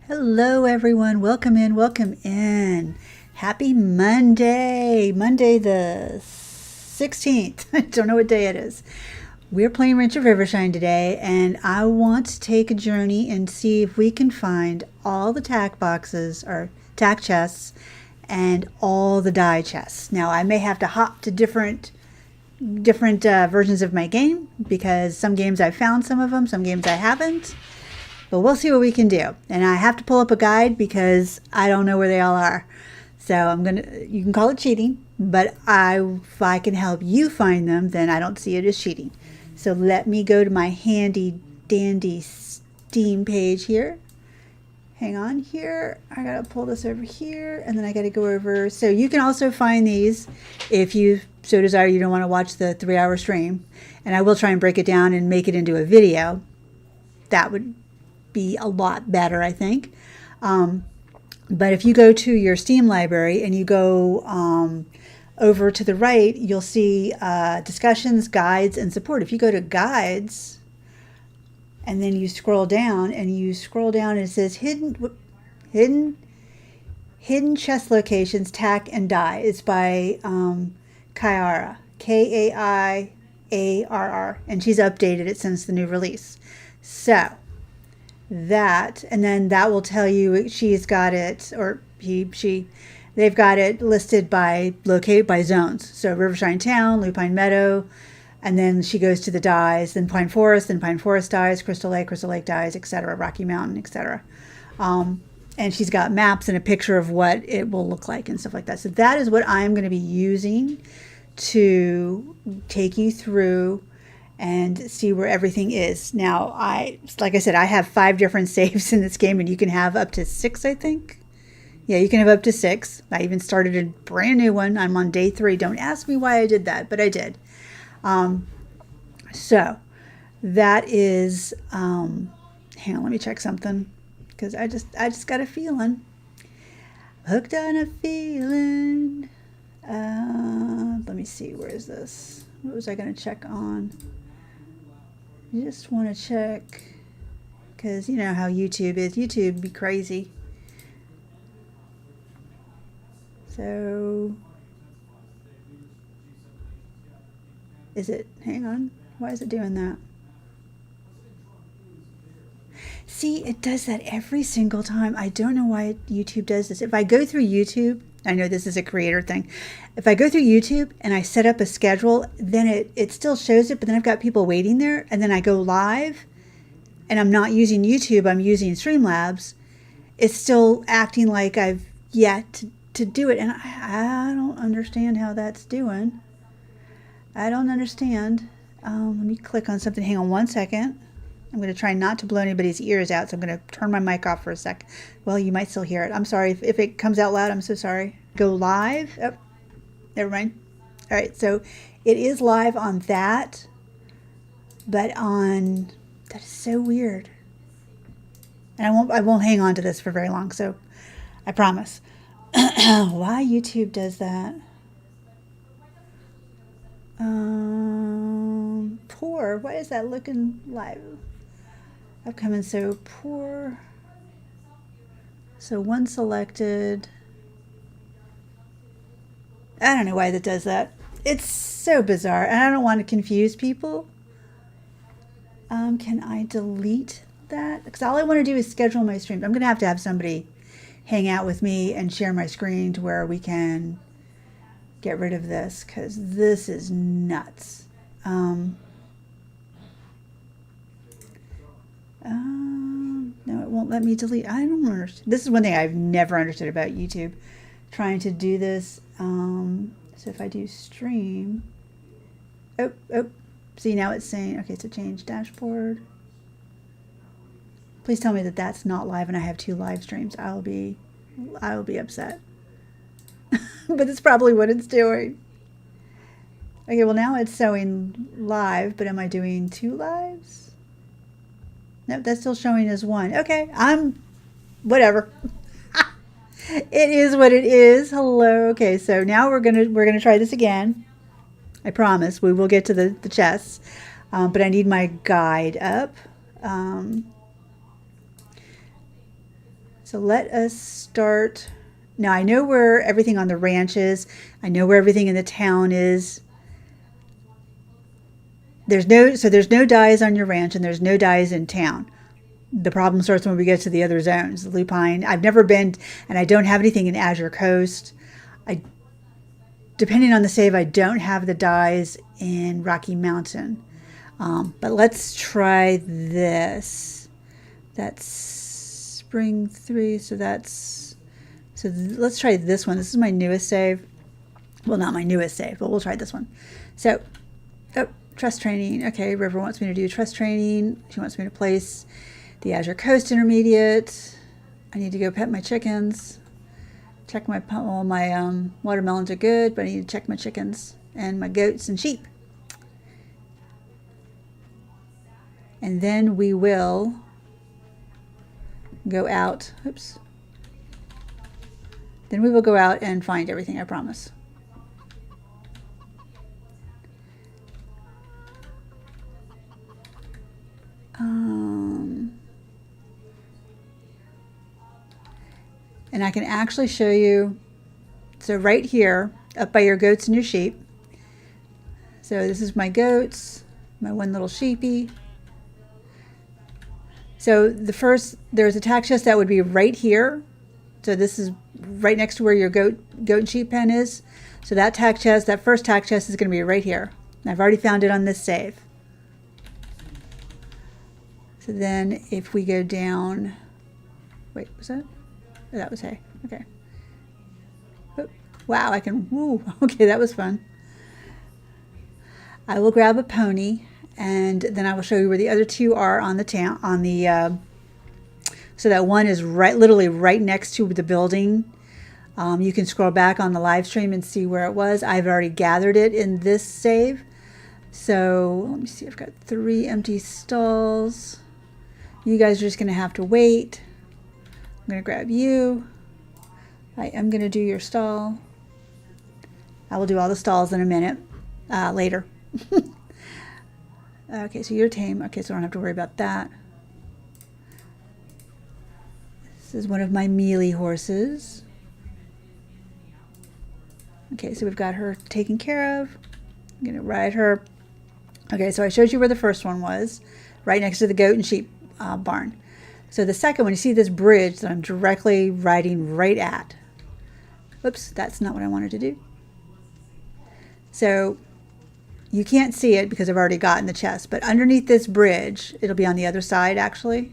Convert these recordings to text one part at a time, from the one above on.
Hello, everyone. Welcome in. Welcome in. Happy Monday. Monday the 16th. I don't know what day it is. We're playing Ranch of Rivershine today, and I want to take a journey and see if we can find all the tack boxes or tack chests and all the die chests. Now, I may have to hop to different versions of my game because some games I've found some of them, some games I haven't. But we'll see what we can do. And I have to pull up a guide because I don't know where they all are. So you can call it cheating, but if I can help you find them, then I don't see it as cheating. So let me go to my handy dandy Steam page here. Hang on here. I gotta pull this over here, and then I gotta go over. So you can also find these if you so desire. You don't want to watch the 3-hour stream, and I will try and break it down and make it into a video. That would be a lot better, I think. But if you go to your Steam library and you go over to the right, you'll see discussions, guides, and support. If you go to guides and then you scroll down and it says hidden chest locations, tack and die. It's by Kaiarr, Kaiarr, and she's updated it since the new release. So that, and then that will tell you she's got it, or they've got it listed by zones. So Rivershine Town, Lupine Meadow, and then she goes to the dies, then Pine Forest dies, Crystal Lake dies, etc., Rocky Mountain, etc. And she's got maps and a picture of what it will look like and stuff like that. So that is what I'm going to be using to take you through and see where everything is. Now, like I said, I have 5 different saves in this game, and you can have up to 6, I think. Yeah, you can have up to 6. I even started a brand new one. I'm on day 3. Don't ask me why I did that, but I did. So that is, hang on, let me check something, because I just got a feeling. Hooked on a feeling. Let me see, where is this? What was I going to check on? You just want to check, because you know how YouTube is. YouTube be crazy. So, hang on, why is it doing that? See, it does that every single time. I don't know why YouTube does this. If I go through YouTube, I know this is a creator thing. If I go through YouTube and I set up a schedule, then it still shows it, but then I've got people waiting there, and then I go live, and I'm not using YouTube, I'm using Streamlabs. It's still acting like I've yet to do it, and I don't understand how that's doing. I don't understand. Let me click on something. Hang on one second. I'm going to try not to blow anybody's ears out, so I'm going to turn my mic off for a sec. Well, you might still hear it. I'm sorry. If it comes out loud, I'm so sorry. Go live. Oh, never mind. All right, so it is live on that, but that is so weird. And I won't hang on to this for very long, so I promise. Why YouTube does that? Poor. Why is that looking live? Upcoming, so poor. So one selected. I don't know why that does that. It's so bizarre, and I don't want to confuse people. Can I delete that? Because all I want to do is schedule my streams. I'm going to have somebody hang out with me and share my screen to where we can get rid of this, because this is nuts. No, it won't let me delete. I don't understand. This is one thing I've never understood about YouTube. Trying to do this. So if I do stream. Oh. See, now it's saying, okay, so change dashboard. Please tell me that that's not live and I have 2 live streams. I will be upset. But it's probably what it's doing. Okay, well now it's showing live, but am I doing 2 lives? Nope, that's still showing as 1. Okay, whatever. It is what it is. Hello. Okay, so now we're gonna try this again. I promise we will get to the chests, but I need my guide up. So let us start. Now I know where everything on the ranch is. I know where everything in the town is. There's no dyes on your ranch and there's no dyes in town. The problem starts when we get to the other zones. The lupine, I've never been, and I don't have anything in Azure Coast. Depending on the save, I don't have the dyes in Rocky Mountain. But let's try this. That's spring 3, so let's try this one. This is my newest save. Well, not my newest save, but we'll try this one. So, trust training. Okay, River wants me to do trust training. She wants me to place the Azure Coast Intermediate. I need to go pet my chickens. Check all my watermelons are good, but I need to check my chickens and my goats and sheep. And then we will go out. Oops. Then we will go out and find everything, I promise. And I can actually show you, so right here, up by your goats and your sheep. So this is my goats, my one little sheepy. So there's a tack chest that would be right here. So this is right next to where your goat and sheep pen is. So that tack chest, that first tack chest is going to be right here. And I've already found it on this save. So then if we go down, wait, was that? Oh, that was hay. Okay. Oh, wow, I can, woo, okay, that was fun. I will grab a pony and then I will show you where the other two are on the town, so that one is literally right next to the building. You can scroll back on the live stream and see where it was. I've already gathered it in this save. So let me see, I've got 3 empty stalls. You guys are just going to have to wait. I'm going to grab you. I am going to do your stall. I will do all the stalls in a minute, later. Okay, so you're tame. Okay, so I don't have to worry about that. This is one of my mealy horses. Okay, so we've got her taken care of. I'm going to ride her. Okay, so I showed you where the first one was, right next to the goat and sheep barn. So the second one, you see this bridge that I'm directly riding right at. Oops, that's not what I wanted to do. So you can't see it because I've already gotten the chest, but underneath this bridge, it'll be on the other side actually.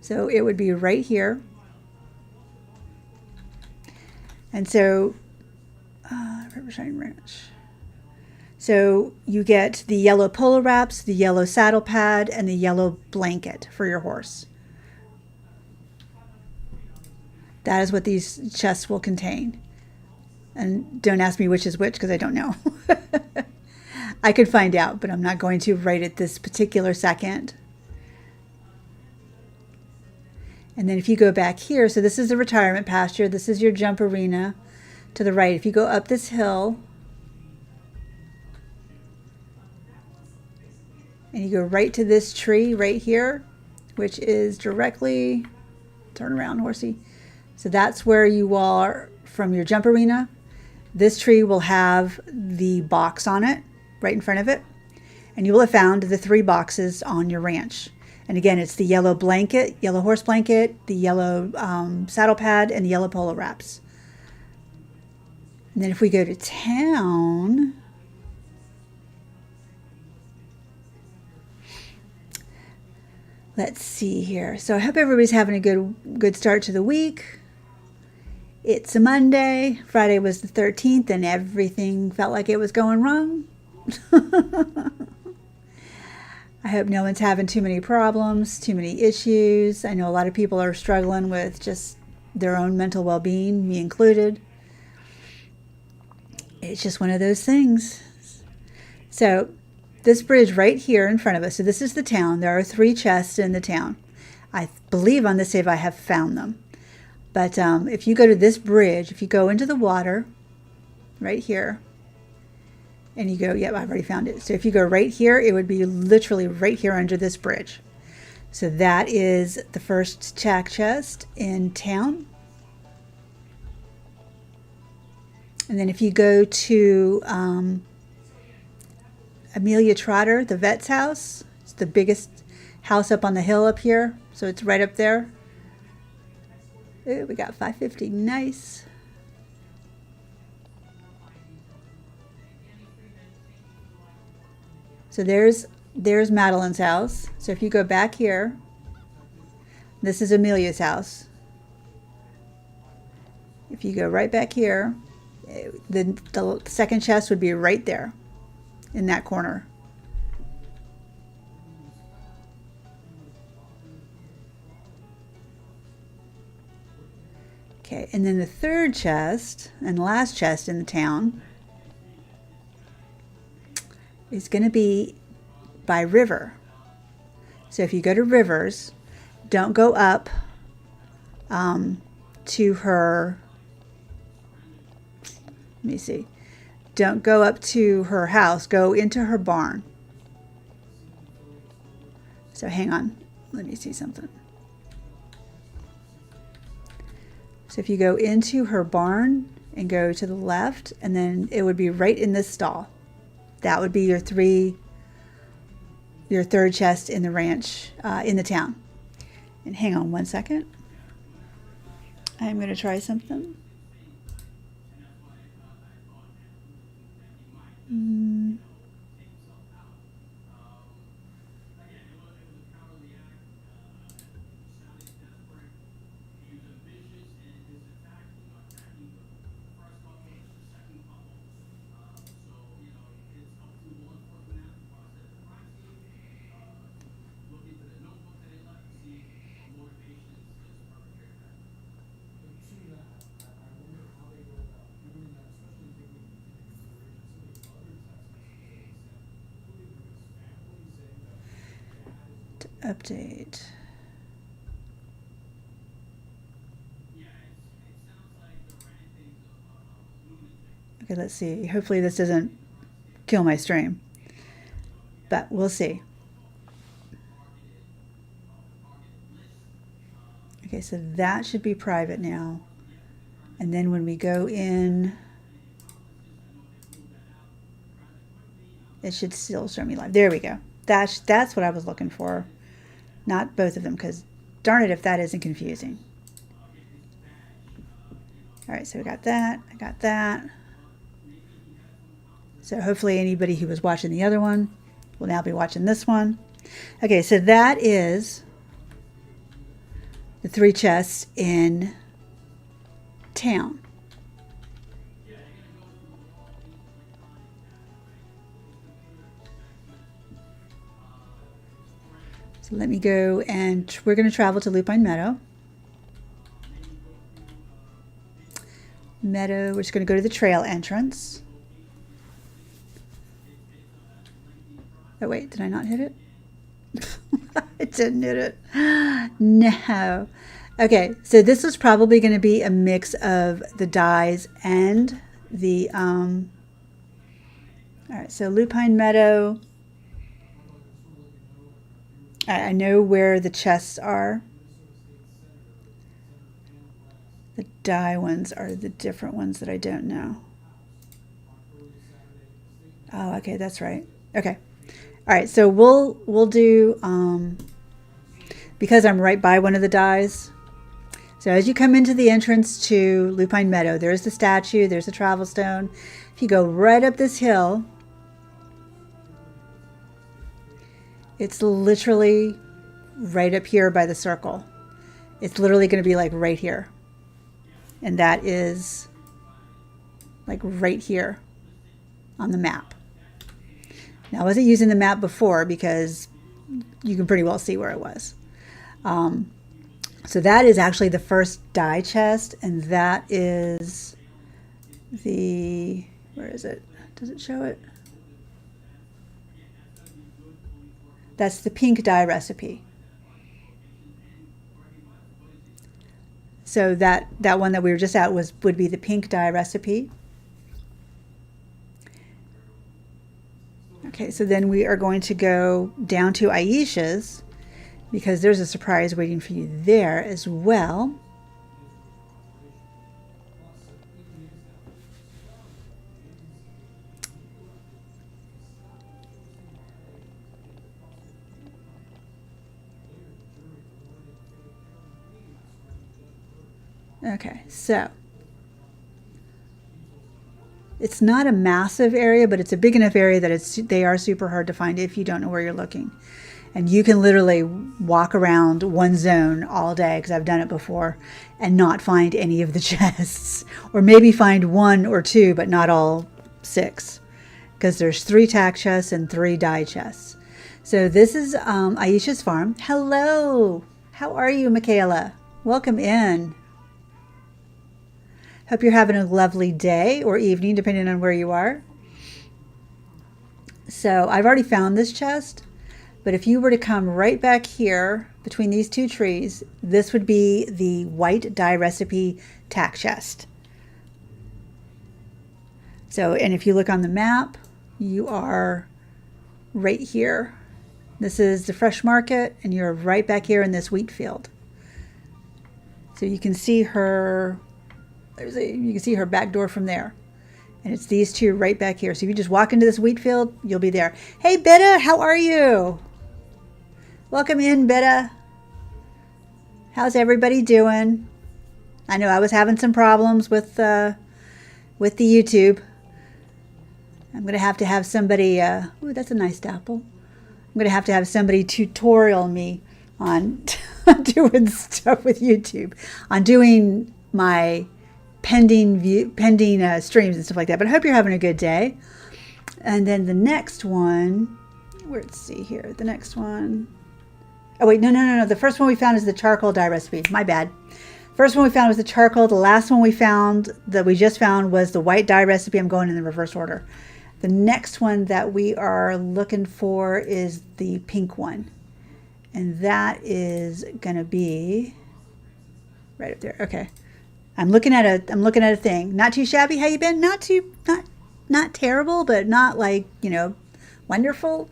So it would be right here. And so, Rivershine Ranch. So you get the yellow polo wraps, the yellow saddle pad, and the yellow blanket for your horse. That is what these chests will contain. And don't ask me which is which because I don't know. I could find out, but I'm not going to right at this particular second. And then if you go back here, so this is the retirement pasture. This is your jump arena to the right. If you go up this hill, and you go right to this tree right here, which is directly, turn around, horsey. So that's where you are from your jump arena. This tree will have the box on it, right in front of it. And you will have found the 3 boxes on your ranch. And again, it's the yellow blanket, yellow horse blanket, the yellow saddle pad, and the yellow polo wraps. And then if we go to town, let's see here. So I hope everybody's having a good start to the week. It's a Monday. Friday was the 13th, and everything felt like it was going wrong. I hope no one's having too many problems, too many issues. I know a lot of people are struggling with just their own mental well-being, me included. It's just one of those things. So this bridge right here in front of us, so this is the town. There are 3 chests in the town. I believe on this save I have found them. But if you go to this bridge, if you go into the water right here, and you go, yep, I've already found it. So if you go right here, it would be literally right here under this bridge. So that is the first Tack chest in town. And then if you go to Amelia Trotter, the vet's house, it's the biggest house up on the hill up here. So it's right up there. Ooh, we got 550, nice. So there's Madeline's house. So if you go back here, this is Amelia's house. If you go right back here, the second chest would be right there in that corner. Okay, and then the third chest and last chest in the town is going to be by River. So if you go to Rivers, don't go up to her, let me see, don't go up to her house, go into her barn. So hang on, let me see something. So if you go into her barn and go to the left, and then it would be right in this stall. That would be your third chest in the ranch, in the town. And hang on one second. I'm going to try something. Update. Okay, let's see. Hopefully this doesn't kill my stream, but we'll see. Okay, so that should be private now. And then when we go in, it should still show me live. There we go. That's what I was looking for. Not both of them, because darn it if that isn't confusing. All right, so we got that. I got that. So hopefully anybody who was watching the other one will now be watching this one. Okay, so that is the three chests in town. So let me go, and we're going to travel to Lupine Meadow. We're just going to go to the trail entrance. Oh wait, did I not hit it? I didn't hit it. No. Okay, so this is probably going to be a mix of the dyes and the, all right, so Lupine Meadow. I know where the chests are. The dye ones are the different ones that I don't know. Oh, okay, that's right. Okay. All right, so we'll do, because I'm right by one of the dyes. So as you come into the entrance to Lupine Meadow, there's the statue, there's the travel stone. If you go right up this hill, it's literally right up here by the circle. It's literally going to be like right here. And that is like right here on the map. Now, I wasn't using the map before because you can pretty well see where it was. So that is actually the first dye chest, and that is the, where is it? Does it show it? That's the pink dye recipe. So that one that we were just at would be the pink dye recipe. Okay, so then we are going to go down to Aisha's. because there's a surprise waiting for you there as well. Okay, so it's not a massive area, but it's a big enough area that they are super hard to find if you don't know where you're looking. And you can literally walk around one zone all day, because I've done it before, and not find any of the chests. Or maybe find one or two, but not all 6. Because there's 3 tack chests and 3 die chests. So this is Aisha's farm. Hello! How are you, Michaela? Welcome in. Hope you're having a lovely day or evening, depending on where you are. So I've already found this chest. But if you were to come right back here between these 2 trees, this would be the white dye recipe tack chest. So, and if you look on the map, you are right here. This is the fresh market, and you're right back here in this wheat field. So you can see her, you can see her back door from there. And it's these 2 right back here. So if you just walk into this wheat field, you'll be there. Hey, Betta, how are you? Welcome in, Betta. How's everybody doing? I know I was having some problems with the YouTube. I'm going to have somebody, oh, that's a nice apple. I'm going to have somebody tutorial me on doing stuff with YouTube, on doing my pending streams and stuff like that. But I hope you're having a good day. And then the next one, let's see here, the next one. Oh, wait, no. The first one we found is the charcoal dye recipe. My bad. First one we found was the charcoal. The last one we just found was the white dye recipe. I'm going in the reverse order. The next one that we are looking for is the pink one. And that is going to be right up there. Okay. I'm looking at a thing. Not too shabby. How you been? Not terrible, but not like, wonderful.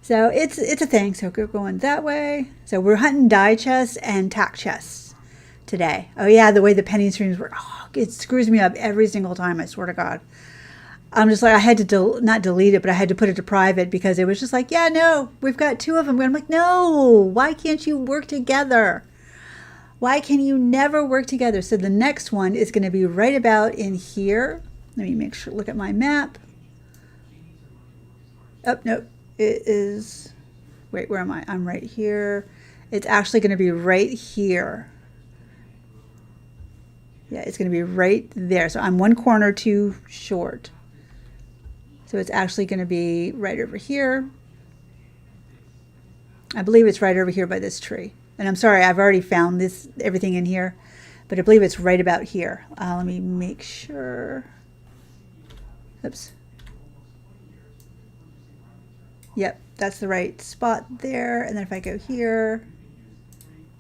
So it's a thing. So we're going that way. So we're hunting dye chests and tack chests today. Oh yeah, the way the penny streams work. Oh, it screws me up every single time, I swear to God. I'm just like, I had to not delete it, but I had to put it to private because it was just like, yeah, no, we've got 2 of them. I'm like, no, why can't you work together? Why can you never work together? So the next one is going to be right about in here. Let me make sure, look at my map. Oh, no. It is, wait, where am I? I'm right here. It's actually going to be right here. Yeah, it's going to be right there. So I'm 1 corner too short. So it's actually going to be right over here. I believe it's right over here by this tree. And I'm sorry, I've already found everything in here, but I believe it's right about here. Let me make sure. Oops. Yep, that's the right spot there. And then if I go here,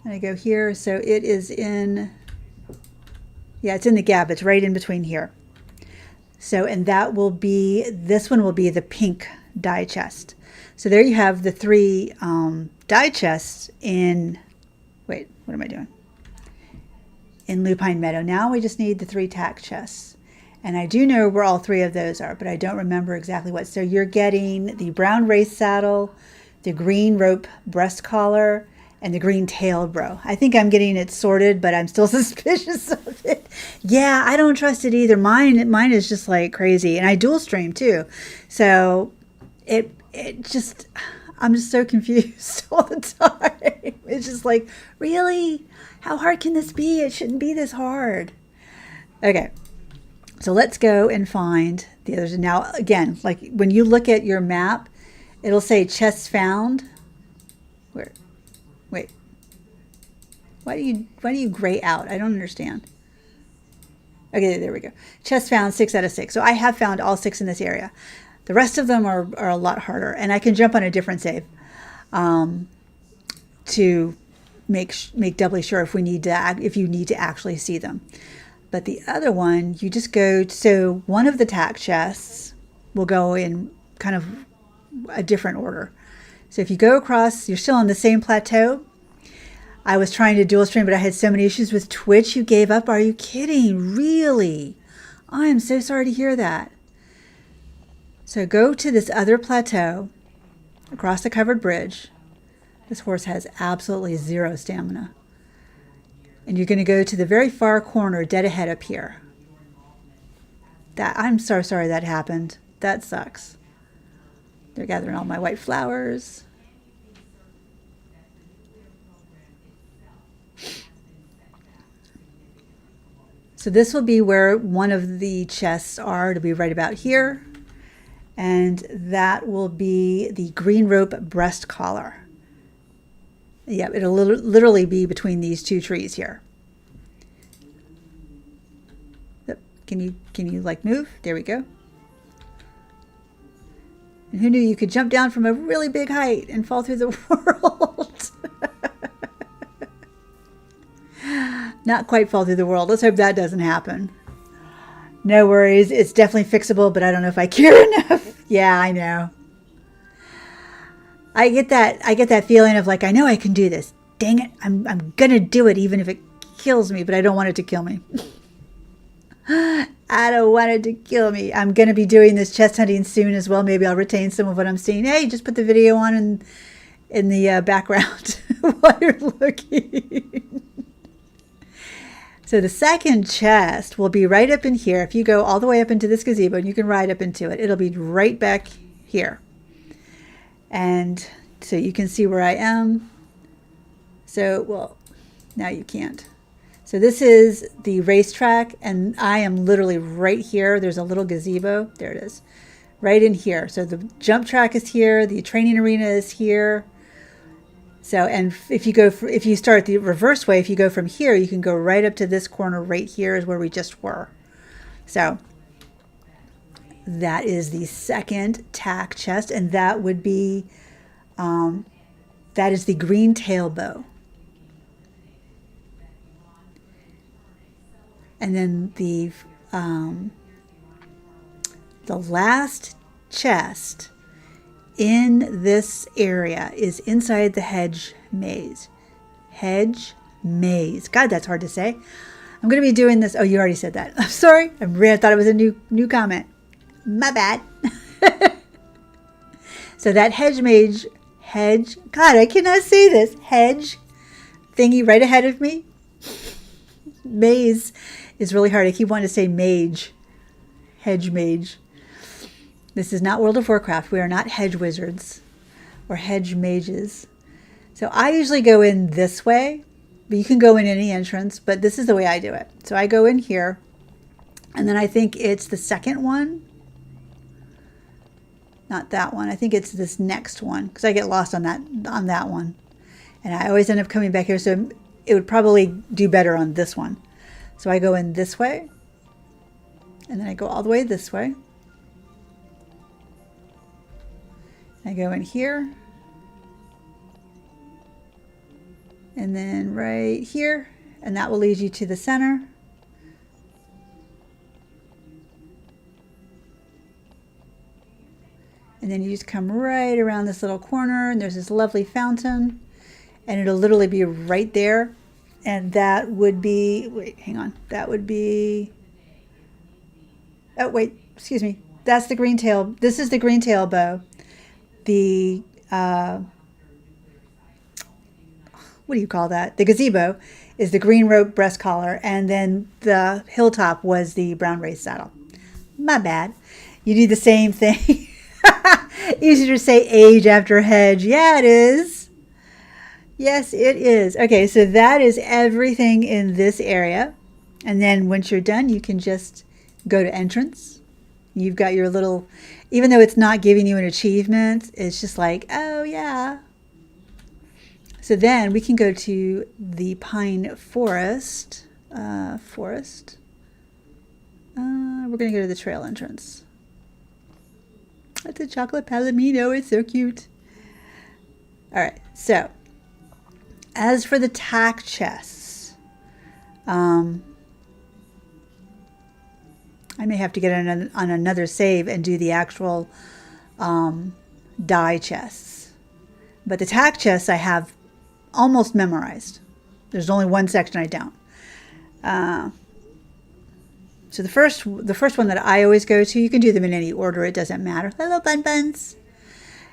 and I go here, so it is in, yeah, it's in the gap. It's right in between here. So, and that will be, this one will be the pink dye chest. So there you have the 3 dye chests in, wait, what am I doing? In Lupine Meadow. Now we just need the 3 tack chests. And I do know where all 3 of those are, but I don't remember exactly what. So you're getting the brown race saddle, the green rope breast collar, and the green tail bro. I think I'm getting it sorted, but I'm still suspicious of it. Yeah, I don't trust it either. Mine is just like crazy. And I dual stream too. So it just, I'm just so confused all the time. It's just like, really? How hard can this be? It shouldn't be this hard. Okay. So let's go and find the others. Now, again, like when you look at your map, it'll say chests found. Where? Wait. Why do you gray out? I don't understand. Okay, there we go. Chests found 6 out of 6. So I have found all 6 in this area. The rest of them are a lot harder, and I can jump on a different save to make doubly sure if you need to actually see them. But the other one, you just go, so one of the tack chests will go in kind of a different order. So if you go across, you're still on the same plateau. I was trying to dual stream, but I had so many issues with Twitch. You gave up? Are you kidding? Really? I am so sorry to hear that. So go to this other plateau across the covered bridge. This horse has absolutely zero stamina. And you're going to go to the very far corner, dead ahead up here. I'm so sorry that happened. That sucks. They're gathering all my white flowers. So this will be where one of the chests are. It'll be right about here. And that will be the green rope breast collar. Yeah, it'll literally be between these two trees here. Can you like move? There we go. And who knew you could jump down from a really big height and fall through the world? Not quite fall through the world. Let's hope that doesn't happen. No worries. It's definitely fixable, but I don't know if I care enough. Yeah, I know. I get that feeling of like, I know I can do this. Dang it. I'm going to do it even if it kills me, but I don't want it to kill me. I don't want it to kill me. I'm going to be doing this chest hunting soon as well. Maybe I'll retain some of what I'm seeing. Hey, just put the video on in the background while you're looking. So the second chest will be right up in here. If you go all the way up into this gazebo, and you can ride up into it, it'll be right back here. And so you can see where I am. So, well, now you can't. So this is the racetrack, and I am literally right here. There's a little gazebo. There it is. Right in here. So the jump track is here. The training arena is here. So, and if you start the reverse way, if you go from here, you can go right up to this corner right here is where we just were. So that is the second tack chest, and that would be, that is the green tail bow. And then the last chest in this area is inside the hedge maze. Hedge maze. God, that's hard to say. I'm going to be doing this. Oh, you already said that. I'm sorry. I thought it was a new comment. My bad. So that hedge maze, God, I cannot say this. Hedge thingy right ahead of me. Maze is really hard. I keep wanting to say mage. Hedge mage. This is not World of Warcraft. We are not hedge wizards or hedge mages. So I usually go in this way, but you can go in any entrance, but this is the way I do it. So I go in here, and then I think it's the second one. Not that one. I think it's this next one, because I get lost on that one. And I always end up coming back here, so it would probably do better on this one. So I go in this way, and then I go all the way this way. I go in here, and then right here, and that will lead you to the center. And then you just come right around this little corner, and there's this lovely fountain, and it'll literally be right there. And that would be, wait, hang on, that would be, oh wait, excuse me, that's the green tail, this is the green tail bow. The, what do you call that? The gazebo is the green rope breast collar, and then the hilltop was the brown race saddle. My bad. You do the same thing. Easier to say age after hedge. Yeah, it is. Yes, it is. Okay, so that is everything in this area. And then once you're done, you can just go to entrance. You've got your little, even though it's not giving you an achievement, it's just like, oh yeah. So then we can go to the pine forest. We're going to go to the trail entrance. That's a chocolate palomino. It's so cute. All right, so as for the tack chests, I may have to get on another save and do the actual die chests. But the tack chest I have almost memorized. There's only one section I don't. So the first one that I always go to, you can do them in any order, it doesn't matter. Hello, Bun Buns.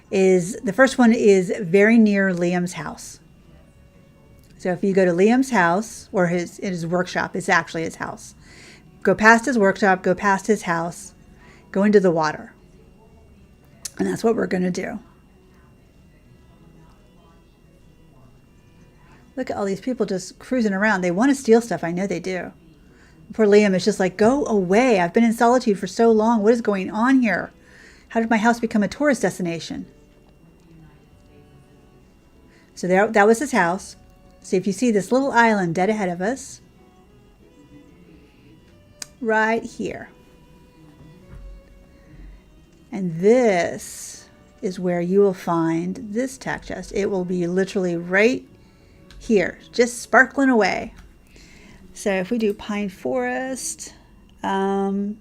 The first one is very near Liam's house. So if you go to Liam's house, or his workshop, it's actually his house. Go past his workshop, go past his house, go into the water. And that's what we're going to do. Look at all these people just cruising around. They want to steal stuff. I know they do. Poor Liam is just like, go away. I've been in solitude for so long. What is going on here? How did my house become a tourist destination? So that was his house. So if you see this little island dead ahead of us, right here. And this is where you will find this tack chest. It will be literally right here, just sparkling away. So if we do pine forest, okay,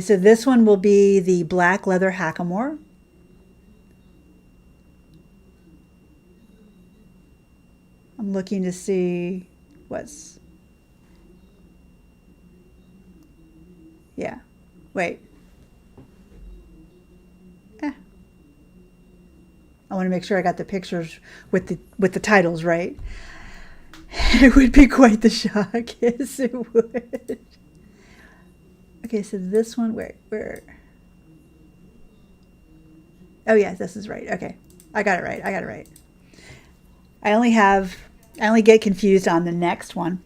so this one will be the black leather hackamore. I'm looking to see what's, yeah, wait. I want to make sure I got the pictures with the titles right. It would be quite the shock. Yes, it would. Okay, so this one, where? Oh yeah, this is right. Okay, I got it right. I only get confused on the next one.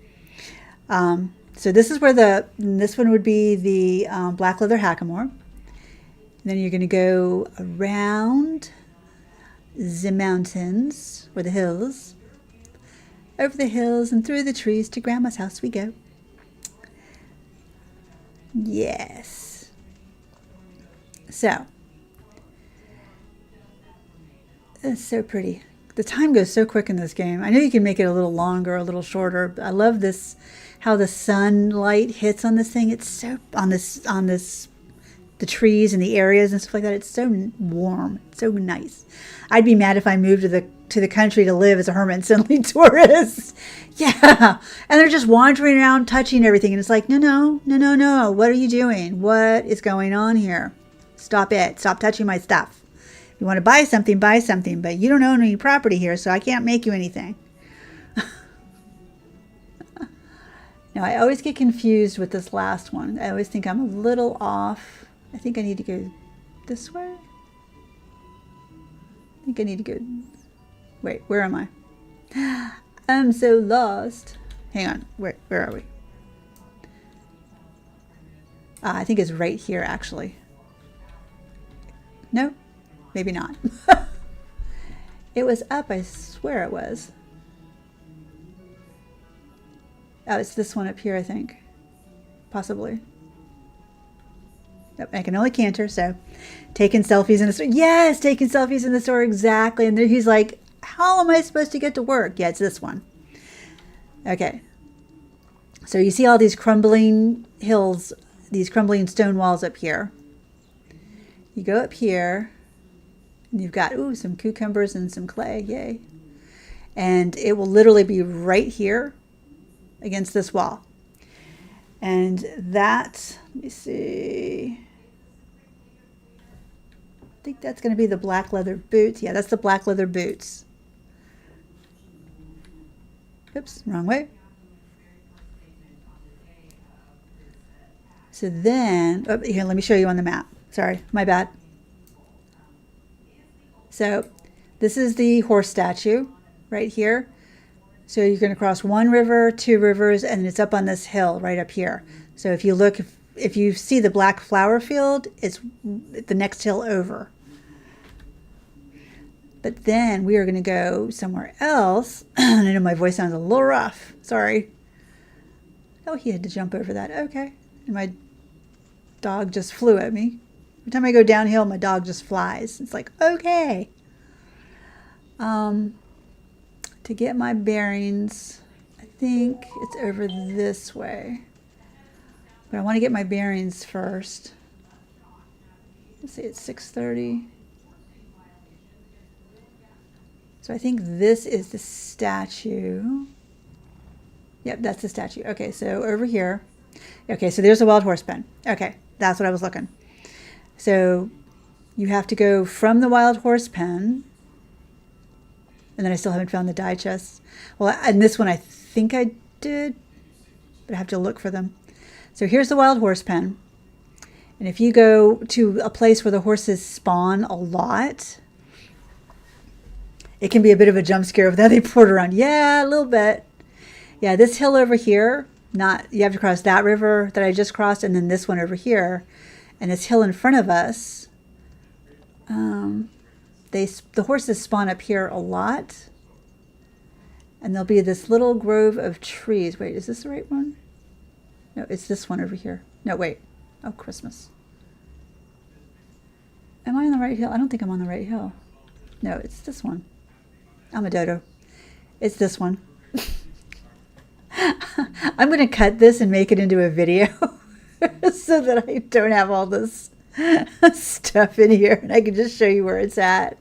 So this is where this one would be the black leather hackamore. And then you're going to go around the mountains, or the hills, over the hills and through the trees to Grandma's house we go. Yes. So, it's so pretty. The time goes so quick in this game. I know you can make it a little longer, a little shorter, but I love this, how the sunlight hits on this thing. It's so, on this, the trees and the areas and stuff like that. It's so warm, it's so nice. I'd be mad if I moved to the country to live as a hermit and suddenly tourists. Yeah, and they're just wandering around, touching everything, and it's like, no. What are you doing? What is going on here? Stop it! Stop touching my stuff. If you want to buy something, but you don't own any property here, so I can't make you anything. Now, I always get confused with this last one. I always think I'm a little off. I think I need to go this way. I think I need to go... Wait, where am I? I'm so lost. Hang on. Where are we? I think it's right here, actually. No? Maybe not. It was up. I swear it was. Oh, it's this one up here, I think. Possibly. Yep, I can only canter, so taking selfies in the store. Yes, taking selfies in the store, exactly. And then he's like, how am I supposed to get to work? Yeah, it's this one. Okay. So you see all these crumbling hills, these crumbling stone walls up here. You go up here, and you've got, ooh, some cucumbers and some clay, yay. And it will literally be right here against this wall. And that, let me see, I think that's going to be the black leather boots. Yeah, that's the black leather boots. Oops, wrong way. So then, oh, here, let me show you on the map. Sorry, my bad. So this is the horse statue right here. So you're going to cross one river, two rivers, and it's up on this hill right up here. So if you look, if you see the black flower field, it's the next hill over. But then we are going to go somewhere else. I know my voice sounds a little rough. Sorry. Oh, he had to jump over that. Okay. And my dog just flew at me. Every time I go downhill, my dog just flies. It's like, okay. To get my bearings, I think it's over this way. But I want to get my bearings first. Let's see, it's 6:30. So I think this is the statue. Yep, that's the statue. Okay, so over here. Okay, so there's a wild horse pen. Okay, that's what I was looking. So you have to go from the wild horse pen. And then I still haven't found the die chests. Well, and this one I think I did, but I have to look for them. So here's the wild horse pen. And if you go to a place where the horses spawn a lot, it can be a bit of a jump scare of that they poured around. Yeah, a little bit. Yeah, this hill over here, you have to cross that river that I just crossed, and then this one over here. And this hill in front of us, the horses spawn up here a lot. And there'll be this little grove of trees. Wait, is this the right one? No, it's this one over here. No, wait. Oh, Christmas. Am I on the right hill? I don't think I'm on the right hill. No, it's this one. I'm a dodo. It's this one. I'm going to cut this and make it into a video so that I don't have all this stuff in here and I can just show you where it's at.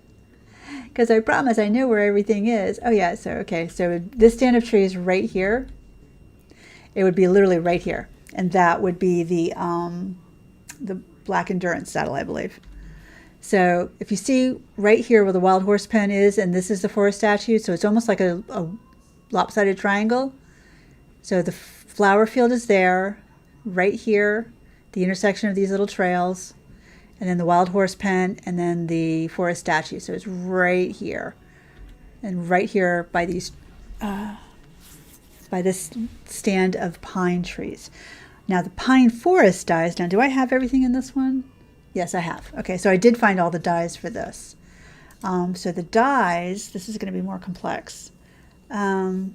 Because I promise I know where everything is. Oh yeah, so okay, so this stand of trees right here, it would be literally right here. And that would be the Black Endurance saddle, I believe. So if you see right here where the wild horse pen is, and this is the forest statue, so it's almost like a lopsided triangle. So the flower field is there, right here, the intersection of these little trails, and then the wild horse pen, and then the forest statue. So it's right here, and right here by these, by this stand of pine trees. Now the pine forest dies. Now, do I have everything in this one? Yes, I have. Okay, so I did find all the dies for this. So the dies, this is going to be more complex. Hang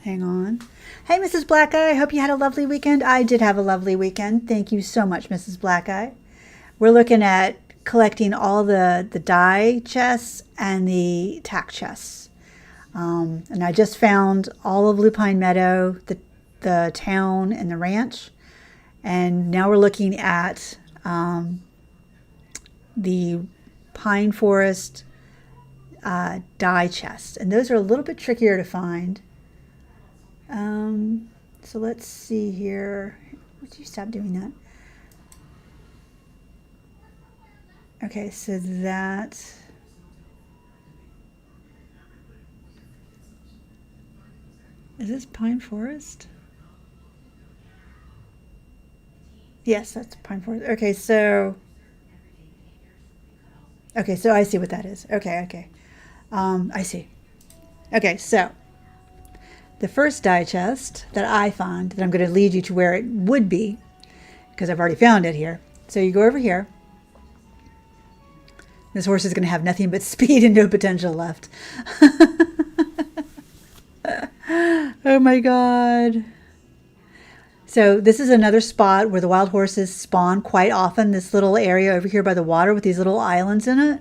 on. Hey, Mrs. Black Eye. I hope you had a lovely weekend. I did have a lovely weekend. Thank you so much, Mrs. Black Eye. We're looking at collecting all the die chests and the tack chests. And I just found all of Lupine Meadow, the town, and the ranch. And now we're looking at the pine forest die chests. And those are a little bit trickier to find. So let's see here. Would you stop doing that? Okay, so that... Is this pine forest? Yes, that's pine forest. Okay, so I see what that is. Okay. I see. Okay, so the first die chest that I found, that I'm going to lead you to where it would be, because I've already found it here. So you go over here. This horse is going to have nothing but speed and no potential left. Oh my God. So this is another spot where the wild horses spawn quite often, this little area over here by the water with these little islands in it.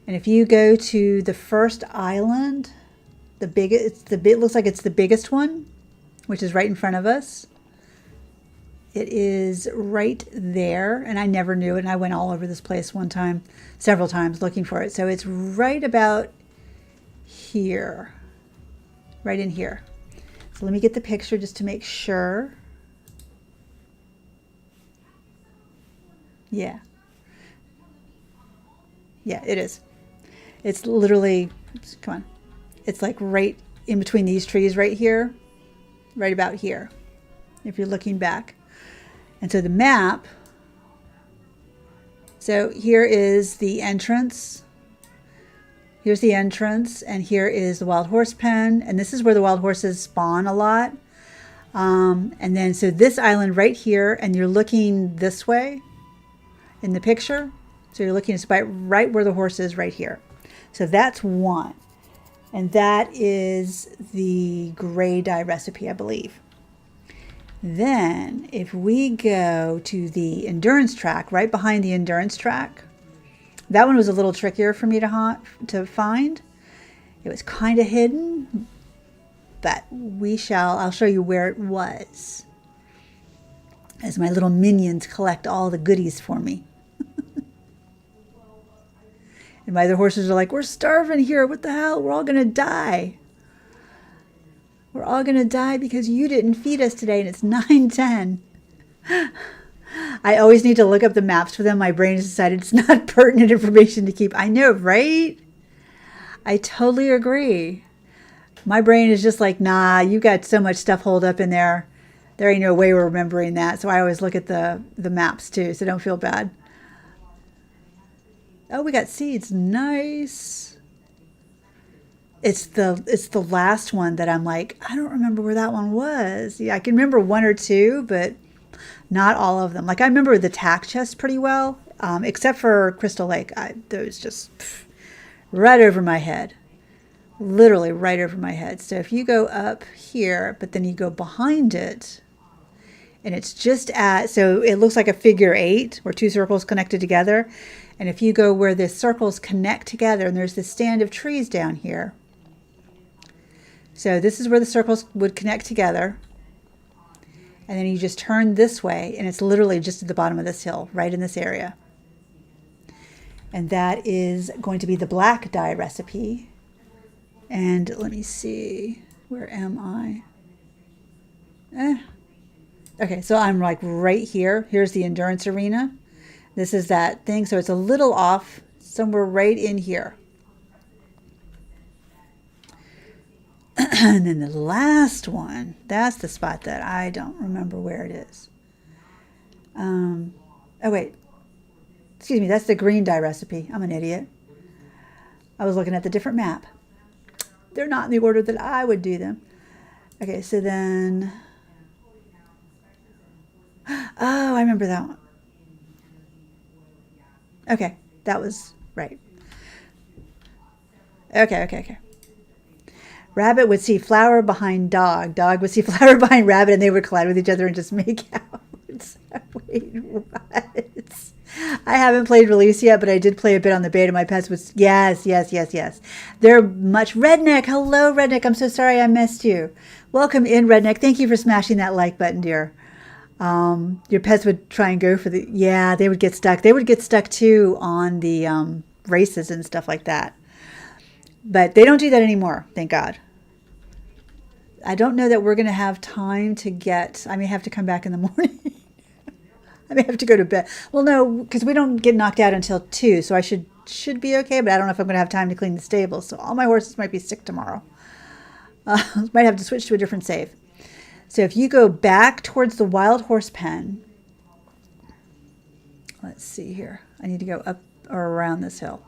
And if you go to the first island, it looks like it's the biggest one, which is right in front of us. It is right there, and I never knew it, and I went all over this place several times looking for it. So it's right about here, right in here. So let me get the picture just to make sure. Yeah, it is. It's literally, come on. It's like right in between these trees right here, right about here, if you're looking back. And so the map, so here is the entrance. Here's the entrance, and here is the wild horse pen, and this is where the wild horses spawn a lot. And then, so this island right here, and you're looking this way in the picture. So you're looking right where the horse is right here. So that's one. And that is the gray dye recipe, I believe. Then, if we go to the endurance track, right behind the endurance track, that one was a little trickier for me to find. It was kind of hidden, but I'll show you where it was as my little minions collect all the goodies for me. And my other horses are like, we're starving here. What the hell? We're all going to die. We're all going to die because you didn't feed us today, and it's 9:10. I always need to look up the maps for them. My brain has decided it's not pertinent information to keep. I know, right? I totally agree. My brain is just like, nah, you got so much stuff holed up in there. There ain't no way we're remembering that. So I always look at the maps too, so don't feel bad. Oh, we got seeds. Nice. It's the last one that I'm like, I don't remember where that one was. Yeah, I can remember one or two, but not all of them. Like I remember the Tack chest pretty well, except for Crystal Lake. Those just right over my head. Literally right over my head. So if you go up here, but then you go behind it, and it's just so it looks like a figure 8 where two circles connected together. And if you go where the circles connect together, and there's this stand of trees down here. So this is where the circles would connect together. And then you just turn this way, and it's literally just at the bottom of this hill, right in this area. And that is going to be the black dye recipe. And let me see, where am I? Okay, so I'm like right here. Here's the endurance arena. This is that thing, so it's a little off, somewhere right in here. And then the last one, that's the spot that I don't remember where it is. Oh, wait. Excuse me, that's the green dye recipe. I'm an idiot. I was looking at the different map. They're not in the order that I would do them. Okay, so then... Oh, I remember that one. Okay, that was right. Okay. Rabbit would see flower behind dog. Dog would see flower behind rabbit, and they would collide with each other and just make out. Wait, what? I haven't played Release yet, but I did play a bit on the beta. My pets was yes. They're much Redneck. Hello, Redneck. I'm so sorry I missed you. Welcome in, Redneck. Thank you for smashing that like button, dear. Your pets would try and go for they would get stuck. They would get stuck too on the races and stuff like that. But they don't do that anymore, thank God. I don't know that we're going to have time to I may have to come back in the morning. I may have to go to bed. Well, no, because we don't get knocked out until 2, so I should be okay, but I don't know if I'm going to have time to clean the stable. So all my horses might be sick tomorrow. Might have to switch to a different save. So if you go back towards the wild horse pen, let's see here. I need to go up or around this hill.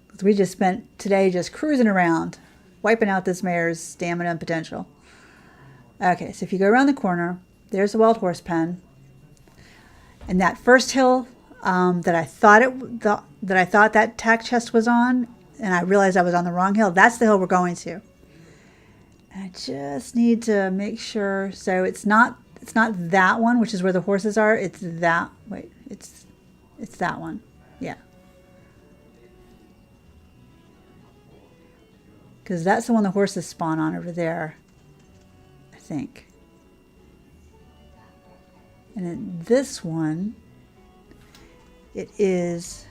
Because we just spent today just cruising around, wiping out this mare's stamina and potential. Okay, so if you go around the corner, there's the wild horse pen. And that first hill that I thought that tack chest was on, and I realized I was on the wrong hill, that's the hill we're going to. I just need to make sure. So it's not that one, which is where the horses are. It's that. Wait, it's that one. Yeah. Because that's the one the horses spawn on over there, I think. And then this one, it is.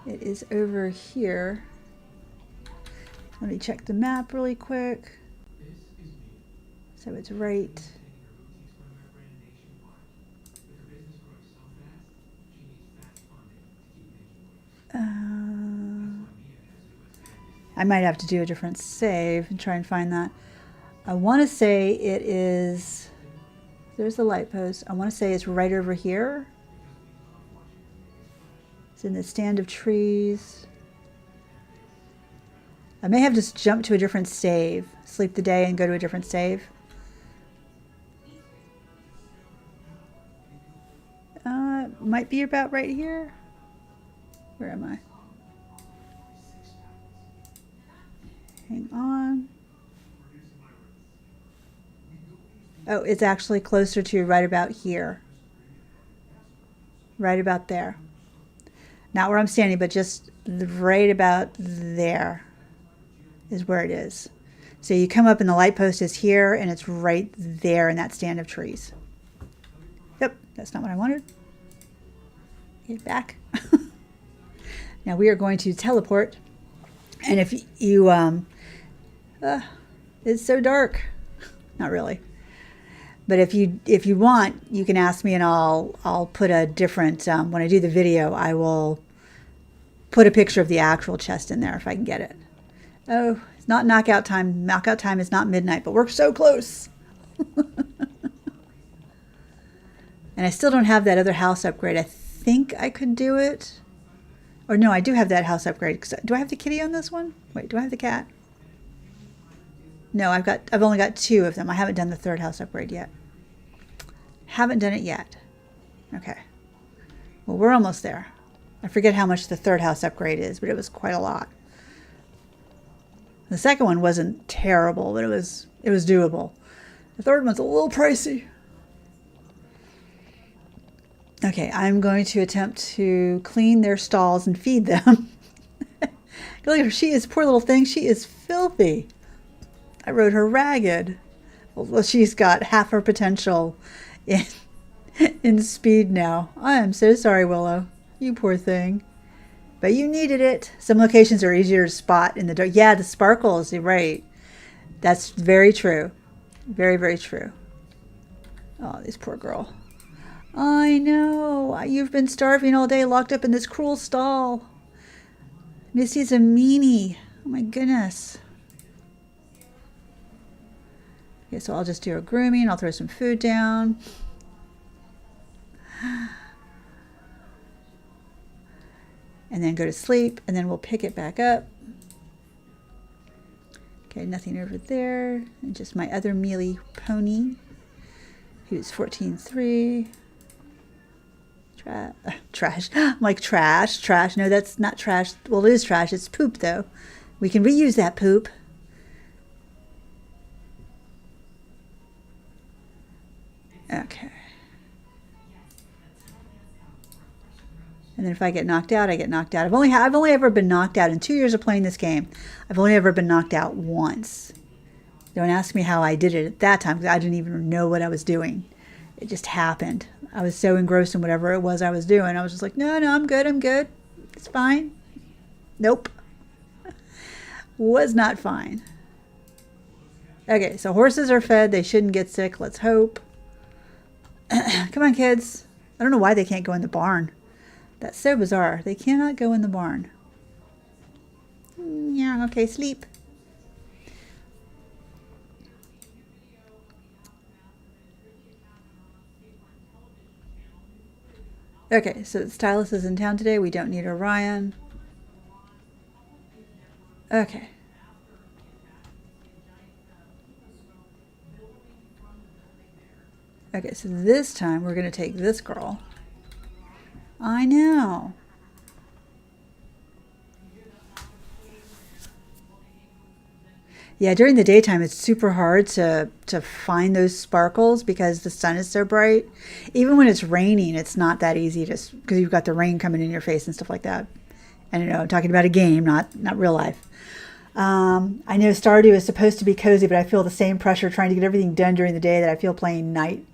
It is over here. Let me check the map really quick. So it's right. I might have to do a different save and try and find that. I want to say it is. There's the light post. I want to say it's right over here. It's in the stand of trees. I may have just jumped to a different save. Sleep the day and go to a different save. Might be about right here. Where am I? Hang on. Oh, it's actually closer to right about here. Right about there. Not where I'm standing, but just right about there is where it is. So you come up and the light post is here and it's right there in that stand of trees. Yep, that's not what I wanted. Get back. Now we are going to teleport. And if you, it's so dark. Not really. But if you want, you can ask me and I'll put a different, when I do the video, I will put a picture of the actual chest in there if I can get it. Oh, it's not knockout time. Knockout time is not midnight, but we're so close. And I still don't have that other house upgrade. I think I could do it. Or no, I do have that house upgrade. Do I have the kitty on this one? Wait, do I have the cat? No, I've only got 2 of them. I haven't done the 3rd house upgrade yet. Haven't done it yet. Okay. Well, we're almost there. I forget how much the 3rd house upgrade is, but it was quite a lot. The 2nd one wasn't terrible, but it was doable. The 3rd one's a little pricey. Okay, I'm going to attempt to clean their stalls and feed them. Look at her. She is, poor little thing. She is filthy. I rode her ragged. Well, she's got half her potential in speed now. I am so sorry, Willow. You poor thing. But you needed it. Some locations are easier to spot in the dark. Yeah, the sparkles. You're right. That's very true. Very, very true. Oh, this poor girl. I know. You've been starving all day, locked up in this cruel stall. Missy's a meanie. Oh my goodness. Okay, so I'll just do a grooming. I'll throw some food down. And then go to sleep, and then we'll pick it back up. Okay, nothing over there. And just my other mealy pony, who's 14.3. Trash. I'm like, trash. No, that's not trash. Well, it is trash. It's poop, though. We can reuse that poop. Okay. And then if I get knocked out, I get knocked out. I've only ever been knocked out in 2 years of playing this game. I've only ever been knocked out once. Don't ask me how I did it at that time, because I didn't even know what I was doing. It just happened. I was so engrossed in whatever it was I was doing. I was just like, no, I'm good. It's fine. Nope. Was not fine. Okay, so horses are fed. They shouldn't get sick. Let's hope. Come on, kids. I don't know why they can't go in the barn. That's so bizarre. They cannot go in the barn. Yeah, okay, sleep. Okay, so the stylist is in town today. We don't need Orion. Okay. Okay, so this time we're going to take this girl. I know. Yeah, during the daytime, it's super hard to find those sparkles because the sun is so bright. Even when it's raining, it's not that easy because you've got the rain coming in your face and stuff like that. I don't know, I'm talking about a game, not real life. I know Stardew is supposed to be cozy, but I feel the same pressure trying to get everything done during the day that I feel playing Night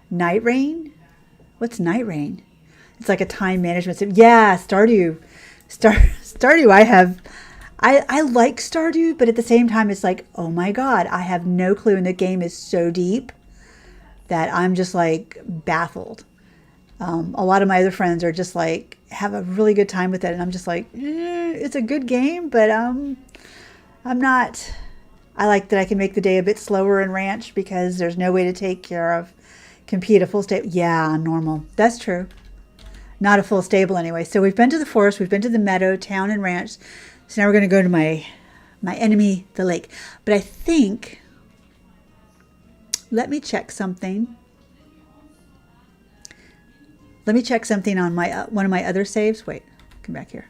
Rain. What's Night Rain? It's like a time management system. Yeah, Stardew. Stardew, I like Stardew, but at the same time, it's like, oh my God, I have no clue. And the game is so deep that I'm just like baffled. A lot of my other friends are just like, have a really good time with it. And I'm just like, it's a good game, but I'm not. I like that I can make the day a bit slower in Ranch because there's no way to compete a full stable. Yeah, normal. That's true. Not a full stable anyway. So we've been to the forest, we've been to the meadow, town, and ranch. So now we're going to go to my enemy, the lake. But I think, let me check something. Let me check something on my one of my other saves. Wait, come back here.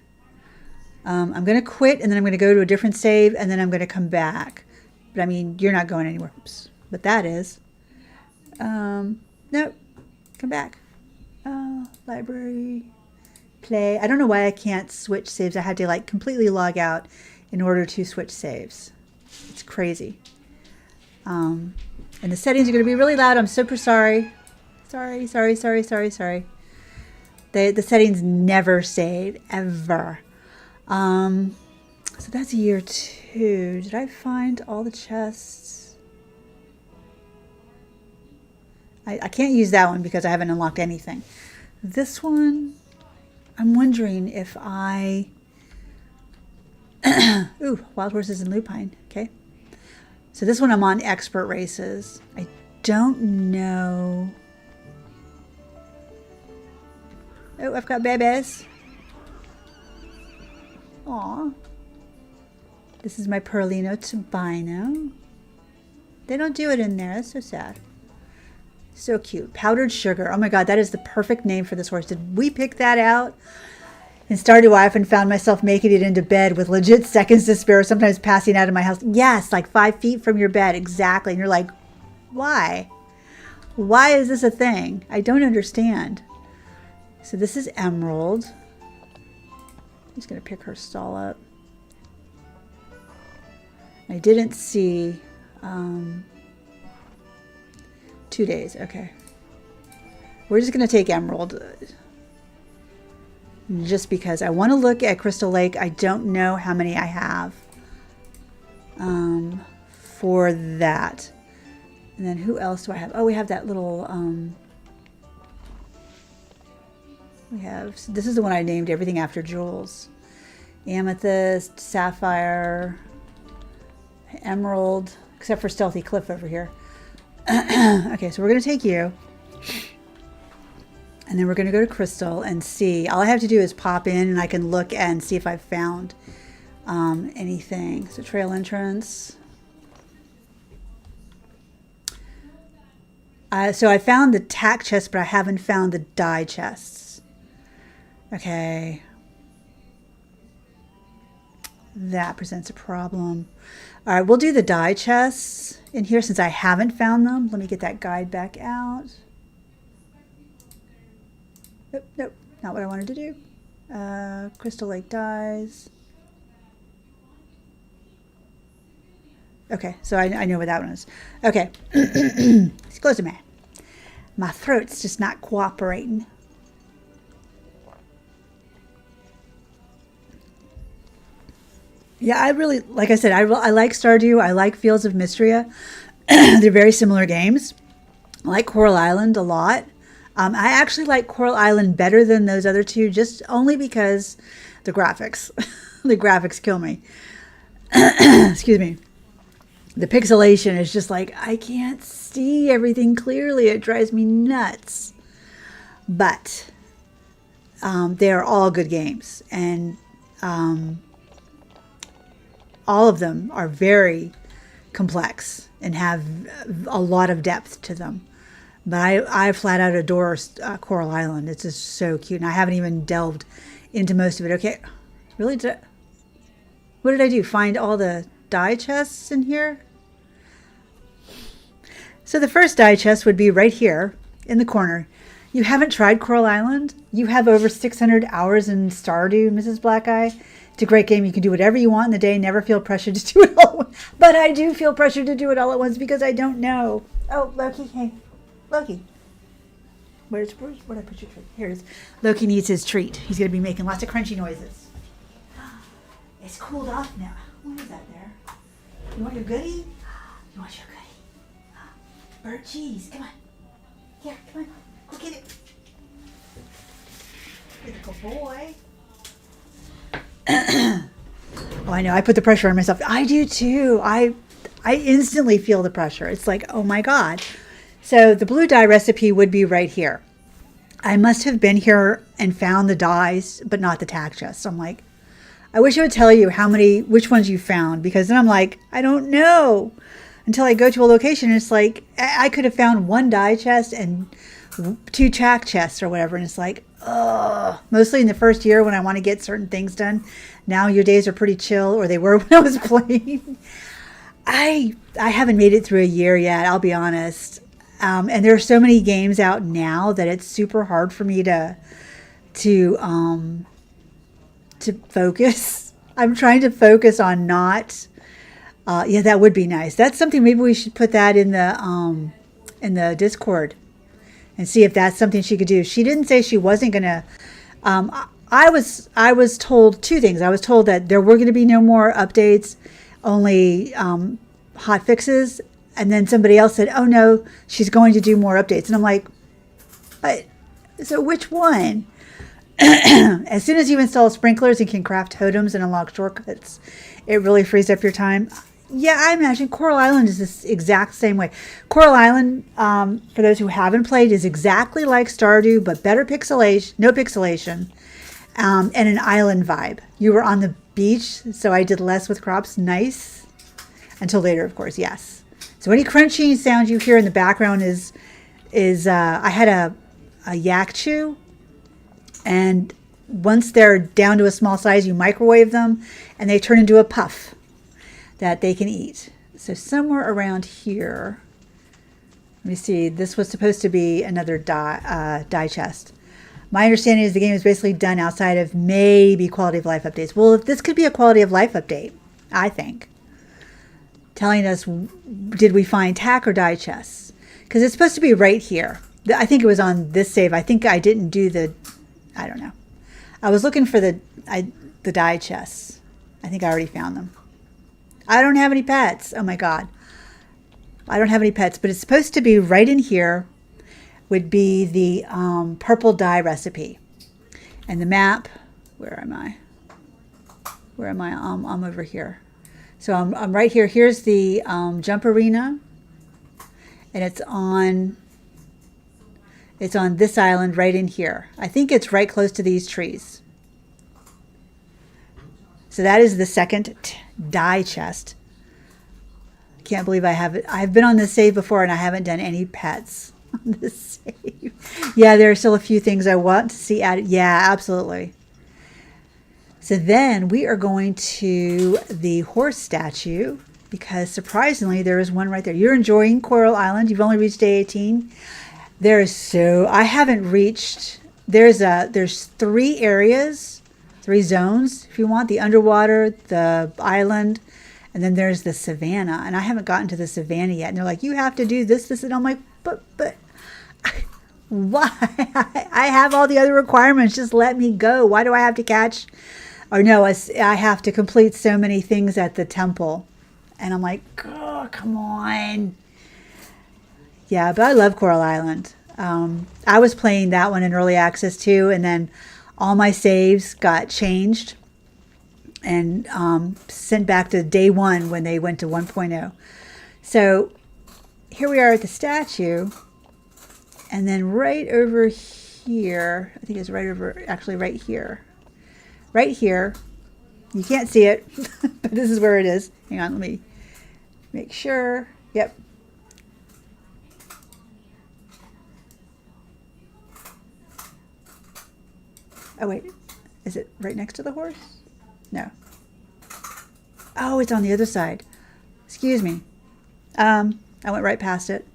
I'm going to quit, and then I'm going to go to a different save, and then I'm going to come back. But I mean, you're not going anywhere. Oops. But that is. Nope. Come back. Library. play. I don't know why I can't switch saves. I had to like completely log out in order to switch saves. It's crazy. And the settings are going to be really loud. I'm super sorry. Sorry. The settings never save, ever. So that's year 2. Did I find all the chests? I can't use that one because I haven't unlocked anything. This one, I'm wondering if I... Ooh, wild horses and lupine. Okay. So this one I'm on expert races. I don't know. Oh, I've got babies. Aw. This is my Perlino Tobino. They don't do it in there. That's so sad. So cute. Powdered sugar. Oh my God, that is the perfect name for this horse. Did we pick that out? In Stardew, I often found myself making it into bed with legit seconds to spare, sometimes passing out of my house. Yes, like 5 feet from your bed. Exactly. And you're like, why? Why is this a thing? I don't understand. So this is Emerald. I'm just going to pick her stall up. I didn't see 2 days. Okay. We're just going to take Emerald just because I want to look at Crystal Lake. I don't know how many I have for that. And then who else do I have? Oh, we have that little... this is the one I named everything after jewels. Amethyst, Sapphire, Emerald, except for Stealthy Cliff over here. Okay, so we're going to take you. And then we're going to go to Crystal and see. All I have to do is pop in and I can look and see if I've found anything. So trail entrance. So I found the tack chest, but I haven't found the dye chests. Okay. That presents a problem. All right, we'll do the dye chests in here since I haven't found them. Let me get that guide back out. Nope, not what I wanted to do. Crystal Lake dyes. Okay, so I know what that one is. Okay, it's close to me. My throat's just not cooperating. Yeah, I really, like I said, I like Stardew. I like Fields of Mystria. They're very similar games. I like Coral Island a lot. I actually like Coral Island better than those other two, just only because the graphics. The graphics kill me. Excuse me. The pixelation is just like, I can't see everything clearly. It drives me nuts. But they are all good games. And all of them are very complex and have a lot of depth to them. But I flat out adore Coral Island. It's just so cute. And I haven't even delved into most of it. Okay, really? What did I do? Find all the dye chests in here? So the first dye chest would be right here in the corner. You haven't tried Coral Island? You have over 600 hours in Stardew, Mrs. Black Eye. It's a great game. You can do whatever you want in the day. Never feel pressured to do it all at once. But I do feel pressured to do it all at once because I don't know. Oh, Loki, hey. Loki. Where'd I put your treat? Here it is. Loki needs his treat. He's going to be making lots of crunchy noises. It's cooled off now. What is that there? You want your goodie? You want your goodie? Bird cheese. Come on. Here, come on. Go get it. Good boy. Oh, I know. I put the pressure on myself. I do too. I instantly feel the pressure. It's like, oh my God. So the blue dye recipe would be right here. I must have been here and found the dyes, but not the tack chest. So I'm like, I wish I would tell you which ones you found, because then I'm like, I don't know until I go to a location. And it's like, I could have found one dye chest and 2 tack chests or whatever. And it's like, ugh. Mostly in the first year when I want to get certain things done. Now your days are pretty chill, or they were when I was playing. I haven't made it through a year yet, I'll be honest. And there are so many games out now that it's super hard for me to to focus. I'm trying to focus on not. Yeah, that would be nice. That's something. Maybe we should put that in the Discord and see if that's something she could do. She didn't say she wasn't gonna. I was told two things. I was told that there were going to be no more updates, only hot fixes, and then somebody else said, "Oh no, she's going to do more updates." And I'm like, "But so which one?" As soon as you install sprinklers and can craft totems and unlock shortcuts, it really frees up your time. Yeah, I imagine Coral Island is this exact same way. Coral Island, for those who haven't played, is exactly like Stardew, but better pixelation, no pixelation, and an island vibe. You were on the beach, so I did less with crops. Nice. Until later, of course, yes. So any crunchy sound you hear in the background is I had a yak chew. And once they're down to a small size, you microwave them and they turn into a puff that they can eat. So somewhere around here, let me see, this was supposed to be another die chest. My understanding is the game is basically done outside of maybe quality of life updates. Well, if this could be a quality of life update, I think. Telling us, did we find tack or die chests? Because it's supposed to be right here. I think it was on this save. I think I didn't do the... I don't know. I was looking for the die chests. I think I already found them. I don't have any pets. Oh my God. I don't have any pets, but it's supposed to be right in here would be the purple dye recipe. And the map, where am I? Where am I? I'm over here. So I'm right here. Here's the jump arena. And it's on this island right in here. I think it's right close to these trees. So that is the second die chest. Can't believe I have it. I've been on this save before and I haven't done any pets on this save. Yeah, there are still a few things I want to see added. Yeah, absolutely. So then we are going to the horse statue because surprisingly there is one right there. You're enjoying Coral Island. You've only reached day 18. I haven't reached, there's 3 areas, 3 zones, if you want, the underwater, the island, and then there's the savannah, and I haven't gotten to the savannah yet, and they're like, you have to do this, and I'm like, but, why? I have all the other requirements, just let me go. Why do I have to catch, or no, I have to complete so many things at the temple, and I'm like, oh, come on. Yeah, but I love Coral Island. I was playing that one in early access too, and then all my saves got changed and sent back to day 1 when they went to 1.0. So here we are at the statue, and then right over here, I think it's actually right here. Right here, you can't see it, but this is where it is. Hang on, let me make sure. Yep. Oh, wait. Is it right next to the horse? No. Oh, it's on the other side. Excuse me. I went right past it.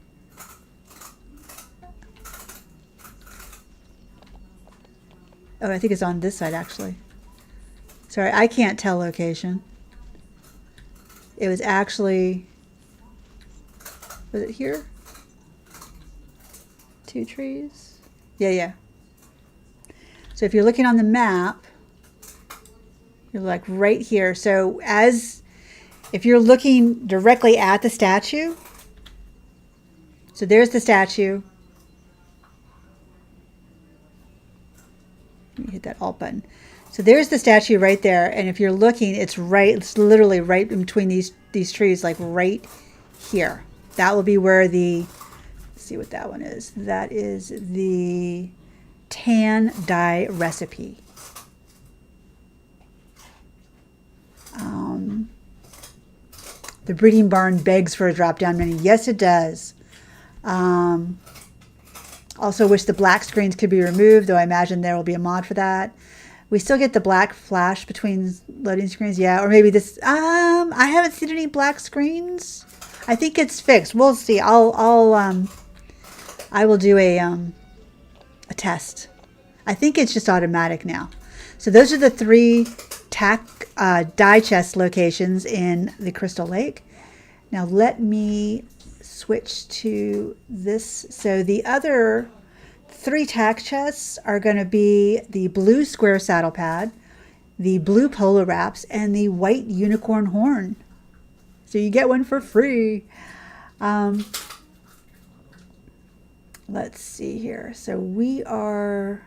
Oh, I think it's on this side, actually. Sorry, I can't tell location. It was actually... Was it here? 2 trees? Yeah. So if you're looking on the map, you're like right here. So if you're looking directly at the statue, so there's the statue. Let me hit that Alt button. So there's the statue right there. And if you're looking, it's literally right in between these trees, like right here. That will be where let's see what that one is. That is the tan dye recipe. The breeding barn begs for a drop-down menu. Yes, it does. Also wish the black screens could be removed, though I imagine there will be a mod for that. We still get the black flash between loading screens. Yeah, or maybe this. I haven't seen any black screens. I think it's fixed. We'll see. I will do a test. I think it's just automatic now. So those are the 3 Tack die chest locations in the Crystal Lake. Now let me switch to this. So the other 3 Tack chests are going to be the blue square saddle pad, the blue polo wraps, and the white unicorn horn. So you get one for free. Let's see here. So we are...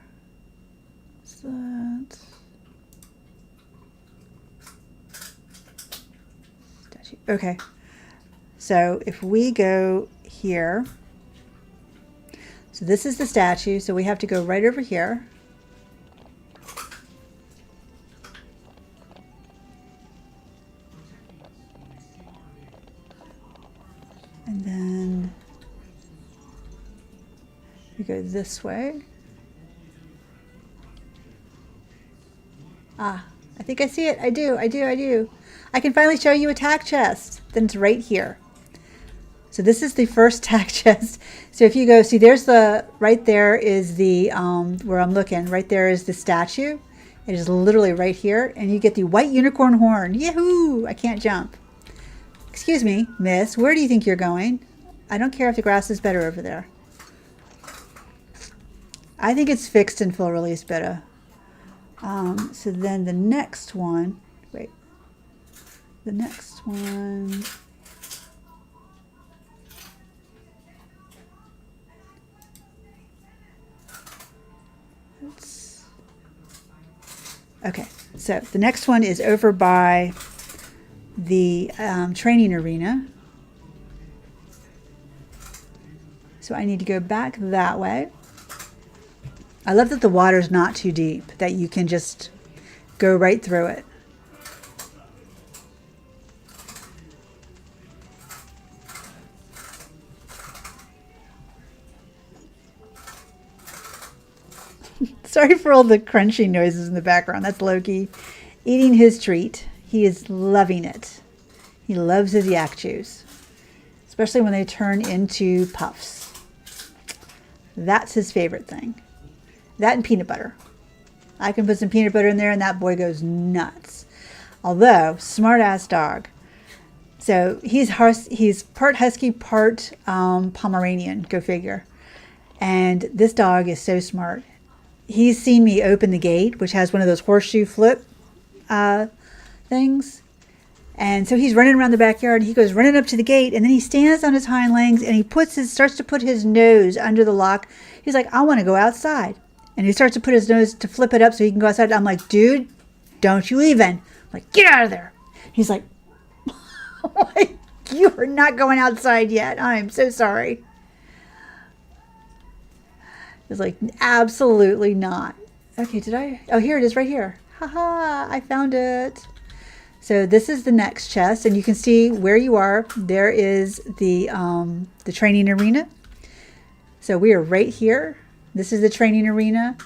Okay. So if we go here, so this is the statue. So we have to go right over here. And then we go this way. Ah, I think I see it. I do. I can finally show you a Tack chest. Then it's right here. So this is the first Tack chest. So if you go, see there's the, right there is the, where I'm looking, right there is the statue. It is literally right here. And you get the white unicorn horn. Yahoo! I can't jump. Excuse me, miss, where do you think you're going? I don't care if the grass is better over there. I think it's fixed and full release better. So then the next one, wait, the next one, okay, so the next one is over by the training arena. So I need to go back that way. I love that the water's not too deep, that you can just go right through it. Sorry for all the crunching noises in the background. That's Loki eating his treat. He is loving it. He loves his yak juice, especially when they turn into puffs. That's his favorite thing. That and peanut butter. I can put some peanut butter in there and that boy goes nuts. Although, smart ass dog. So he's part husky, part Pomeranian, go figure. And this dog is so smart. He's seen me open the gate, which has one of those horseshoe flip things. And so he's running around the backyard. He goes running up to the gate, and then he stands on his hind legs, and he starts to put his nose under the lock. He's like, I want to go outside. And he starts to put his nose to flip it up so he can go outside. I'm like, dude, don't you even. I'm like, get out of there. He's like, you are not going outside yet. I'm so sorry. It's like, absolutely not. Okay, did I? Oh, here it is right here. Haha, I found it. So this is the next chest, and you can see where you are. There is the training arena. So we are right here. This is the training arena,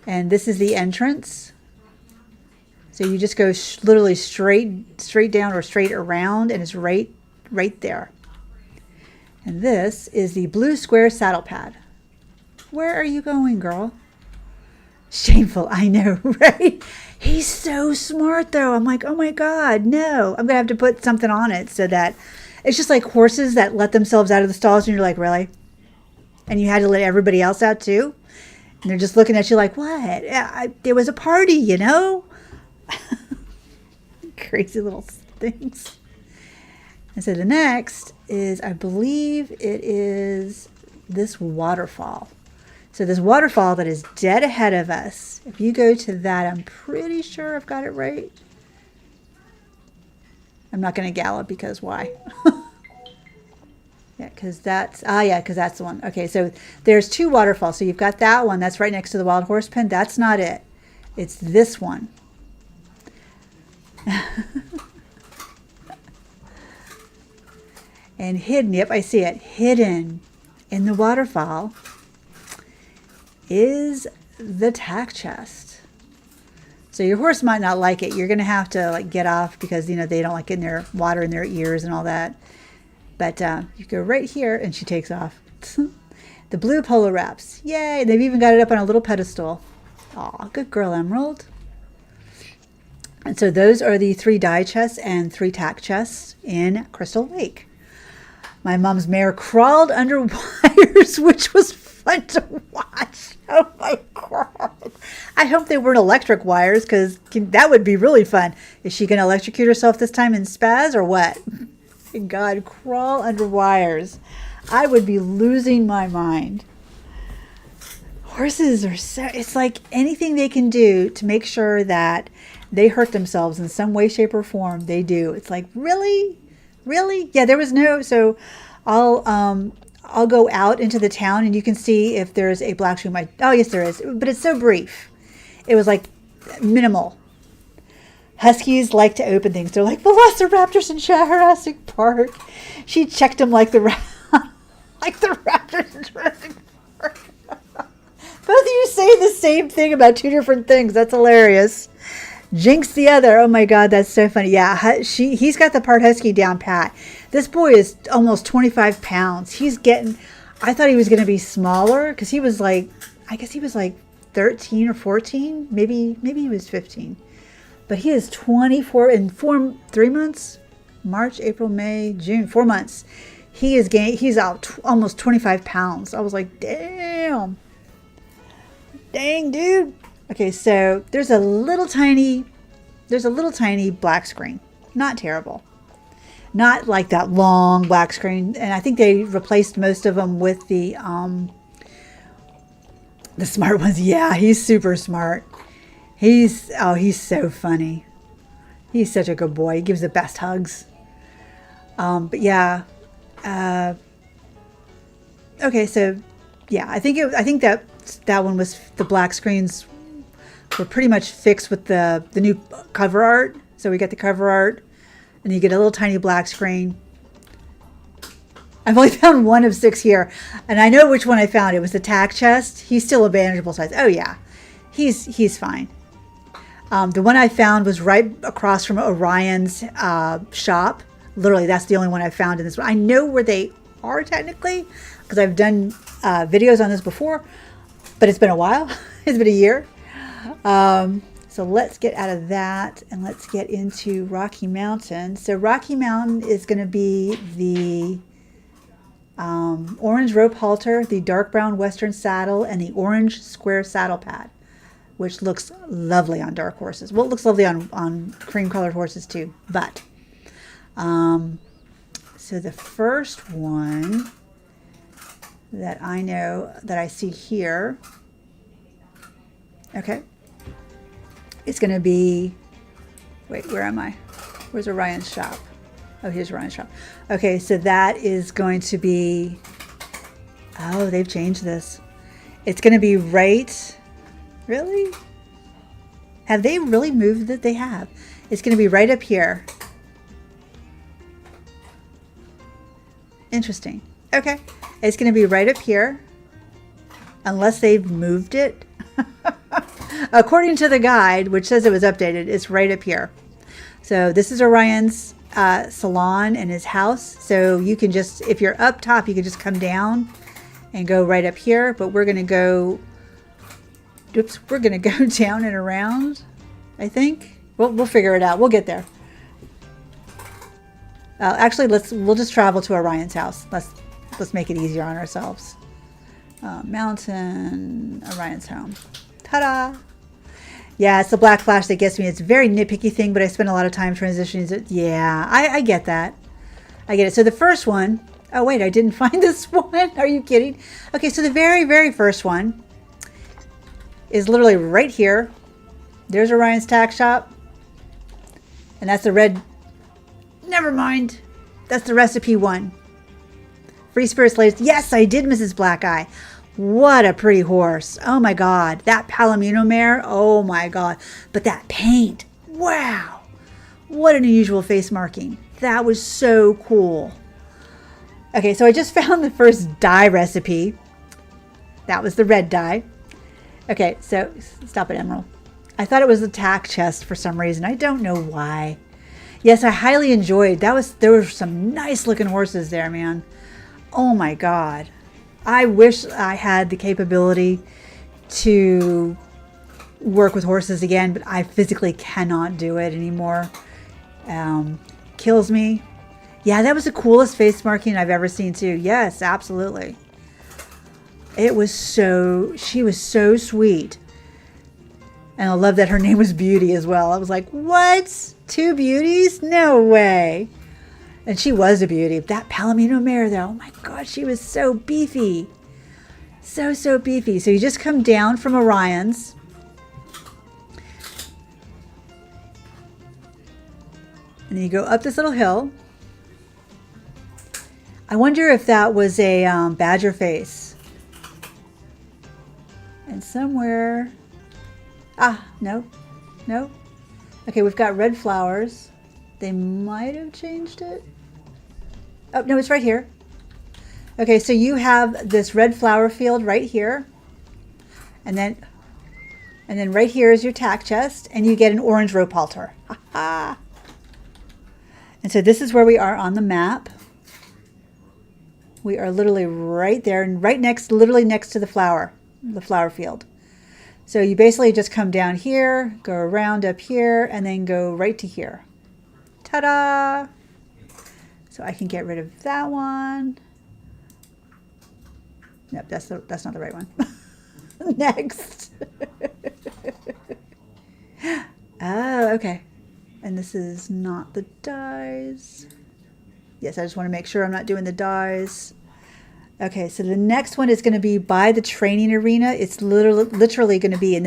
and this is the entrance. So you just go literally straight down or straight around, and it's right there. And this is the blue square saddle pad. Where are you going, girl? Shameful, I know, right? He's so smart, though. I'm like, oh my God, no. I'm going to have to put something on it so that it's just like horses that let themselves out of the stalls, and you're like, really? And you had to let everybody else out, too? And they're just looking at you like, what? There was a party, you know? Crazy little things. And so the next is, I believe it is this waterfall. So this waterfall that is dead ahead of us, if you go to that, I'm pretty sure I've got it right. I'm not going to gallop because why? Yeah, because that's the one. Okay, so there's 2 waterfalls. So you've got that one. That's right next to the wild horse pen. That's not it. It's this one. And hidden, yep, I see it. Hidden in the waterfall is the Tack chest. So your horse might not like it. You're going to have to like get off because, you know, they don't like getting their water in their ears and all that. But you go right here, and she takes off. The blue polo wraps. Yay! They've even got it up on a little pedestal. Aw, good girl, Emerald. And so those are the 3 die chests and 3 tack chests in Crystal Lake. My mom's mare crawled under wires, which was fun to watch. Oh my God. I hope they weren't electric wires, because that would be really fun. Is she going to electrocute herself this time in spaz or what? God, crawl under wires. I would be losing my mind. Horses are so, it's like anything they can do to make sure that they hurt themselves in some way, shape, or form, they do. It's like, really? Really? Yeah, there was no, so I'll go out into the town and you can see if there's a black stream. Oh, yes, there is. But it's so brief. It was like minimal. Huskies like to open things. They're like velociraptors in Jurassic Park. She checked them like the like the raptors in Jurassic Park. Both of you say the same thing about 2 different things. That's hilarious. Jinx the other. Oh my God, that's so funny. Yeah, he's got the part husky down pat. This boy is almost 25 pounds. He's getting, I thought he was going to be smaller because he was like, I guess he was like 13 or 14. Maybe he was 15. But he is 24 in 3 months. March, April, May, June, 4 months. He's out almost 25 pounds. I was like, damn. Dang, dude. Okay, so there's a little tiny black screen. Not terrible. Not like that long black screen. And I think they replaced most of them with the smart ones. Yeah, he's super smart. He's so funny. He's such a good boy. He gives the best hugs. But yeah. Okay, so yeah, I think that one was, the black screens were pretty much fixed with the new cover art. So we get the cover art and you get a little tiny black screen. I've only found 1 of 6 here, and I know which one I found. It was the tack chest. He's still a manageable size. Oh yeah, he's fine. The one I found was right across from Orion's shop. Literally, that's the only one I found in this one. I know where they are technically because I've done videos on this before, but it's been a while. It's been a year. So let's get out of that and let's get into Rocky Mountain. So Rocky Mountain is going to be the orange rope halter, the dark brown western saddle, and the orange square saddle pad, which looks lovely on dark horses. Well, it looks lovely on cream colored horses too, but so the first one that I know that I see here, okay, it's going to be, wait, where am I? Where's Orion's shop? Oh, here's Orion's shop. Okay, so that is going to be, oh, they've changed this. It's going to be right, really? Have they really moved it? They have. It's going to be right up here. Interesting. Okay, it's going to be right up here, unless they've moved it. According to the guide, which says it was updated, it's right up here. So this is Orion's salon and his house. So you can just, if you're up top, you can just come down and go right up here. But we're going to go, oops, we're going to go down and around, I think. We'll figure it out. We'll get there. Actually, we'll just travel to Orion's house. Let's make it easier on ourselves. Mountain, Orion's home. Ta-da! Yeah, it's the black flash that gets me. It's a very nitpicky thing, but I spend a lot of time transitioning. Yeah, I get that. I get it. So the first one, oh wait, I didn't find this one. Are you kidding? Okay, so the very, very first one is literally right here. There's Orion's tack shop. And that's the red, never mind. That's the recipe one. Free Spirit Slaves. Yes, I did, Mrs. Black Eye. What a pretty horse. Oh my God. That Palomino mare. Oh my God. But that paint. Wow. What an unusual face marking. That was so cool. Okay, so I just found the first dye recipe. That was the red dye. Okay, so stop it, Emerald. I thought it was the tack chest for some reason. I don't know why. Yes, I highly enjoyed. There were some nice looking horses there, man. Oh my God. I wish I had the capability to work with horses again, but I physically cannot do it anymore. Kills me. Yeah, that was the coolest face marking I've ever seen too. Yes, absolutely. It was she was so sweet. And I love that her name was Beauty as well. I was like, what? 2 beauties? No way. And she was a beauty. That Palomino mare though, oh my God, she was so beefy. So beefy. So you just come down from Orion's. And then you go up this little hill. I wonder if that was a badger face. And somewhere... no. Okay, we've got red flowers. They might have changed it. Oh, no, it's right here. Okay, so you have this red flower field right here. And then right here is your tack chest, and you get an orange rope halter. And so this is where we are on the map. We are literally right there, and literally next to the flower field. So you basically just come down here, go around up here, and then go right to here. Ta-da! So I can get rid of that one. Nope, that's not the right one. Next. Oh, okay. And this is not the dies. Yes, I just want to make sure I'm not doing the dies. Okay, so the next one is going to be by the training arena. It's literally going to be in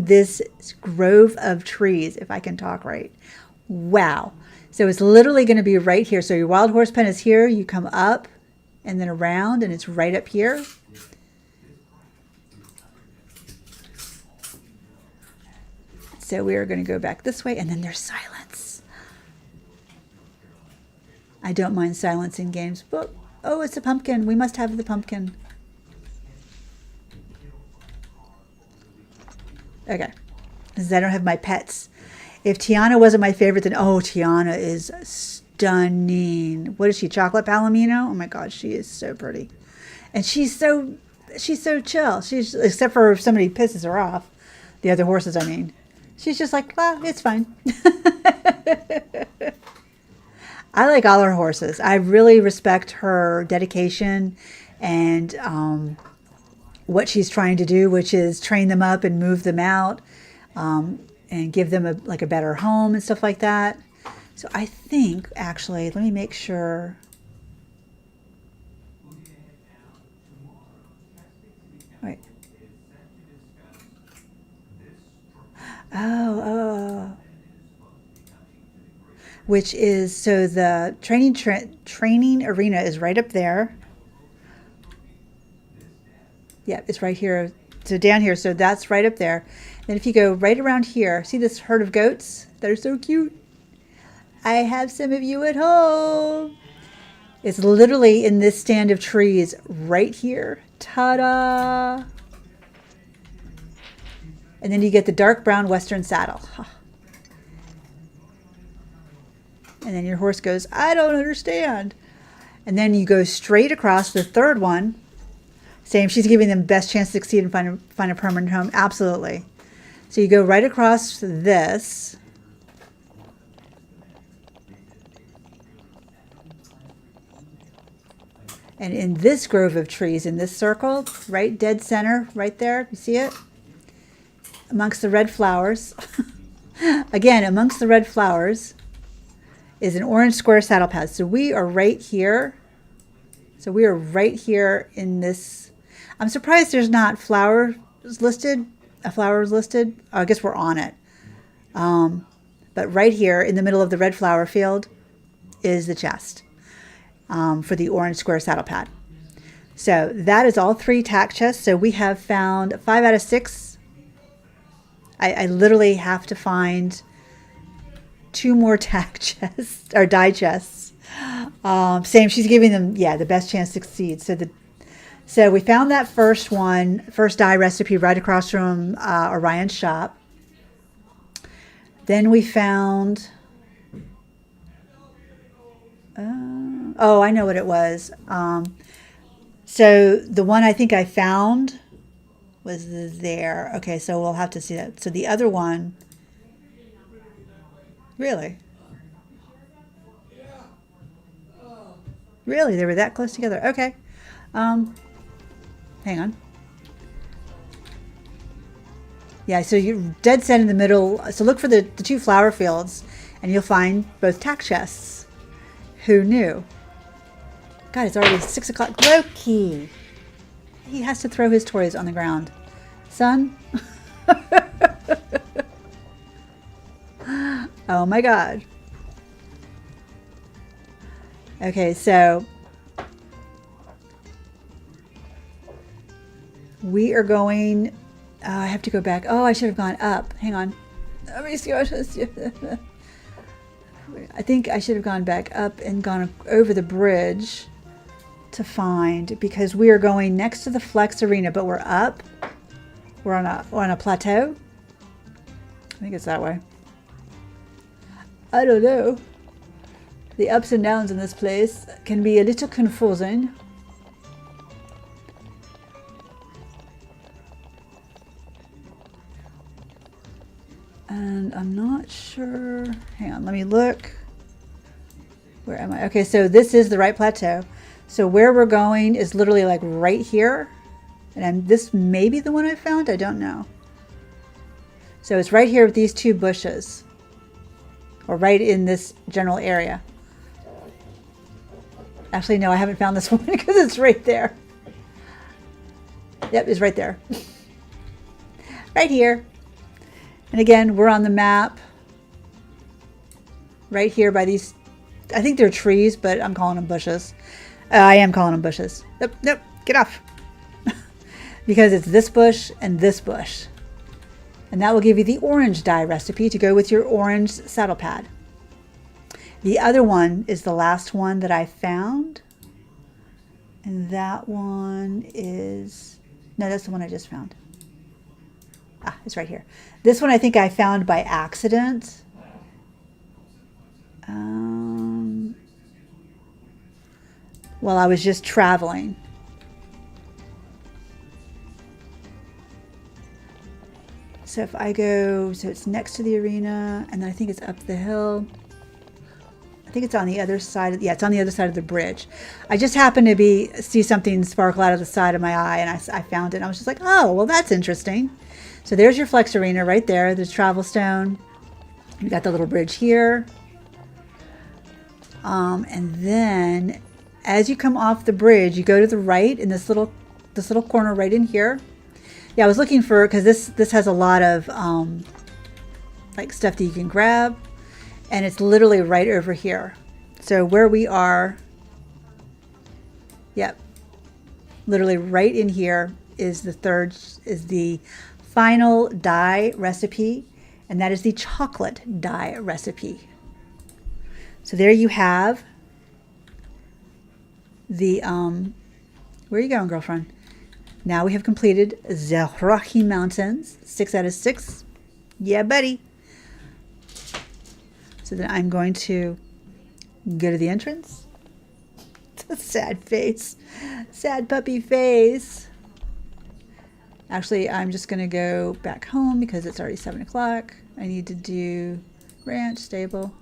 this grove of trees, if I can talk right. Wow. So it's literally going to be right here. So your wild horse pen is here. You come up and then around, and it's right up here. So we are going to go back this way, and then there's silence. I don't mind silence in games, but oh, it's a pumpkin. We must have the pumpkin. Okay, because I don't have my pets. If Tiana wasn't my favorite, then oh, Tiana is stunning. What is she? Chocolate Palomino? Oh my God, she is so pretty, and she's so chill. She's, except for if somebody pisses her off, the other horses, I mean. She's just like, well, it's fine. I like all her horses. I really respect her dedication and what she's trying to do, which is train them up and move them out and give them a better home and stuff like that. So I think, actually, let me make sure. Wait. Oh. Which is, so the training arena is right up there. Yeah, it's right here. So down here, so that's right up there. Then if you go right around here, see this herd of goats that are so cute? I have some of you at home. It's literally in this stand of trees right here. Ta-da! And then you get the dark brown Western saddle. And then your horse goes, I don't understand. And then you go straight across the third one. Same, she's giving them best chance to succeed and find a permanent home. Absolutely. So you go right across this. And in this grove of trees, in this circle, right dead center, right there, you see it? Amongst the red flowers. Again, amongst the red flowers is an orange square saddle pad. So we are right here. So we are right here in this. I'm surprised there's not flowers listed. A flower is listed. Oh, I guess we're on it. But right here in the middle of the red flower field is the chest for the orange square saddle pad. So that is all 3 tack chests. So we have found 5 out of 6. I literally have to find 2 more tack chests or die chests. Same, she's giving them, the best chance to succeed. So we found that first die recipe right across from Orion's shop. Then we found, I know what it was. So the one I think I found was there. Okay, so we'll have to see that. So the other one, really? Really? They were that close together? Okay. Hang on. Yeah, so you're dead set in the middle. So look for the two flower fields, and you'll find both tack chests. Who knew? God, it's already 6 o'clock. Loki! He has to throw his toys on the ground. Son? Oh my God. Okay, so we are going... I have to go back. Oh, I should have gone up. Hang on. I think I should have gone back up and gone over the bridge to find, because we are going next to the Flex Arena, but we're up. We're on a plateau. I think it's that way. I don't know. The ups and downs in this place can be a little confusing. And I'm not sure. Hang on, let me look. Where am I? Okay, so this is the right plateau. So where we're going is literally like right here. And this may be the one I found. I don't know. So it's right here with these two bushes. Or right in this general area. Actually, no, I haven't found this one because it's right there. Yep, it's right there. Right here. And again, we're on the map. Right here by these, I think they're trees, but I'm calling them bushes. I am calling them bushes. Nope, nope, get off. Because it's this bush and this bush. And that will give you the orange dye recipe to go with your orange saddle pad. The other one is the last one that I found. And that one is, no, that's the one I just found. Ah, it's right here. This one I think I found by accident. While I was just traveling. So if I go, so it's next to the arena, and then I think it's up the hill. I think it's on the other side. Yeah, it's on the other side of the bridge. I just happened to see something sparkle out of the side of my eye, and I found it. And I was just like, oh, well, that's interesting. So there's your Flex Arena right there. There's Travel Stone. You got the little bridge here. And then as you come off the bridge, you go to the right in this little corner right in here. Yeah, I was looking for, because this has a lot of like stuff that you can grab, and it's literally right over here. So where we are, yep, literally right in here is the final dye recipe, and that is the chocolate dye recipe. So there you have the where are you going, girlfriend? Now we have completed the Rocky Mountains, 6 out of 6. Yeah, buddy. So then I'm going to go to the entrance. Sad face, sad puppy face. Actually, I'm just going to go back home because it's already 7 o'clock. I need to do ranch, stable.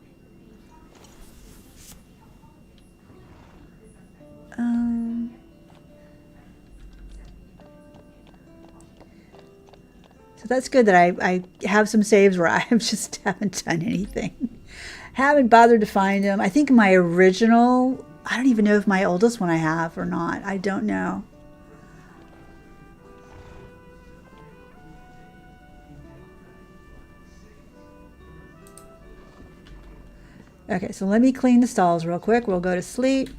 So that's good that I have some saves where I just haven't done anything. Haven't bothered to find them. I think my original, I don't even know if my oldest one I have or not. I don't know. Okay, so let me clean the stalls real quick. We'll go to sleep.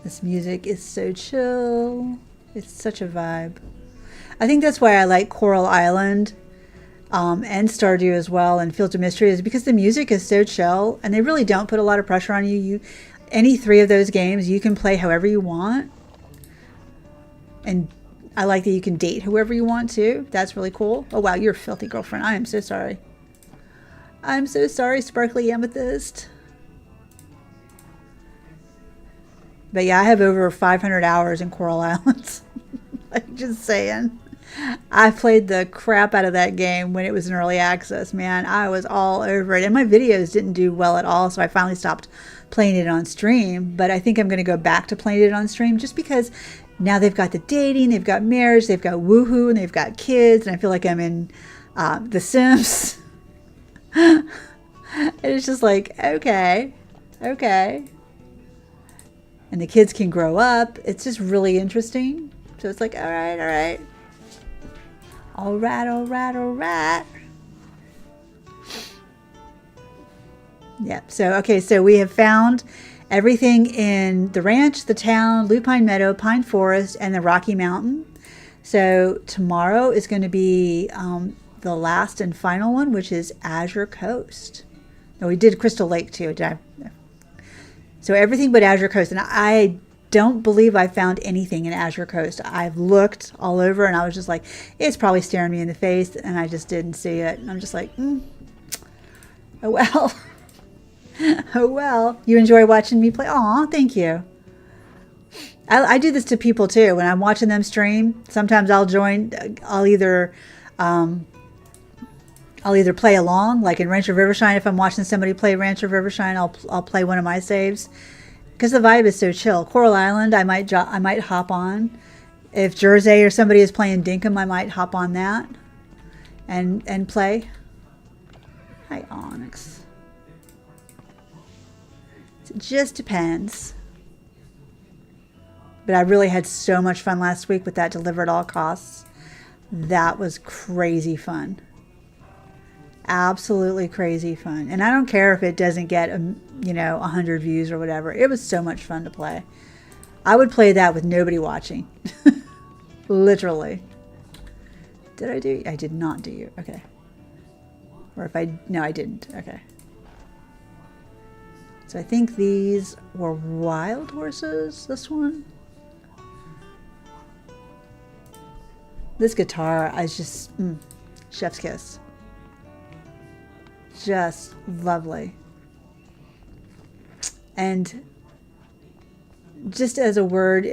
This music is so chill. It's such a vibe. I think that's why I like Coral Island and Stardew as well, and Fields of Mystery, is because the music is so chill and they really don't put a lot of pressure on you. Any 3 of those games you can play however you want. And I like that you can date whoever you want to. That's really cool. Oh wow, you're a filthy girlfriend. I am so sorry. I'm so sorry, Sparkly Amethyst. But yeah, I have over 500 hours in Coral Islands. Like, just saying. I played the crap out of that game when it was in early access, man. I was all over it. And my videos didn't do well at all, so I finally stopped playing it on stream. But I think I'm going to go back to playing it on stream just because now they've got the dating, they've got marriage, they've got woohoo, and they've got kids. And I feel like I'm in The Sims. And it's just like, okay. And the kids can grow up. It's just really interesting. So it's like, all right. All right. Yep. So, okay. So we have found everything in the ranch, the town, Lupine Meadow, Pine Forest, and the Rocky Mountain. So tomorrow is going to be the last and final one, which is Azure Coast. No, we did Crystal Lake too. So everything but Azure Coast. And I don't believe I found anything in Azure Coast. I've looked all over and I was just like, it's probably staring me in the face, and I just didn't see it. And I'm just like, oh well. Oh well. You enjoy watching me play? Aw, thank you. I do this to people too. When I'm watching them stream, sometimes I'll join. I'll either play along, like in Ranch of Rivershine. If I'm watching somebody play Ranch of Rivershine, I'll play one of my saves. Because the vibe is so chill. Coral Island, I might hop on. If Jersey or somebody is playing Dinkum, I might hop on that and play. Hi, Onyx. It just depends. But I really had so much fun last week with that Deliver at All Costs. That was crazy fun. Absolutely crazy fun. And I don't care if it doesn't get 100 views or whatever. It was so much fun to play. I would play that with nobody watching. Literally. Did I do you? I did not do you. Okay. Or if no, I didn't. Okay. So I think these were wild horses. This one. This guitar is just chef's kiss. Just lovely. And just as a word,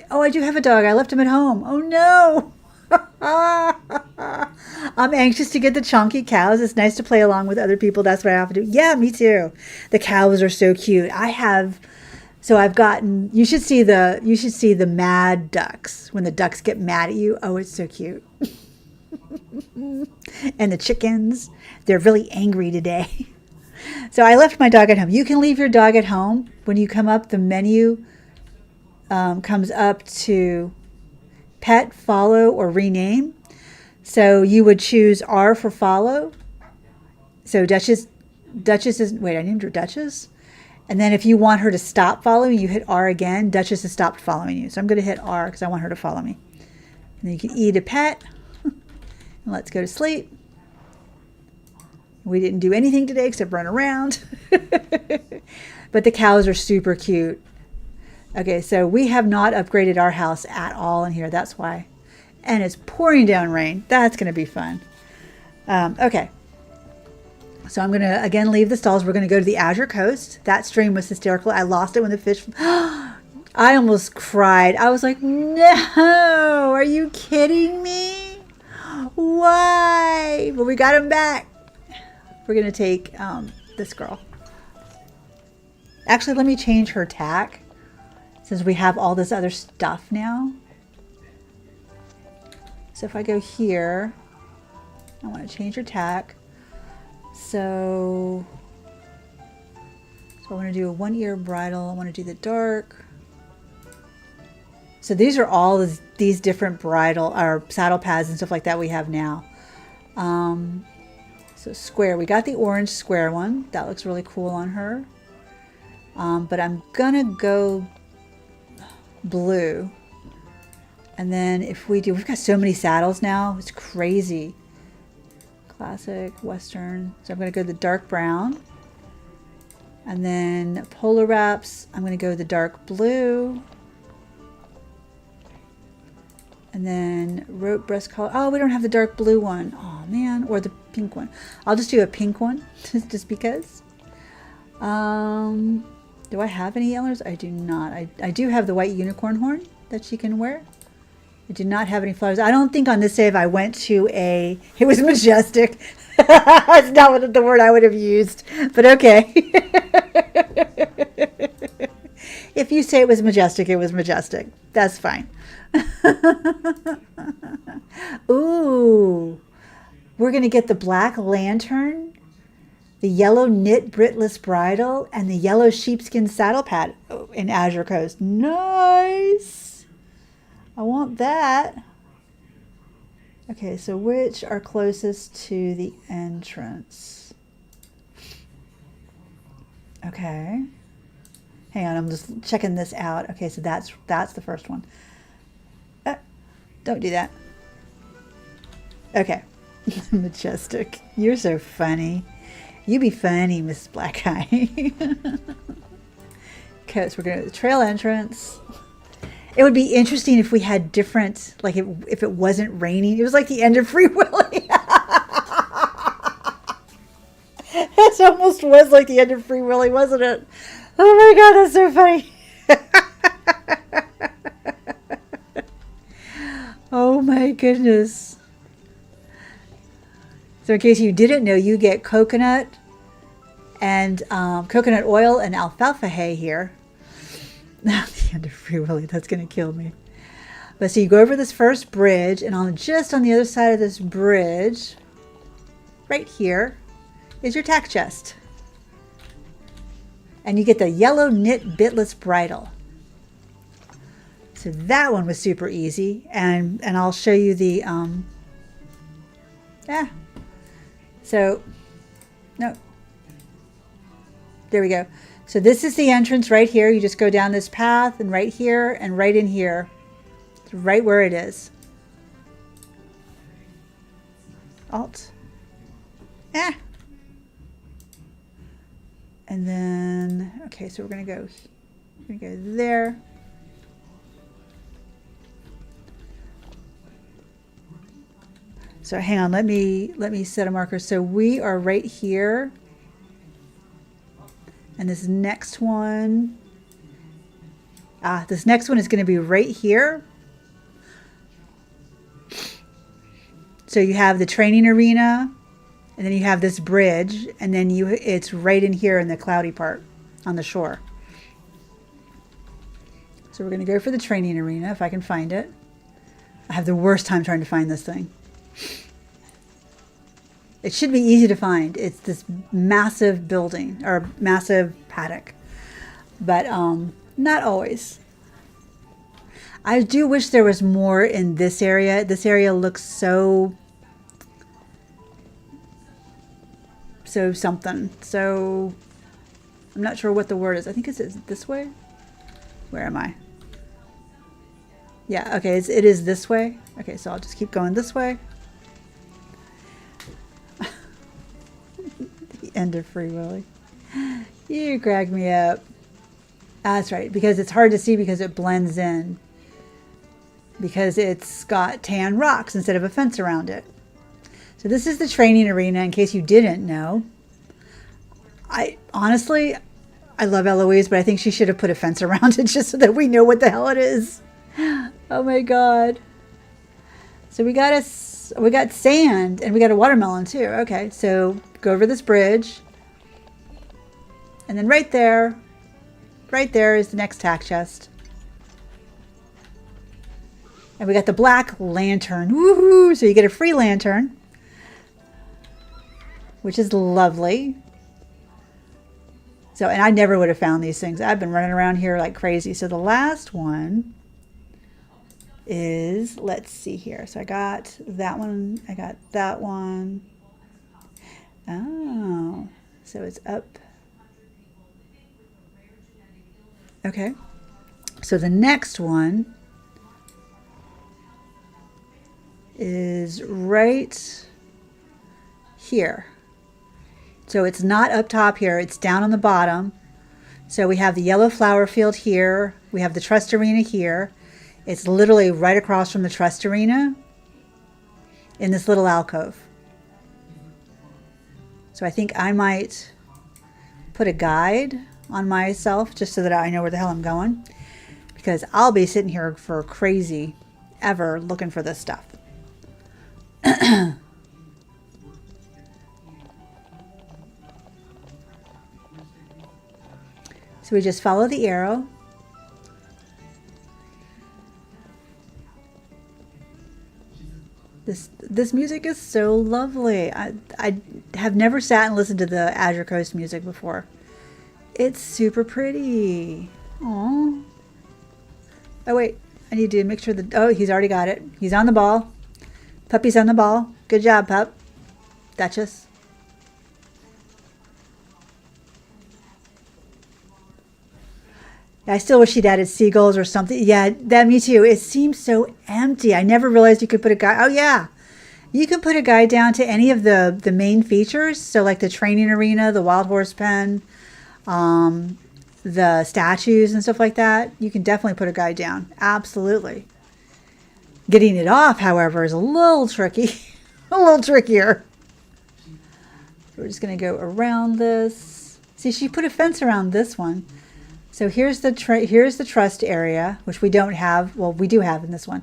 I do have a dog. I left him at home. Oh no. I'm anxious to get the chunky cows. It's nice to play along with other people. That's what I have to do. Yeah, me too. The cows are so cute. I've gotten, you should see the mad ducks when the ducks get mad at you. Oh, it's so cute. And the chickens, they're really angry today. So I left my dog at home. You can leave your dog at home. When you come up, the menu comes up to pet, follow, or rename. So you would choose R for follow. So Duchess is, wait, I named her Duchess. And then if you want her to stop following, you hit R again. Duchess has stopped following you. So I'm going to hit R because I want her to follow me. And then you can E to pet. And let's go to sleep. We didn't do anything today except run around. But the cows are super cute. Okay, so we have not upgraded our house at all in here. That's why. And it's pouring down rain. That's going to be fun. Okay. So I'm going to, again, leave the stalls. We're going to go to the Azure Coast. That stream was hysterical. I lost it when the fish... I almost cried. I was like, no, are you kidding me? Why? Well, we got him back. We're going to take this girl. Actually, let me change her tack since we have all this other stuff now. So if I go here, I want to change her tack. So I want to do a 1-ear bridle. I want to do the dark. So these are all these different bridle or saddle pads and stuff like that we have now. So square, we got the orange square one. That looks really cool on her. But I'm gonna go blue. And then we've got so many saddles now. It's crazy. Classic, Western. So I'm gonna go the dark brown. And then polar wraps, I'm gonna go the dark blue. And then rope breast collar. Oh, we don't have the dark blue one. Oh man, or the pink one. I'll just do a pink one, just because. Do I have any antlers? I do not. I do have the white unicorn horn that she can wear. I do not have any flowers. I don't think on this day if I went to it was majestic. That's not what the word I would have used, but okay. If you say it was majestic, it was majestic. That's fine. Ooh, we're going to get the black lantern, the yellow knit britless bridle, and the yellow sheepskin saddle pad in Azure Coast. Nice. I want that. Okay, so which are closest to the entrance? Okay. Hang on, I'm just checking this out. Okay, so that's the first one. Don't do that. Okay. Majestic. You're so funny. You be funny, Miss Black Eye. Okay, so we're going to the trail entrance. It would be interesting if we had different, like if it wasn't raining. It was like the end of Free Willy. It almost was like the end of Free Willy, wasn't it? Oh my God, that's so funny. Oh my goodness. So in case you didn't know, you get coconut and coconut oil and alfalfa hay here. The end of Free Willy, that's going to kill me. But so you go over this first bridge, and just on the other side of this bridge, right here, is your tack chest. And you get the yellow knit bitless bridle. So that one was super easy, and I'll show you the So no, there we go. So this is the entrance right here. You just go down this path, and right here and right in here. It's right where it is. Alt. And then, okay, so we're gonna go there. So hang on, let me set a marker. So we are right here. And this next one is going to be right here. So you have the training arena, and then you have this bridge, and then it's right in here in the cloudy part on the shore. So we're going to go for the training arena if I can find it. I have the worst time trying to find this thing. It should be easy to find. It's this massive building or massive paddock, but not always. I do wish there was more in this area. This area looks so something. So I'm not sure what the word is. I think it's this way. Where am I? Yeah, okay, it is this way. Okay, so I'll just keep going this way. End of Free Willy. You crack me up. That's right, because it's hard to see because it blends in. Because it's got tan rocks instead of a fence around it. So this is the training arena, in case you didn't know. Honestly, I love Eloise, but I think she should have put a fence around it just so that we know what the hell it is. Oh my God. So we got sand, and we got a watermelon too. Okay, so go over this bridge, and then right there is the next tack chest. And we got the black lantern. Woohoo! So you get a free lantern, which is lovely. So, and I never would have found these things. I've been running around here like crazy. So the last one is, let's see here. So I got that one. I got that one. Oh, so it's up. Okay. So the next one is right here. So it's not up top here, it's down on the bottom. So we have the yellow flower field here, we have the trust arena here. It's literally right across from the trust arena in this little alcove. So I think I might put a guide on myself just so that I know where the hell I'm going, because I'll be sitting here for crazy ever looking for this stuff. So we just follow the arrow. This music is so lovely. I have never sat and listened to the Azure Coast music before. It's super pretty. Aww. Oh wait, I need to make sure that, oh, he's already got it. He's on the ball. Puppy's on the ball. Good job, pup. Duchess. I still wish he'd added seagulls or something. Yeah, that me too. It seems so empty. I never realized you could put a guide. Oh yeah, you can put a guide down to any of the main features. So like the training arena, the wild horse pen, the statues and stuff like that. You can definitely put a guide down. Absolutely. Getting it off, however, is a little tricky. A little trickier. So we're just going to go around this. See, she put a fence around this one. So here's the trust area, which we don't have. Well, we do have in this one.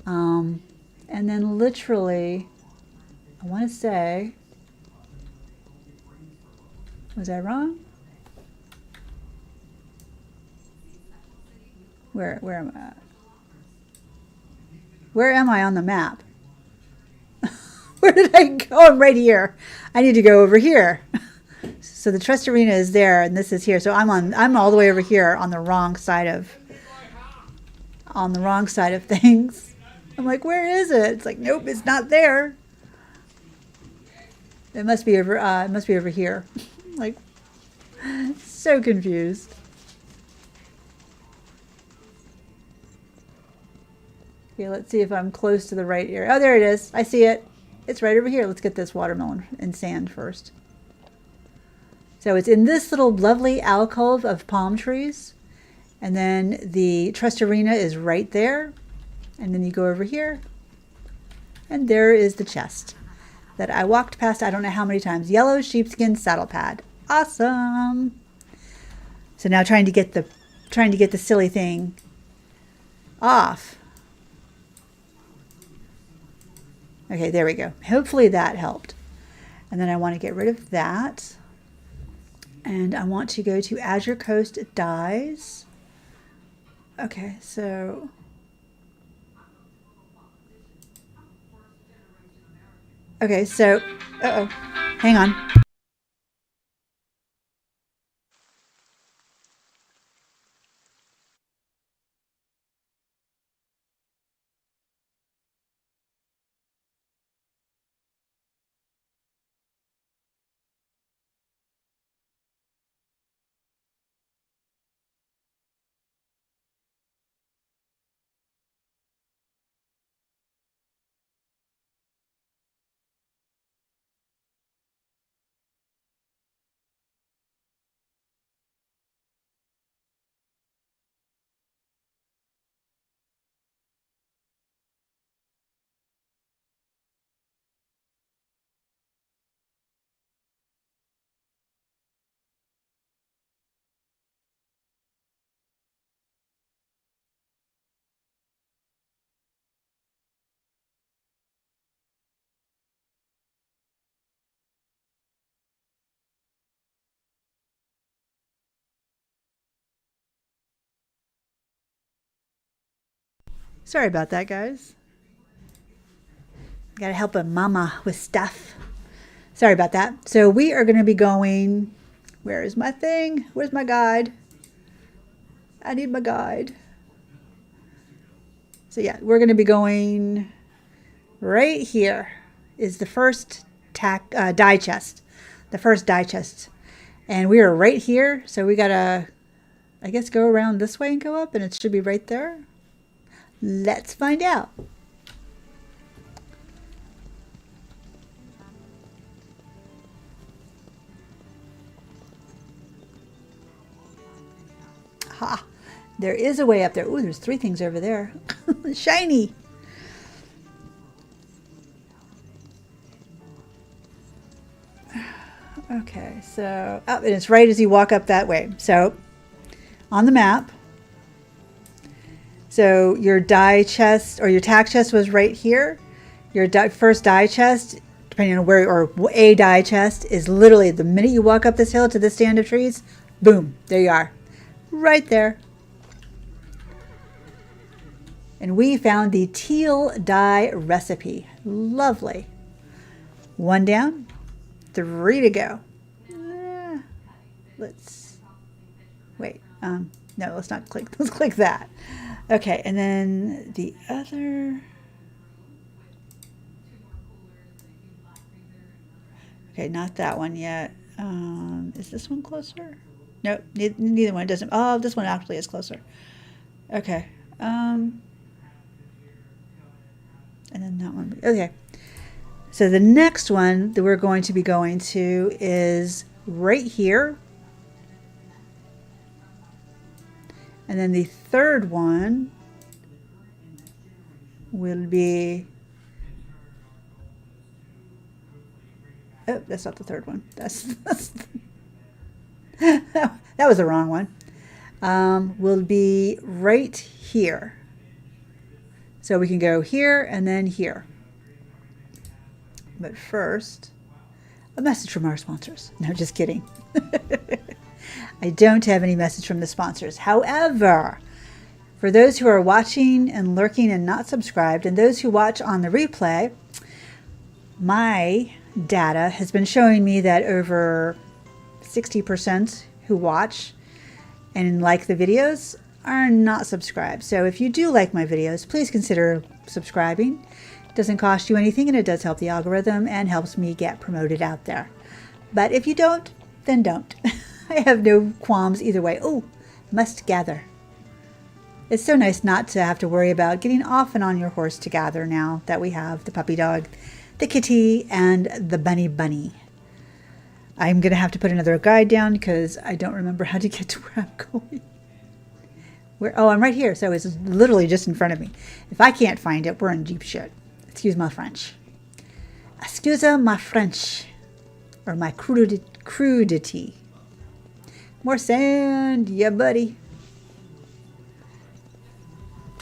And then literally, I want to say, was I wrong? Where am I at? Where am I on the map? Where did I go? I'm right here. I need to go over here. So the trust arena is there, and this is here. So I'm all the way over here on the wrong side of things. I'm like, where is it? It's like, nope, it's not there. It must be over here. Like, so confused. Okay, let's see if I'm close to the right area. Oh, there it is. I see it. It's right over here. Let's get this watermelon and sand first. So it's in this little lovely alcove of palm trees. And then the trust arena is right there. And then you go over here. And there is the chest that I walked past I don't know how many times. Yellow sheepskin saddle pad. Awesome. So now trying to get the silly thing off. Okay, there we go. Hopefully that helped. And then I want to get rid of that. And I want to go to Azure Coast Dyes. Okay, so uh-oh, hang on. Sorry about that, guys. Gotta help a mama with stuff. Sorry about that. So we are going to be going, where is my thing? Where's my guide? I need my guide. So yeah, we're going to be going right here is the first die chest. The first die chest. And we are right here. So we got to, I guess, go around this way and go up, and it should be right there. Let's find out. Ha! There is a way up there. Ooh, there's 3 things over there. Shiny! Okay, So, oh, and it's right as you walk up that way. So, on the map, so your die chest or your tack chest was right here. Your first die chest, depending on where, or a die chest, is literally the minute you walk up this hill to this stand of trees, boom, there you are. Right there. And we found the teal dye recipe. Lovely. 1 down, 3 to go. Let's wait. No, let's not click. Let's click that. Okay, and then the other. Okay, not that one yet. Is this one closer? Nope, neither one. It doesn't. Oh, this one actually is closer. Okay. And then that one. Okay. So the next one that we're going to be going to is right here. And then the third one will be, oh, that's not the third one. That's that was the wrong one. Will be right here. So we can go here and then here. But first, a message from our sponsors. No, just kidding. I don't have any message from the sponsors. However, for those who are watching and lurking and not subscribed, and those who watch on the replay, my data has been showing me that over 60% who watch and like the videos are not subscribed. So if you do like my videos, please consider subscribing. It doesn't cost you anything, and it does help the algorithm and helps me get promoted out there. But if you don't, then don't. I have no qualms either way. Oh, must gather. It's so nice not to have to worry about getting off and on your horse to gather now that we have the puppy dog, the kitty, and the bunny. I'm going to have to put another guide down because I don't remember how to get to where I'm going. Oh, I'm right here, so it's literally just in front of me. If I can't find it, we're in deep shit. Excuse my French. Excuse my French. Or my crudity. More sand, yeah, buddy.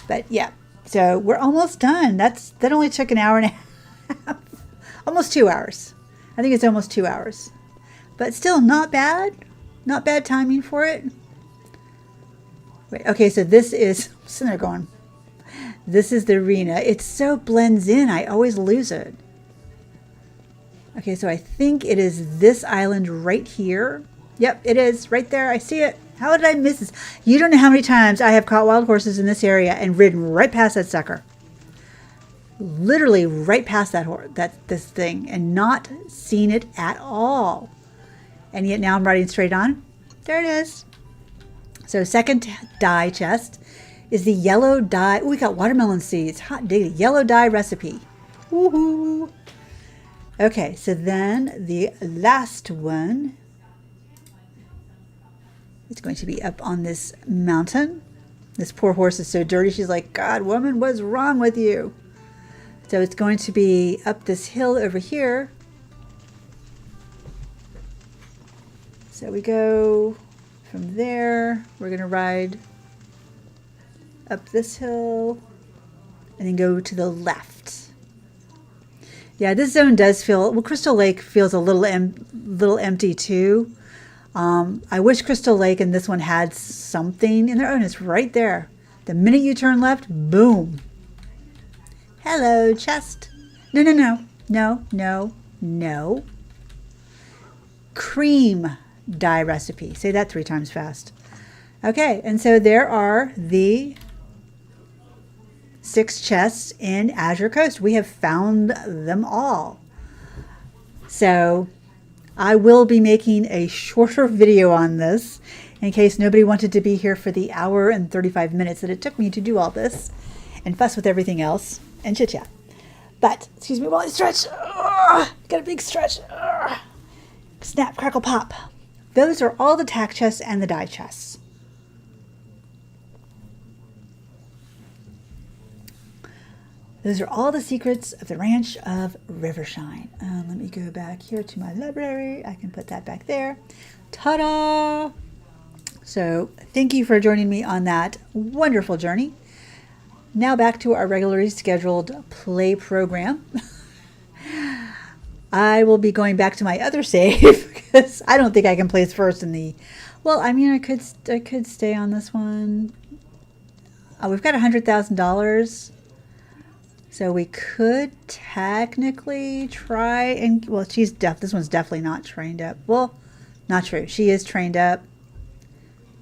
But yeah, so we're almost done. That only took an hour and a half. Almost 2 hours. I think it's almost 2 hours. But still not bad. Not bad timing for it. Wait, okay, so this is, I'm sitting there going, this is the arena. It so blends in, I always lose it. Okay, so I think it is this island right here. Yep, it is right there. I see it. How did I miss this? You don't know how many times I have caught wild horses in this area and ridden right past that sucker. Literally right past this thing and not seen it at all. And yet now I'm riding straight on. There it is. So second dye chest is the yellow dye. Oh, we got watermelon seeds. Hot diggity. Yellow dye recipe. Woohoo. Okay, so then the last one is going to be up on this mountain. This poor horse is so dirty. She's like, God, woman, what's wrong with you? So it's going to be up this hill over here. So we go from there. We're going to ride up this hill and then go to the left. Yeah, this zone does feel, well, Crystal Lake feels a little empty too. I wish Crystal Lake and this one had something in their own. It's right there. The minute you turn left, boom. Hello, chest. No. Cream dye recipe. Say that 3 times fast. Okay, and so there are the 6 chests in Azure Coast. We have found them all. So I will be making a shorter video on this in case nobody wanted to be here for the hour and 35 minutes that it took me to do all this and fuss with everything else and chit chat. But, excuse me while I stretch. Got a big stretch. Snap, crackle, pop. Those are all the tack chests and the die chests. Those are all the secrets of the Ranch of Rivershine. Let me go back here to my library. I can put that back there. Ta-da! So thank you for joining me on that wonderful journey. Now back to our regularly scheduled play program. I will be going back to my other save because I don't think I can place first in the... Well, I mean, I could stay on this one. We've got $100,000. So we could technically try and... Well, she's deaf. This one's definitely not trained up. Well, not true. She is trained up.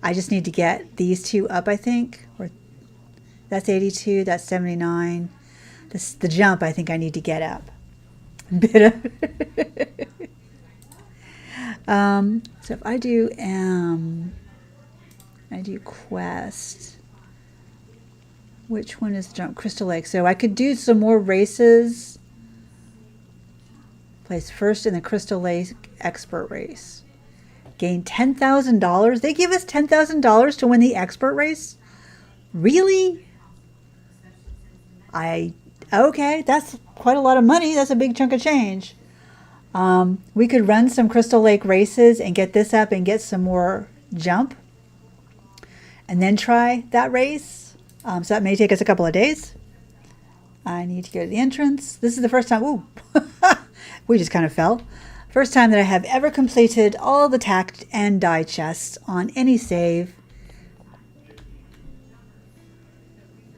I just need to get these two up, I think. Or that's 82. That's 79. The jump, I think I need to get up. Bit of so if I do I do quest. Which one is jump? Crystal Lake. So I could do some more races. Place first in the Crystal Lake expert race. Gain $10,000. They give us $10,000 to win the expert race? Really? Okay, that's quite a lot of money. That's a big chunk of change. We could run some Crystal Lake races and get this up and get some more jump. And then try that race. So that may take us a couple of days. I need to go to the entrance. This is the first time. Ooh, we just kind of fell. First time that I have ever completed all the tack and die chests on any save.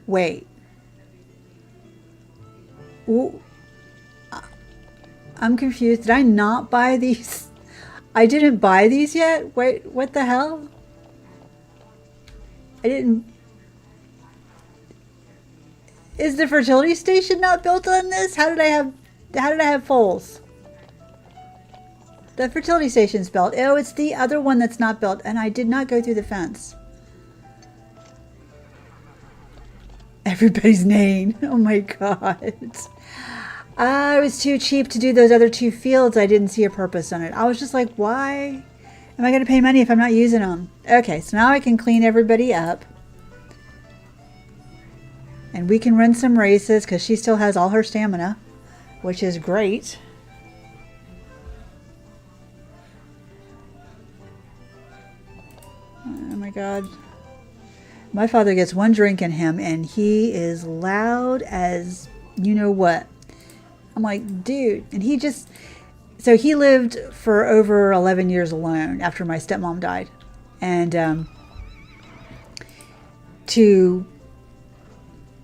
Wait. Ooh. I'm confused. Did I not buy these? I didn't buy these yet? Wait, what the hell? I didn't... Is the fertility station not built on this? How did I have foals? The fertility station's built. Oh, it's the other one that's not built, and I did not go through the fence. Everybody's name. Oh my god. I was too cheap to do those other two fields. I didn't see a purpose on it. I was just like, why am I going to pay money if I'm not using them? Okay, so now I can clean everybody up. And we can run some races because she still has all her stamina, which is great. Oh my god. My father gets one drink in him and he is loud as you know what. I'm like, dude. And he just... So he lived for over 11 years alone after my stepmom died. And to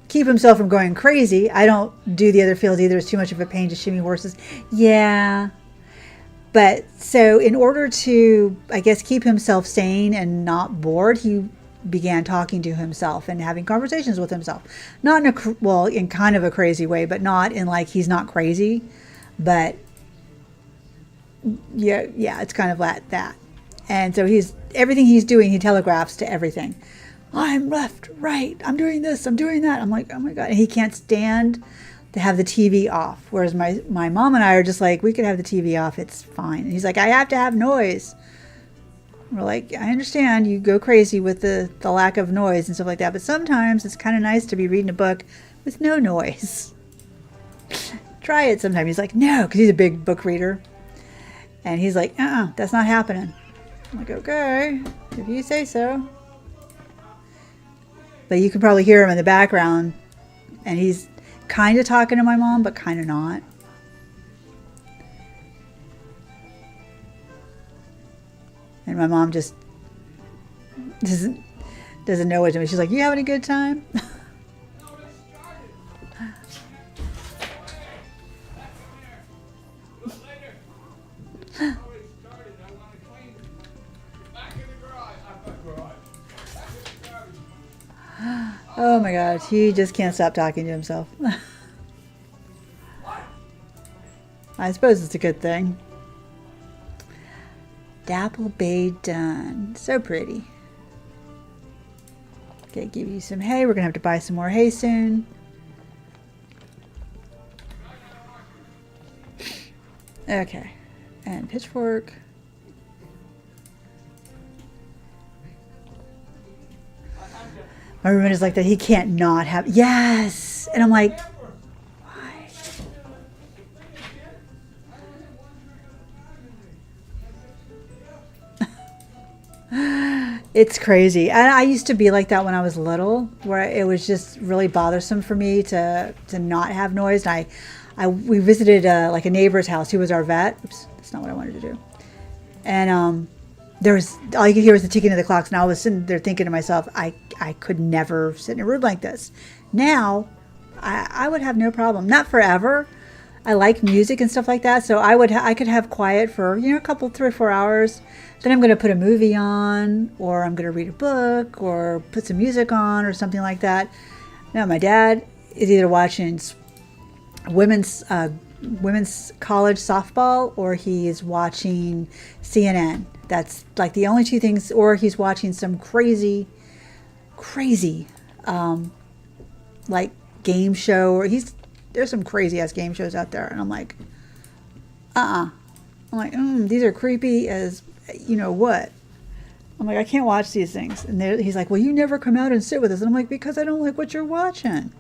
keep himself from going crazy, I don't do the other fields either. It's too much of a pain to shimmy horses. Yeah. But so in order to, I guess, keep himself sane and not bored, he began talking to himself and having conversations with himself. Not in a, well, in kind of a crazy way, but not in like he's not crazy. But yeah, it's kind of like that. And so everything he's doing, he telegraphs to everything. I'm left, right, I'm doing this, I'm doing that. I'm like, oh my God. And he can't stand to have the TV off. Whereas my mom and I are just like, we could have the TV off, it's fine. And he's like, I have to have noise. We're like, I understand you go crazy with the lack of noise and stuff like that, but sometimes it's kind of nice to be reading a book with no noise. Try it sometime. He's like, no, because he's a big book reader. And he's like, that's not happening. I'm like, okay, if you say so. But you can probably hear him in the background, and he's kind of talking to my mom, but kind of not. And my mom just doesn't know what to do. She's like, you having a good time? Oh my gosh, he just can't stop talking to himself. I suppose it's a good thing. Dapple Bay done. So pretty. Okay, give you some hay. We're going to have to buy some more hay soon. Okay. And pitchfork. My roommate is like that. He can't not have... Yes! And I'm like, It's crazy. And I used to be like that when I was little, where it was just really bothersome for me to not have noise. And we visited like a neighbor's house who was our vet. Oops, that's not what I wanted to do. And there was, all you could hear was the ticking of the clocks. And I was sitting there thinking to myself, I could never sit in a room like this. Now, I would have no problem. Not forever. I like music and stuff like that, so I could have quiet for a couple 3 or 4 hours. Then I'm going to put a movie on, or I'm going to read a book, or put some music on, or something like that. No, my dad is either watching women's college softball, or he's watching CNN. That's like the only two things, or he's watching some crazy like game show, or there's some crazy ass game shows out there, and I'm like, I'm like, these are creepy as what. I'm like, I can't watch these things. And he's like, well, you never come out and sit with us. And I'm like, because I don't like what you're watching. And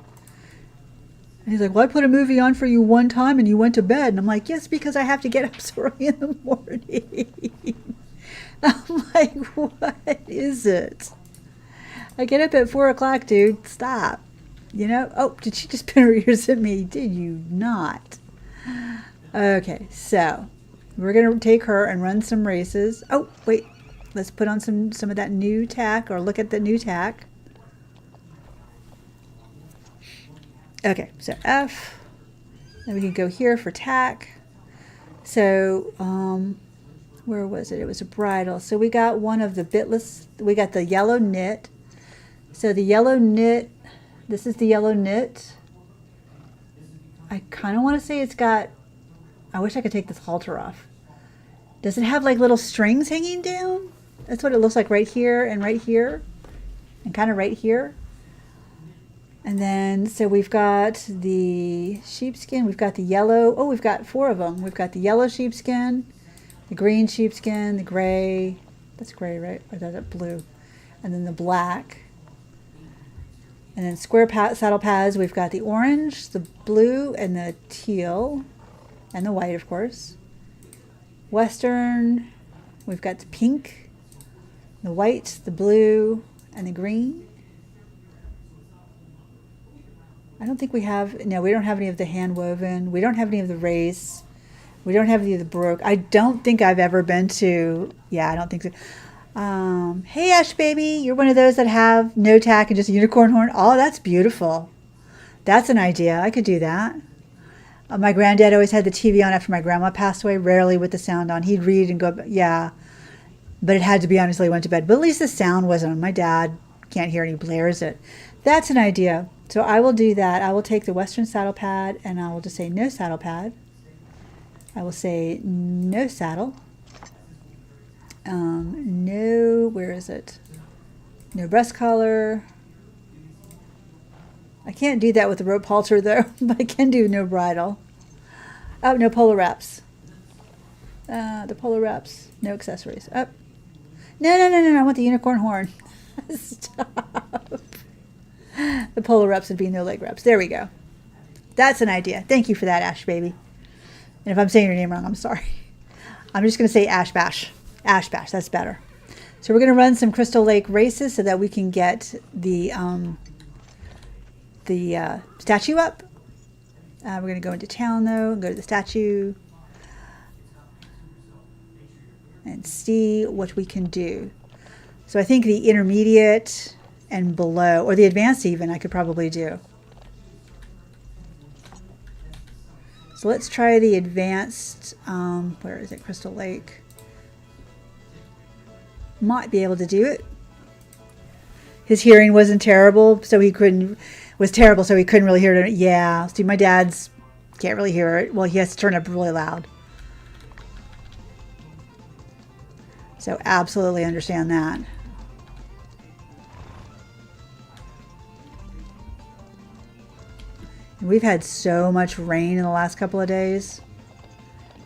he's like, well, I put a movie on for you one time and you went to bed. And I'm like, yes, because I have to get up so early in the morning. I'm like, what is it? I get up at 4 o'clock, dude. Stop. Oh, did she just pin her ears at me? Did you not? Okay, so we're going to take her and run some races. Oh, wait. Let's put on some of that new tack, or look at the new tack. Okay, so F. Then we can go here for tack. So, where was it? It was a bridle. So we got one of the bitless. We got the yellow knit. So the yellow knit, this is the yellow knit. I kind of want to say it's got, I wish I could take this halter off. Does it have like little strings hanging down? That's what it looks like right here, and kind of right here. And then, so we've got the sheepskin, we've got the yellow, oh, we've got 4 of them. We've got the yellow sheepskin, the green sheepskin, the gray, that's gray, right? Or is that blue? And then the black. And then square saddle pads, we've got the orange, the blue, and the teal, and the white, of course. Western, we've got the pink, the white, the blue, and the green. I don't think we have, no, we don't have any of the hand woven. We don't have any of the race. We don't have any of the broke. I don't think I've ever been to, yeah, I don't think so. Hey, Ash baby, you're one of those that have no tack and just a unicorn horn. Oh, that's beautiful. That's an idea. I could do that. My granddad always had the TV on after my grandma passed away, rarely with the sound on. He'd read and go, yeah, but it had to be on until he went to bed. But at least the sound wasn't on. My dad can't hear it, he blares it. That's an idea. So I will do that. I will take the Western saddle pad, and I will just say no saddle pad. I will say no saddle. No, where is it? No breast collar. I can't do that with the rope halter though, but I can do no bridle. Oh, no polo wraps. The polo wraps, no accessories. Oh. No, I want the unicorn horn. Stop. The polo wraps would be no leg wraps. There we go. That's an idea. Thank you for that, Ash baby. And if I'm saying your name wrong, I'm sorry. I'm just going to say Ash Bash. Ash Bash, that's better. So we're going to run some Crystal Lake races so that we can get the statue up. We're going to go into town though and go to the statue and see what we can do. So I think the intermediate and below, or the advanced even, I could probably do. So let's try the advanced, where is it, Crystal Lake. Might be able to do it. His hearing wasn't terrible, so he couldn't, was terrible, so he couldn't really hear it. Yeah, see, my dad's can't really hear it. Well, he has to turn it up really loud. So absolutely understand that. We've had so much rain in the last couple of days.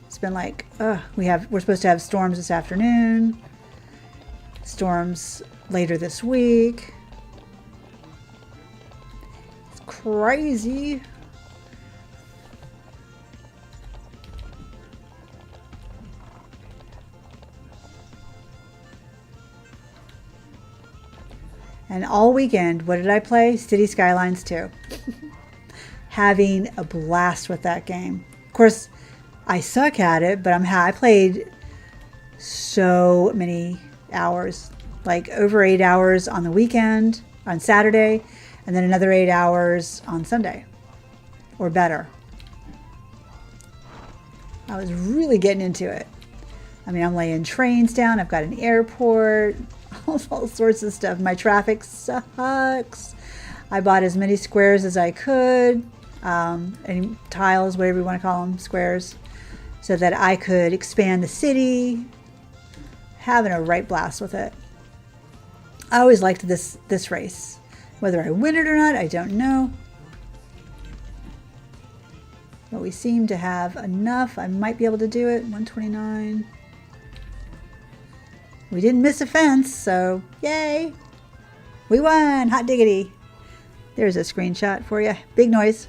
It's been like, we're supposed to have storms this afternoon, storms later this week. It's crazy. And all weekend, what did I play? City Skylines 2. Having a blast with that game. Of course, I suck at it, but I played so many hours. Like over 8 hours on the weekend, on Saturday, and then another 8 hours on Sunday. Or better. I was really getting into it. I mean, I'm laying trains down. I've got an airport. All sorts of stuff. My traffic sucks. I bought as many squares as I could. Any tiles, whatever you want to call them, squares. So that I could expand the city. Having a right blast with it. I always liked this race. Whether I win it or not, I don't know. But we seem to have enough. I might be able to do it. 129. We didn't miss a fence, so yay. We won. Hot diggity. There's a screenshot for you. Big noise.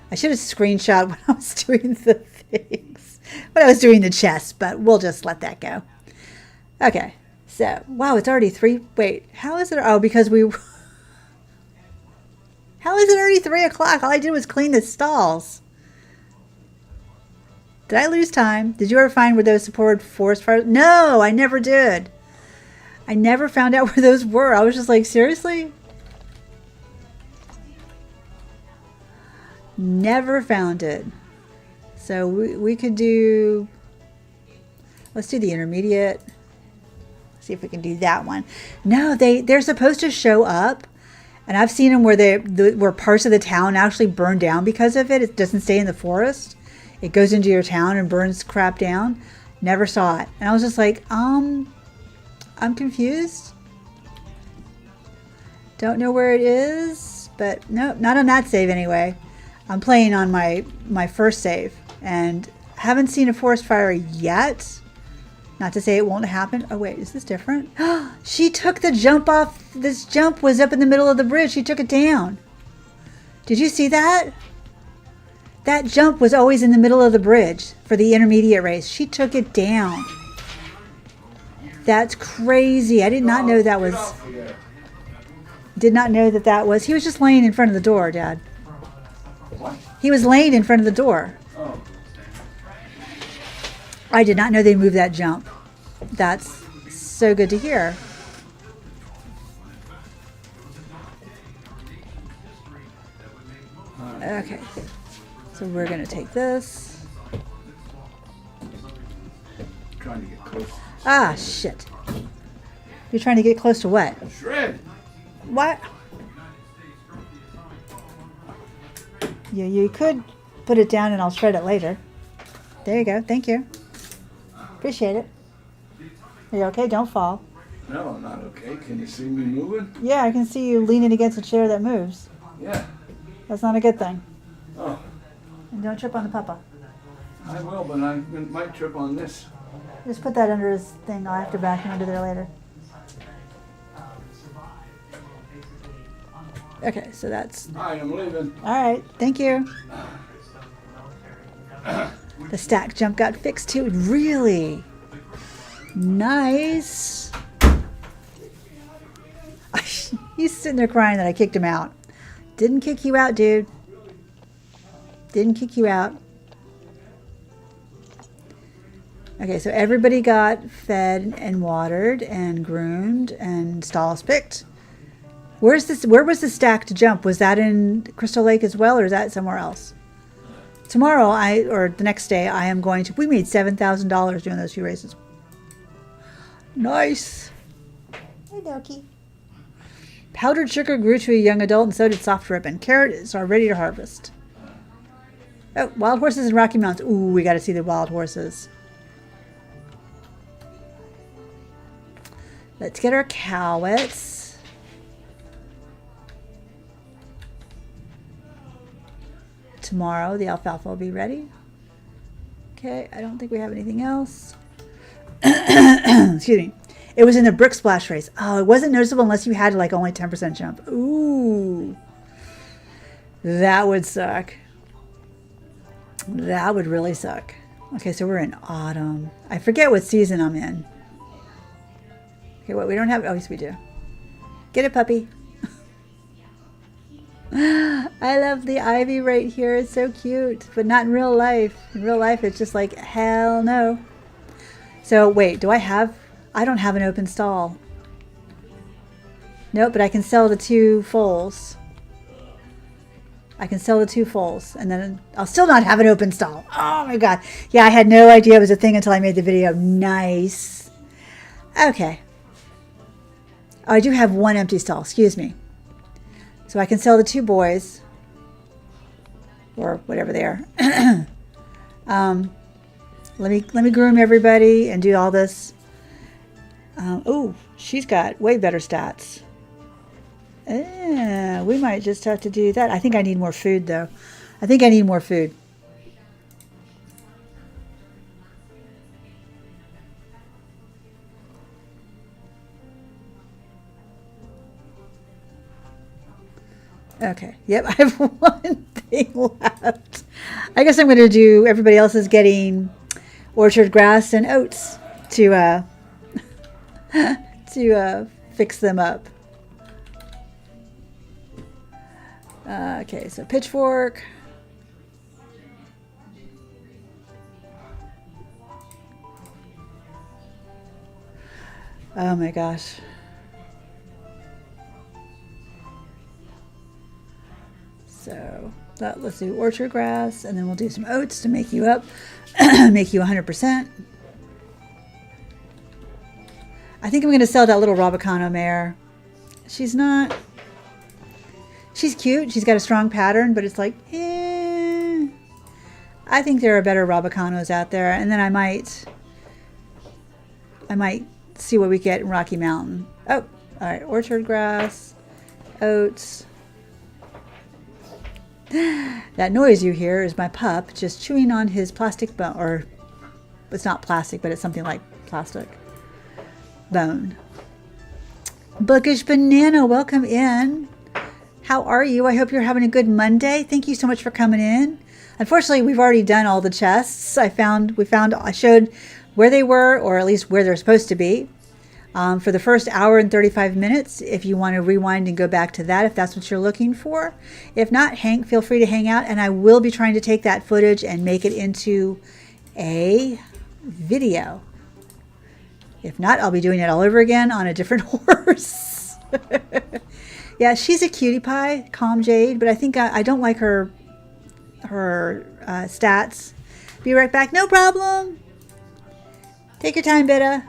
I should have screenshot when I was doing the things. When I was doing the chess, but we'll just let that go. Okay. So, wow, it's already 3. Wait, how is it? Oh, because we... How is it already 3 o'clock? All I did was clean the stalls. Did I lose time? Did you ever find where those supported forest fires? No, I never did. I never found out where those were. I was just like, seriously? Never found it. So we could do... Let's do the intermediate. See if we can do that one. No, they're supposed to show up. And I've seen them where parts of the town actually burn down because of it. It doesn't stay in the forest. It goes into your town and burns crap down. Never saw it. And I was just like, I'm confused. Don't know where it is. But no, not on that save anyway. I'm playing on my first save. And haven't seen a forest fire yet. Not to say it won't happen. Oh, wait, is this different? She took the jump off. This jump was up in the middle of the bridge. She took it down. Did you see that? That jump was always in the middle of the bridge for the intermediate race. She took it down. That's crazy. I did not know that was... Did not know that was... He was just laying in front of the door, Dad. What? He was laying in front of the door. Oh. I did not know they moved that jump. That's so good to hear. Okay. So we're going to take this. Trying to get close. Ah, shit. You're trying to get close to what? Shred. What? You could put it down and I'll shred it later. There you go. Thank you. Appreciate it. Are you okay? Don't fall. No, I'm not okay. Can you see me moving? Yeah, I can see you leaning against a chair that moves. Yeah. That's not a good thing. Oh, And don't trip on the papa. I will, but I might trip on this. Just put that under his thing. I'll have to back him under there later. Okay, so that's... I am leaving. All right, thank you. The stack jump got fixed too. Really? Nice. He's sitting there crying that I kicked him out. Didn't kick you out, dude. Didn't kick you out. Okay, so everybody got fed and watered and groomed and stalls picked. Where was the stack to jump? Was that in Crystal Lake as well, or is that somewhere else? Tomorrow, or the next day, I am going to... We made $7,000 doing those few races. Nice. Hey, Doki. Powdered sugar grew to a young adult, and so did soft ribbon. Carrots are ready to harvest. Oh, wild horses in Rocky Mountains. Ooh, we got to see the wild horses. Let's get our cowets. Tomorrow, the alfalfa will be ready. Okay, I don't think we have anything else. Excuse me. It was in the brick splash race. Oh, it wasn't noticeable unless you had like only 10% jump. Ooh. That would suck. That would really suck. Okay, so we're in autumn. I forget what season I'm in. Okay, what we don't have... Oh, yes, we do. Get it, puppy. I love the ivy right here. It's so cute, but not in real life. In real life, it's just like, hell no. So wait, I don't have an open stall. Nope, but I can sell the 2 foals. I can sell the 2 foals, and then I'll still not have an open stall. Oh my god. Yeah, I had no idea it was a thing until I made the video. Nice. Okay. Oh, I do have 1 empty stall, excuse me. So I can sell the 2 boys, or whatever they are. Let me groom everybody and do all this. Oh, she's got way better stats. We might just have to do that. I think I need more food, though. I think I need more food. Okay. Yep, I have 1 thing left. I guess I'm going to do, everybody else is getting orchard grass and oats to fix them up. Okay, so pitchfork. Oh my gosh. So let's do orchard grass, and then we'll do some oats to make you up, make you 100%. I think I'm going to sell that little Rabicano mare. She's cute. She's got a strong pattern, but it's like, I think there are better Rabicanos out there, and then I might see what we get in Rocky Mountain. Oh, all right, orchard grass, oats. That noise you hear is my pup just chewing on his plastic bone, or it's not plastic, but it's something like plastic bone. Bookish Banana, welcome in. How are you? I hope you're having a good Monday. Thank you so much for coming in. Unfortunately, we've already done all the chests. I showed where they were, or at least where they're supposed to be. For the first hour and 35 minutes, if you want to rewind and go back to that, if that's what you're looking for. If not, feel free to hang out, and I will be trying to take that footage and make it into a video. If not, I'll be doing it all over again on a different horse. Yeah, she's a cutie pie, Calm Jade, but I think I don't like her stats. Be right back. No problem. Take your time, Betta.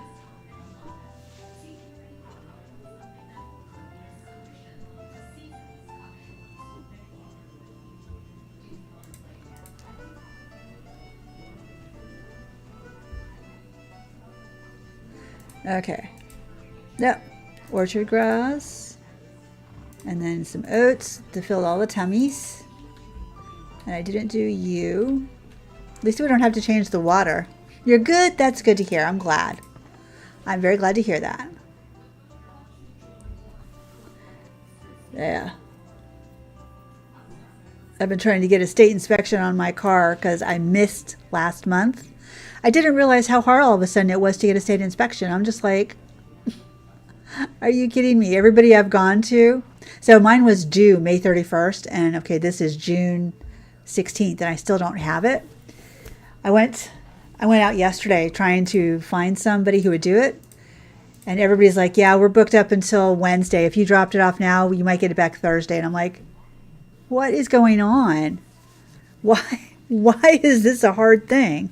Okay. Yep. Orchard grass. And then some oats to fill all the tummies. And I didn't do you. At least we don't have to change the water. You're good? That's good to hear. I'm glad. I'm very glad to hear that. Yeah. I've been trying to get a state inspection on my car because I missed last month. I didn't realize how hard all of a sudden it was to get a state inspection. I'm just like, are you kidding me? Everybody I've gone to. So mine was due May 31st. And okay, this is June 16th and I still don't have it. I went out yesterday trying to find somebody who would do it. And everybody's like, yeah, we're booked up until Wednesday. If you dropped it off now, you might get it back Thursday. And I'm like, what is going on? Why is this a hard thing?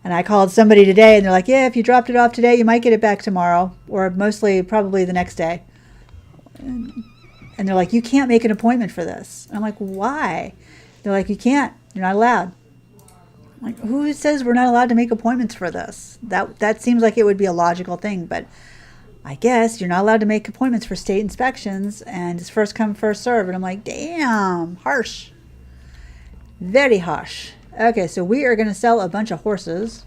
And I called somebody today and they're like, yeah, if you dropped it off today, you might get it back tomorrow, or probably the next day. And they're like, you can't make an appointment for this. And I'm like, why? They're like, you can't. You're not allowed. I'm like, who says we're not allowed to make appointments for this? That seems like it would be a logical thing, but I guess you're not allowed to make appointments for state inspections, and it's first come, first serve. And I'm like, damn, harsh. Very harsh. Okay, so we are going to sell a bunch of horses.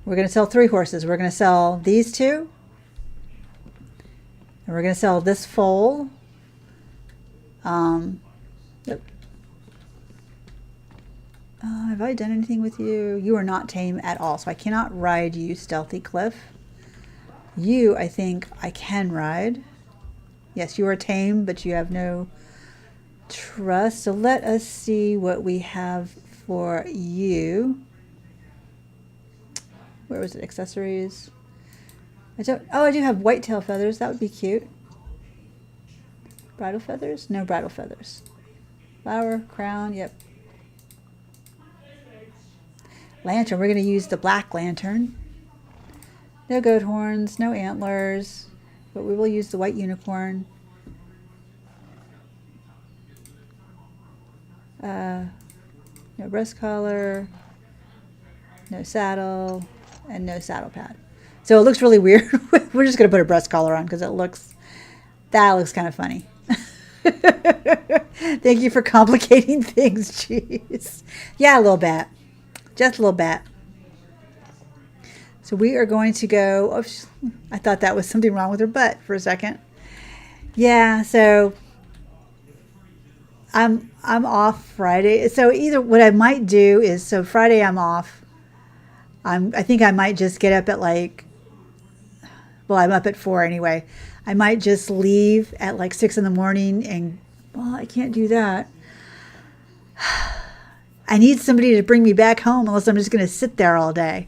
We're going to sell 3 horses. We're going to sell these 2. And we're going to sell this foal. Yep. Have I done anything with you? You are not tame at all, so I cannot ride you, Stealthy Cliff. You, I think I can ride. Yes, you are tame, but you have no trust. So let us see what we have for you. Where was it? Accessories. I do have whitetail feathers. That would be cute. Bridal feathers? No bridal feathers. Flower, crown, yep. Lantern, we're going to use the black lantern. No goat horns, no antlers, but we will use the white unicorn. No breast collar, no saddle, and no saddle pad. So it looks really weird. We're just going to put a breast collar on because that looks kind of funny. Thank you for complicating things, jeez. Yeah, a little bit. Just a little bit. So we are going to go, oh, I thought that was something wrong with her butt for a second. Yeah, so I'm off Friday. So either what I might do is, so Friday I'm off. I think I might just get up at I'm up at 4 anyway. I might just leave at 6 in the morning and, well, I can't do that. I need somebody to bring me back home unless I'm just going to sit there all day.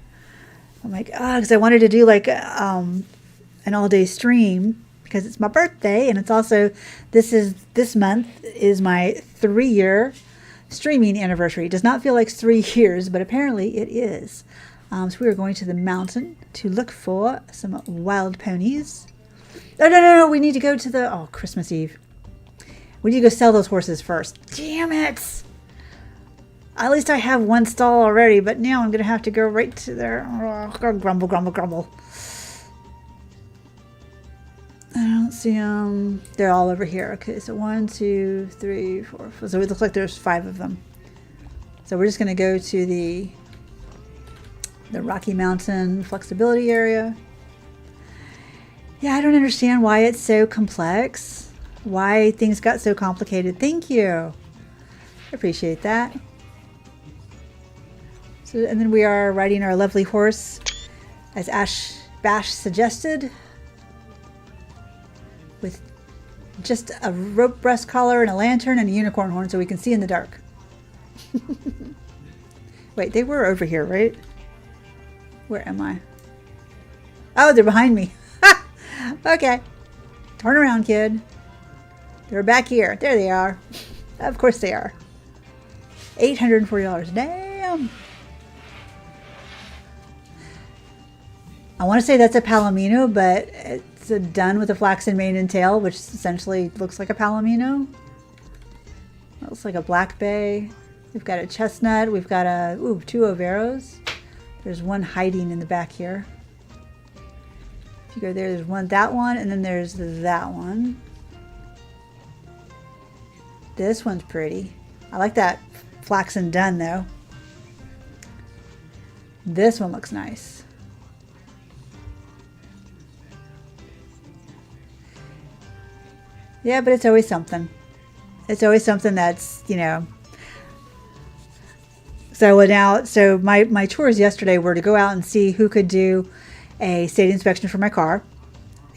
I'm like, because I wanted to do an all-day stream because it's my birthday, and it's also, this month is my 3-year streaming anniversary. It does not feel like 3 years, but apparently it is. So we are going to the mountain to look for some wild ponies. No, we need to go to Christmas Eve. We need to go sell those horses first. Damn it! At least I have one stall already, but now I'm going to have to go right to there. Oh, grumble, grumble, grumble. I don't see them. They're all over here. Okay, so 1, 2, 3, 4. So it looks like there's 5 of them. So we're just going to go to the Rocky Mountain flexibility area. Yeah, I don't understand why it's so complex. Why things got so complicated. Thank you. I appreciate that. So, and then we are riding our lovely horse, as Ash Bash suggested, with just a rope breast collar and a lantern and a unicorn horn so we can see in the dark. Wait, they were over here, right? Where am I? Oh, they're behind me. Okay. Turn around, kid. They're back here. There they are. Of course they are. $840. Damn. I want to say that's a palomino, but it's done with a flaxen mane and tail, which essentially looks like a palomino. That looks like a black bay. We've got a chestnut. We've got 2 overos. There's one hiding in the back here. If you go there, there's that one, and then there's that one. This one's pretty. I like that flaxen dun though. This one looks nice. Yeah, but it's always something. It's always something that's, So my chores yesterday were to go out and see who could do a state inspection for my car.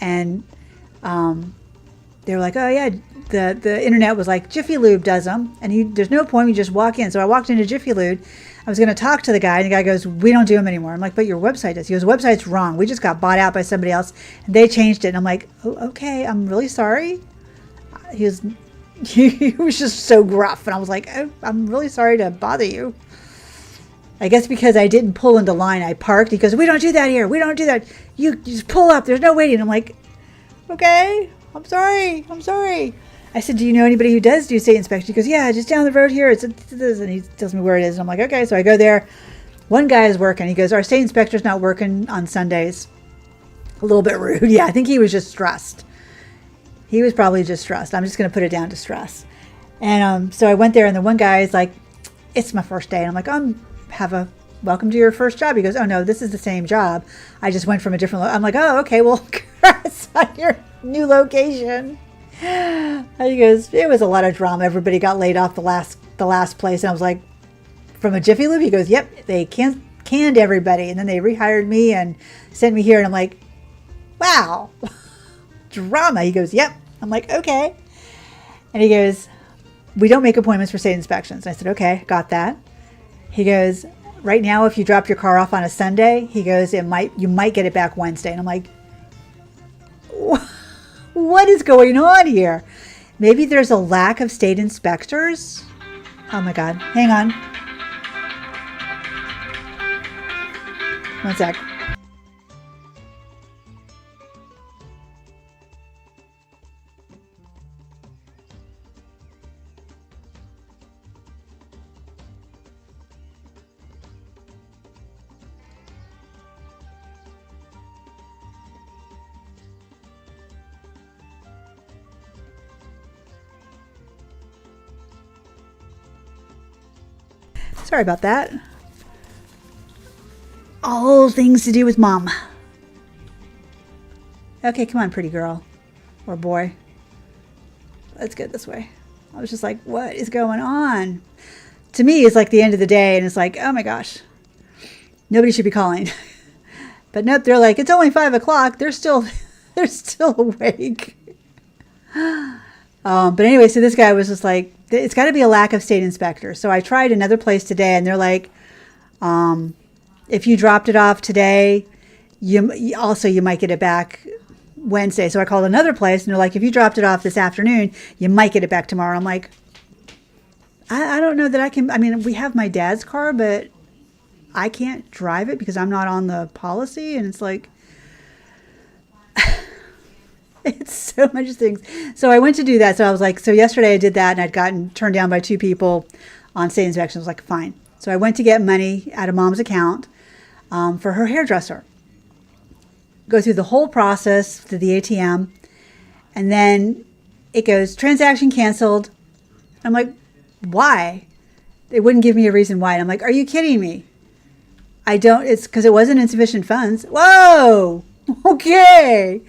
And they were like, oh yeah, the internet was like, Jiffy Lube does them. And there's no point, you just walk in. So I walked into Jiffy Lube. I was going to talk to the guy, and the guy goes, we don't do them anymore. I'm like, but your website does. He goes, the website's wrong. We just got bought out by somebody else, and they changed it. And I'm like, oh, okay, I'm really sorry. He was just so gruff. And I was like, oh, I'm really sorry to bother you. I guess because I didn't pull into line, I parked. He goes, we don't do that here. We don't do that. You just pull up. There's no waiting. I'm like, okay, I'm sorry. I said, do you know anybody who does do state inspection? He goes, yeah, just down the road here. It's this. And he tells me where it is. And I'm like, okay. So I go there. One guy is working. He goes, our state inspector's not working on Sundays. A little bit rude. Yeah, I think he was just stressed. He was probably just stressed. I'm just going to put it down to stress. And so I went there, and the one guy is like, it's my first day. And I'm like, welcome to your first job. He goes, oh no, this is the same job. I just went from a different I'm like, oh, okay, well, congrats on your new location. And he goes, it was a lot of drama. Everybody got laid off the last place. And I was like, from a Jiffy Lube? He goes, yep, they canned everybody. And then they rehired me and sent me here. And I'm like, wow, drama. He goes, yep. I'm like, okay. And he goes, we don't make appointments for state inspections. And I said, okay, got that. He goes, right now, if you drop your car off on a Sunday, he goes, you might get it back Wednesday. And I'm like, what is going on here? Maybe there's a lack of state inspectors. Oh my God. Hang on. One sec. Sorry about that. All things to do with mom. Okay, come on, pretty girl. Or boy. Let's get this way. I was just like, what is going on? To me, it's like the end of the day, and it's like, oh my gosh. Nobody should be calling. But nope, they're like, it's only 5 o'clock. They're still awake. But anyway, so this guy was just like, it's got to be a lack of state inspectors. So I tried another place today, and they're like, if you dropped it off today, you might get it back Wednesday. So I called another place, and they're like, if you dropped it off this afternoon, you might get it back tomorrow. I'm like, I don't know that I can. I mean, we have my dad's car, but I can't drive it because I'm not on the policy. And it's like, it's so much things. So I went to do that. So I was like, so yesterday I did that, and I'd gotten turned down by 2 people on state inspection. I was like, fine. So I went to get money out of mom's account for her hairdresser. Go through the whole process to the ATM, and then it goes, transaction canceled. I'm like, why? They wouldn't give me a reason why. And I'm like, are you kidding me? It's because it wasn't insufficient funds. Whoa! Okay.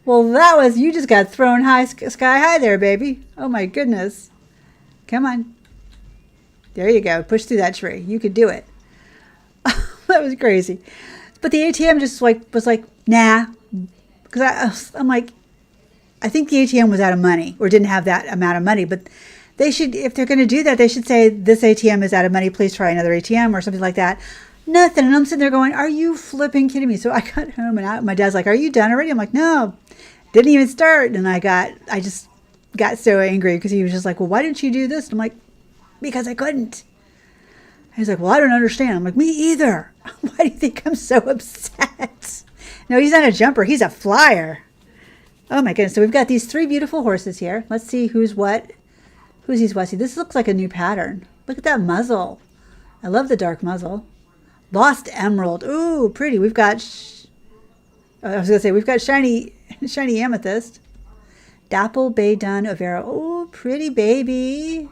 Well, you just got thrown sky high there, baby. Oh my goodness. Come on. There you go. Push through that tree. You could do it. That was crazy. But the ATM just was like, nah. Because I'm like, I think the ATM was out of money or didn't have that amount of money. But they should, if they're going to do that, they should say, this ATM is out of money. Please try another ATM or something like that. Nothing. And I'm sitting there going, are you flipping kidding me? So I got home, and my dad's like, are you done already? I'm like, no, didn't even start. And I just got so angry because he was just like, well, why didn't you do this? And I'm like, because I couldn't. He's like, well, I don't understand. I'm like, me either. Why do you think I'm so upset? No, he's not a jumper. He's a flyer. Oh my goodness. So we've got these 3 beautiful horses here. Let's see who's what. Who's these Wessie? This looks like a new pattern. Look at that muzzle. I love the dark muzzle. Lost Emerald. Ooh, pretty. We've got, we've got shiny amethyst. Dapple Bay Dun Overa. Oh, pretty baby.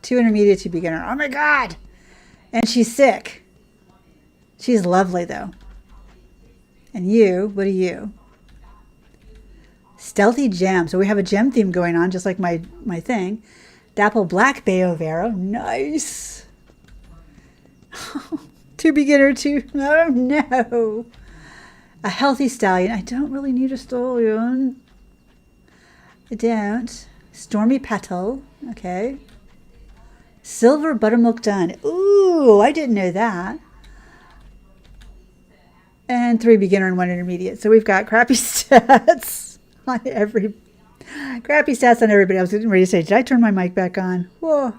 2 intermediate, 2 beginner. Oh my God. And she's sick. She's lovely though. And you, what are you? Stealthy Gem. So we have a gem theme going on, just like my thing. Dapple Black Bay Overa. Nice. 2 beginner, 2. Oh no. A healthy stallion. I don't really need a stallion. I don't. Stormy Petal. Okay. Silver Buttermilk Dun. Ooh, I didn't know that. And 3 beginner and 1 intermediate. So we've got crappy stats on everybody. I was getting ready to say, did I turn my mic back on? Whoa.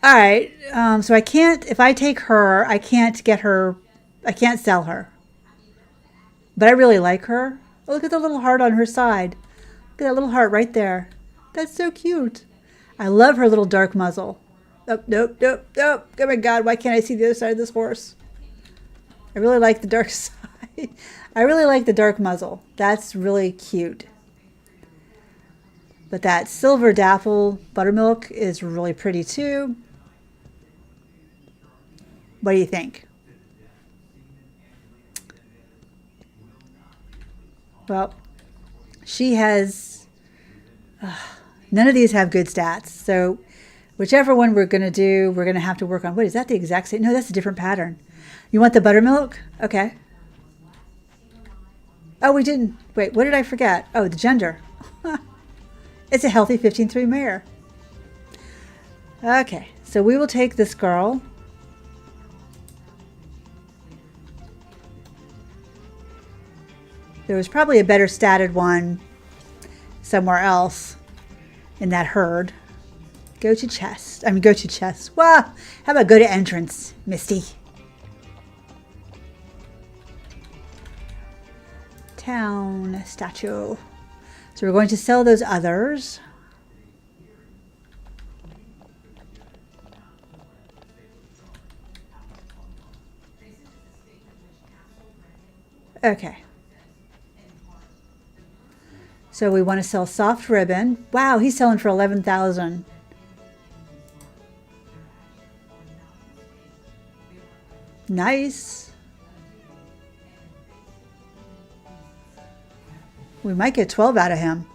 All right. So I can't, if I take her, I can't sell her. But I really like her. Oh, look at the little heart on her side. Look at that little heart right there. That's so cute. I love her little dark muzzle. Oh, nope. Oh my God, why can't I see the other side of this horse? I really like the dark side. I really like the dark muzzle. That's really cute. But that silver dapple buttermilk is really pretty too. What do you think? Well, she has... none of these have good stats. So whichever one we're going to do, we're going to have to work on. What, is that the exact same? No, that's a different pattern. You want the buttermilk? Okay. Oh, we didn't. Wait, what did I forget? Oh, the gender. It's a healthy 15-3 mare. Okay, so we will take this girl. There was probably a better statted one somewhere else in that herd. Go to chest. I mean, go to chest. Well, how about go to entrance, Misty? Town statue. So we're going to sell those others. Okay. So we want to sell soft ribbon. Wow, he's selling for 11,000. Nice. We might get 12 out of him.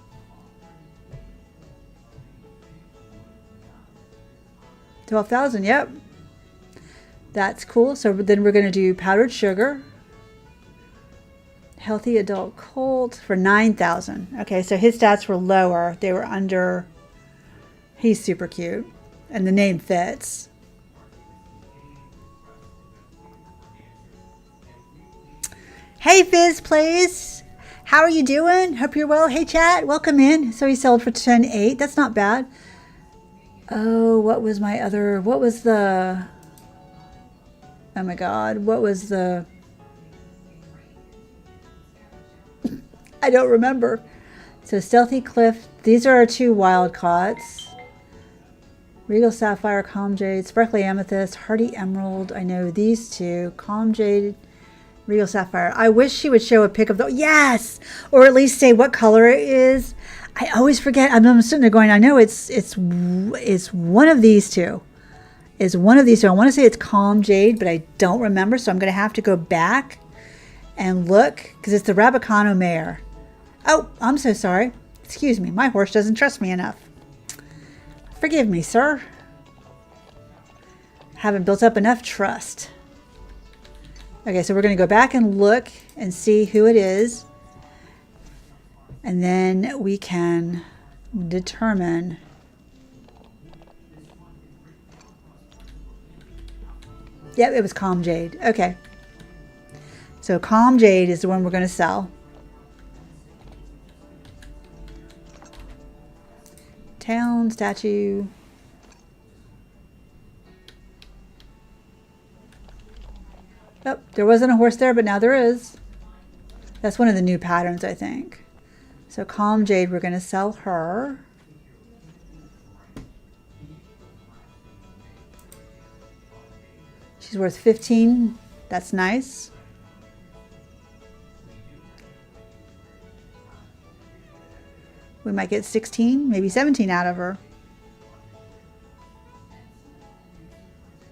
$12,000, yep. That's cool. So then we're going to do powdered sugar. Healthy adult colt for 9,000. Okay, so his stats were lower. They were under. He's super cute. And the name fits. Hey, Fizz Plays. How are you doing? Hope you're well. Hey, chat. Welcome in. So he sold for 10.8. That's not bad. Oh, what was my other... What was the... Oh, my God. What was the... I don't remember. So Stealthy Cliff. These are our two wild caughts. Regal Sapphire, Calm Jade, Sparkly Amethyst, Hardy Emerald. I know these two. Calm Jade, Regal Sapphire. I wish she would show a pic of the... Yes! Or at least say what color it is. I always forget. I'm sitting there going, I know it's one of these two. It's one of these two. I want to say it's Calm Jade, but I don't remember. So I'm going to have to go back and look because it's the Rabicano mare. Oh, I'm so sorry. Excuse me. My horse doesn't trust me enough. Forgive me, sir. Haven't built up enough trust. Okay, so we're going to go back and look and see who it is. And then we can determine. Yep, it was Calm Jade. Okay. So Calm Jade is the one we're going to sell. Town statue. Oh, there wasn't a horse there, but now there is. That's one of the new patterns, I think. So Calm Jade, we're going to sell her. She's worth 15. That's nice. We might get 16, maybe 17 out of her.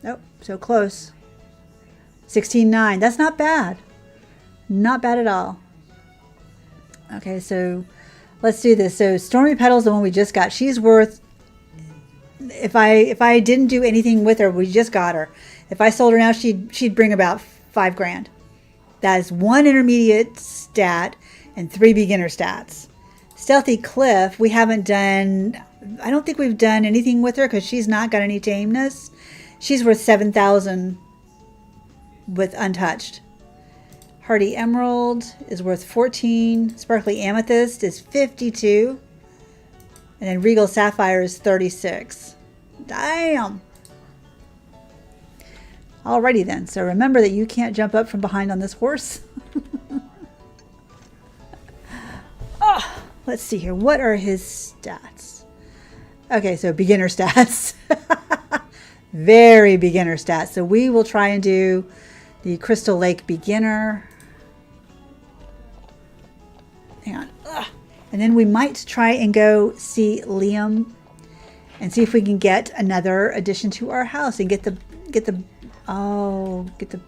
Nope, so close. 16.9. That's not bad. Not bad at all. Okay, so let's do this. So Stormy Petal's the one we just got. She's worth, if I didn't do anything with her, we just got her. If I sold her now, she'd bring about $5,000. That is one intermediate stat and 3 beginner stats. Stealthy Cliff, we haven't done, I don't think we've done anything with her because she's not got any tameness. She's worth 7,000 with untouched. Hardy Emerald is worth 14. Sparkly Amethyst is 52. And then Regal Sapphire is 36. Damn. Alrighty then. So remember that you can't jump up from behind on this horse. Oh, let's see here. What are his stats? Okay, so beginner stats. Very beginner stats. So we will try and do the Crystal Lake beginner. Hang on. Ugh. And then we might try and go see Liam and see if we can get another addition to our house and get the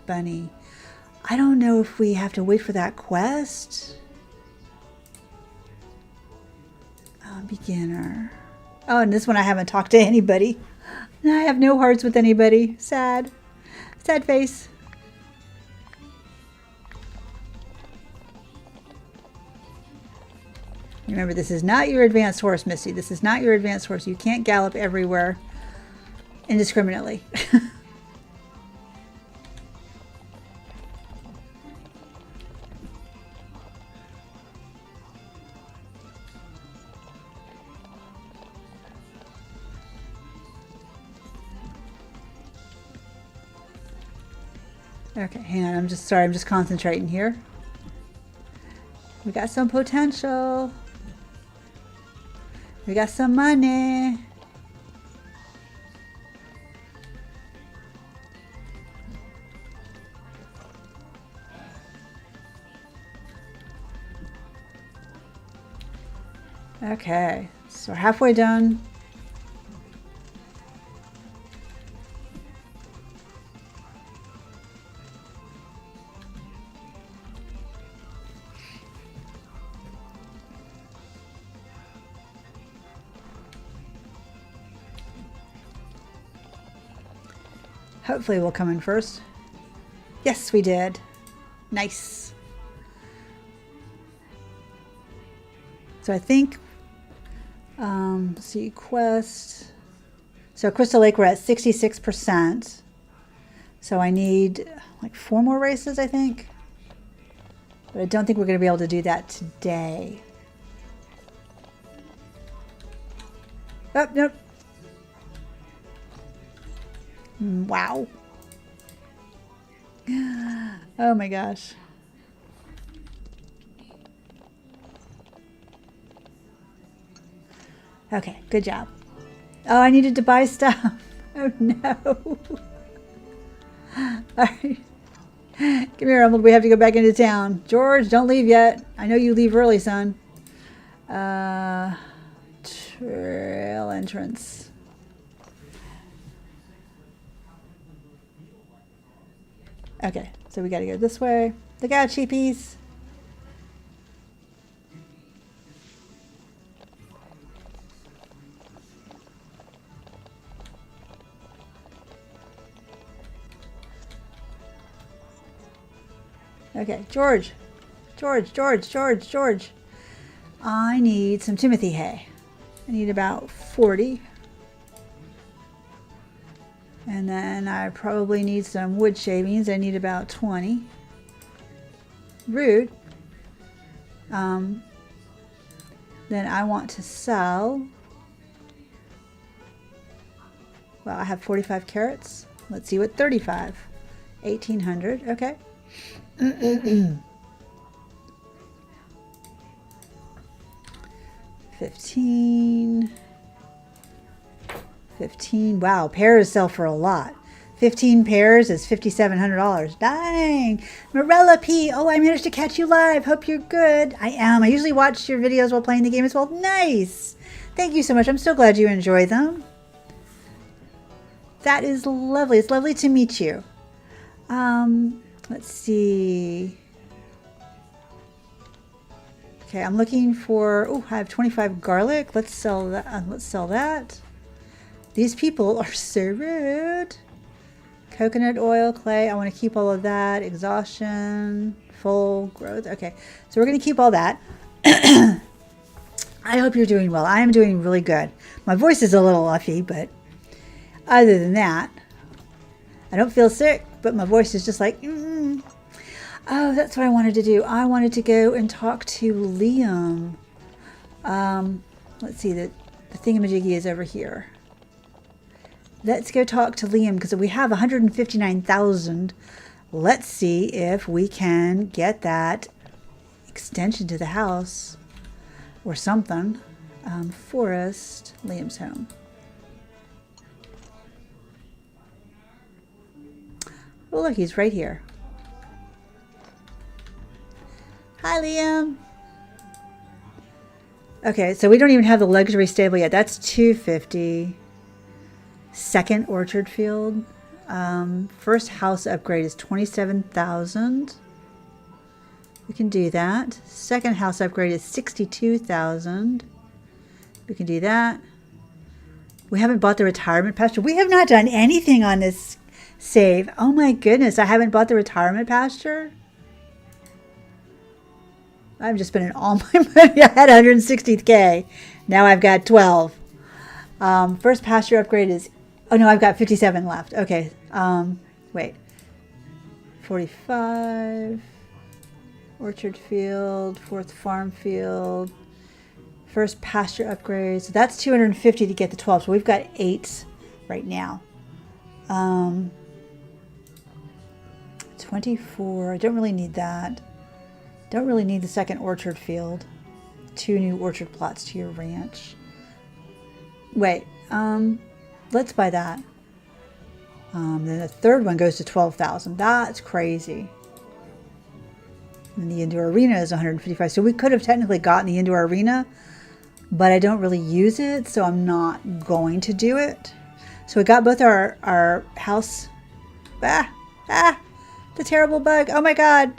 bunny. I don't know if we have to wait for that quest. Beginner. Oh, and this one I haven't talked to anybody. I have no hearts with anybody. Sad. Sad face. Remember, this is not your advanced horse, Misty. This is not your advanced horse. You can't gallop everywhere indiscriminately. Okay, hang on. I'm just concentrating here. We got some potential. We got some money. Okay, so we're halfway done. Hopefully we'll come in first. Yes, we did. Nice. So I think, see, quest. So Crystal Lake, we're at 66%. So I need like 4 more races, I think. But I don't think we're going to be able to do that today. Oh, nope. Wow. Oh my gosh. Okay, good job. Oh, I needed to buy stuff. Oh no. All right. Come here, Emerald. We have to go back into town. George, don't leave yet. I know you leave early, son. Trail entrance. Okay, so we got to go this way. Look out, sheepies. Okay, George. George. I need some Timothy hay. I need about 40. And then I probably need some wood shavings. I need about 20. Rude. Then I want to sell. Well, I have 45 carrots. Let's see what 35. 1,800. Okay. 15. 15. Wow, pears sell for a lot. 15 pears is $5,700. Dang. Morella P. Oh, I managed to catch you live. Hope you're good. I am. I usually watch your videos while playing the game as well. Nice. Thank you so much. I'm so glad you enjoy them. That is lovely. It's lovely to meet you. Let's see. Okay, I'm looking for, oh, I have 25 garlic. Let's sell that. These people are so rude. Coconut oil, clay. I want to keep all of that. Exhaustion, full growth. Okay, so we're going to keep all that. I hope you're doing well. I am doing really good. My voice is a little uffy, but other than that, I don't feel sick, but my voice is just like, Oh, that's what I wanted to do. I wanted to go and talk to Liam. Let's see, the thingamajiggy is over here. Let's go talk to Liam because we have 159,000. Let's see if we can get that extension to the house or something. Forest, Liam's home. Oh, look, he's right here. Hi, Liam. Okay, so we don't even have the luxury stable yet. That's $250. Second orchard field. First house upgrade is $27,000. We can do that. Second house upgrade is $62,000. We can do that. We haven't bought the retirement pasture. We have not done anything on this save. Oh my goodness, I haven't bought the retirement pasture. I'm just spending all my money. I had 160K. Now I've got 12. First pasture upgrade is, oh no, I've got 57 left. Okay. Wait. 45. Orchard field. Fourth farm field. First pasture upgrade. So that's 250 to get the 12. So we've got 8 right now. 24. I don't really need that. Don't really need the second orchard field. 2 new orchard plots to your ranch. Wait, let's buy that. Then the third one goes to 12,000. That's crazy. And the indoor arena is 155. So we could have technically gotten the indoor arena, but I don't really use it, so I'm not going to do it. So we got both our house. The terrible bug. Oh my God,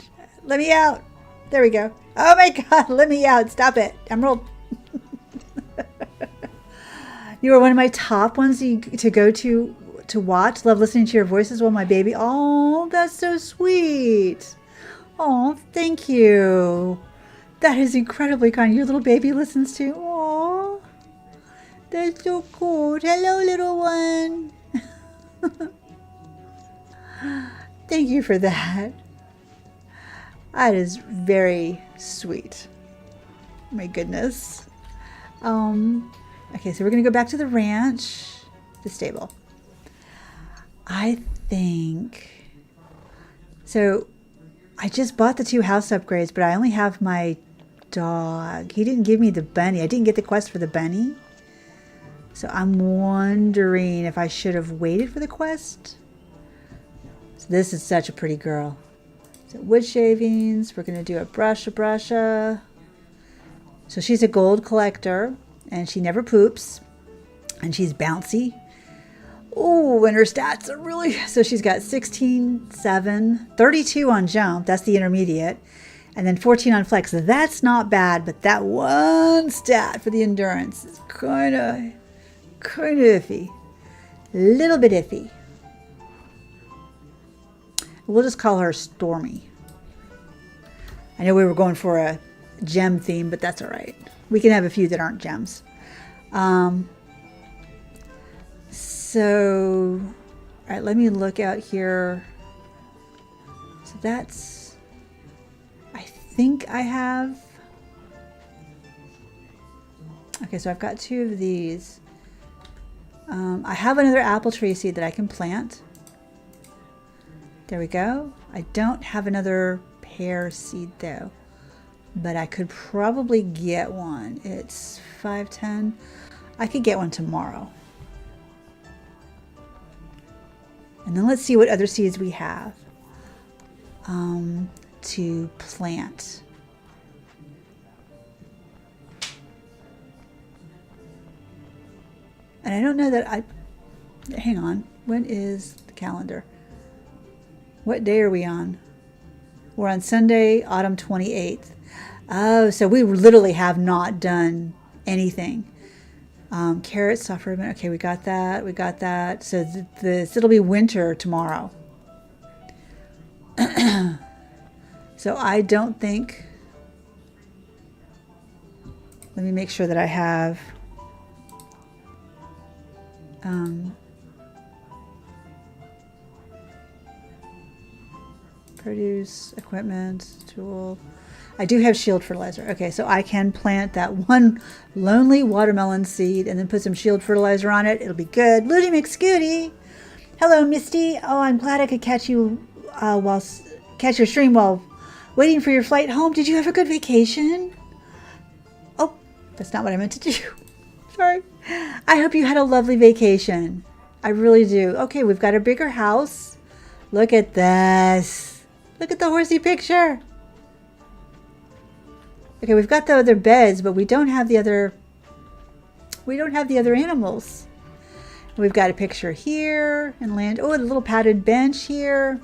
let me out. There we go. Oh my God, let me out. Stop it. Emerald. You are one of my top ones to go to watch. Love listening to your voices while my baby. Oh, that's so sweet. Oh, thank you. That is incredibly kind. Your little baby listens to. Oh, that's so cool. Hello, little one. Thank you for that. That is very sweet. My goodness. Okay, so we're going to go back to the ranch, the stable. I think... So, I just bought the 2 house upgrades, but I only have my dog. He didn't give me the bunny. I didn't get the quest for the bunny. So, I'm wondering if I should have waited for the quest. So, this is such a pretty girl. So, wood shavings. We're going to do a brusha. So, she's a gold collector. And she never poops. And she's bouncy. Oh, and her stats are really... So she's got 16, 7, 32 on jump. That's the intermediate. And then 14 on flex. That's not bad. But that one stat for the endurance is kind of iffy. A little bit iffy. We'll just call her Stormy. I know we were going for a gem theme, but that's all right. We can have a few that aren't gems. So, all right, let me look out here. So that's, I think I have, okay, so I've got 2 of these. I have another apple tree seed that I can plant. There we go. I don't have another pear seed though. But I could probably get one. It's 5:10. I could get one tomorrow. And then let's see what other seeds we have to plant. And I don't know that hang on. When is the calendar? What day are we on? We're on Sunday, autumn 28th. Oh, so we literally have not done anything. Carrots, software. Okay, we got that. We got that. So it'll be winter tomorrow. So I don't think. Let me make sure that I have. Produce, equipment, tool. I do have shield fertilizer. Okay, so I can plant that one lonely watermelon seed and then put some shield fertilizer on it. It'll be good. Ludi McScooty. Hello, Misty. Oh, I'm glad I could catch you catch your stream while waiting for your flight home. Did you have a good vacation? Oh, that's not what I meant to do. Sorry. I hope you had a lovely vacation. I really do. Okay, we've got a bigger house. Look at this. Look at the horsey picture. Okay, we've got the other beds, but we don't have the other animals. We've got a picture here and land. Oh, a little padded bench here.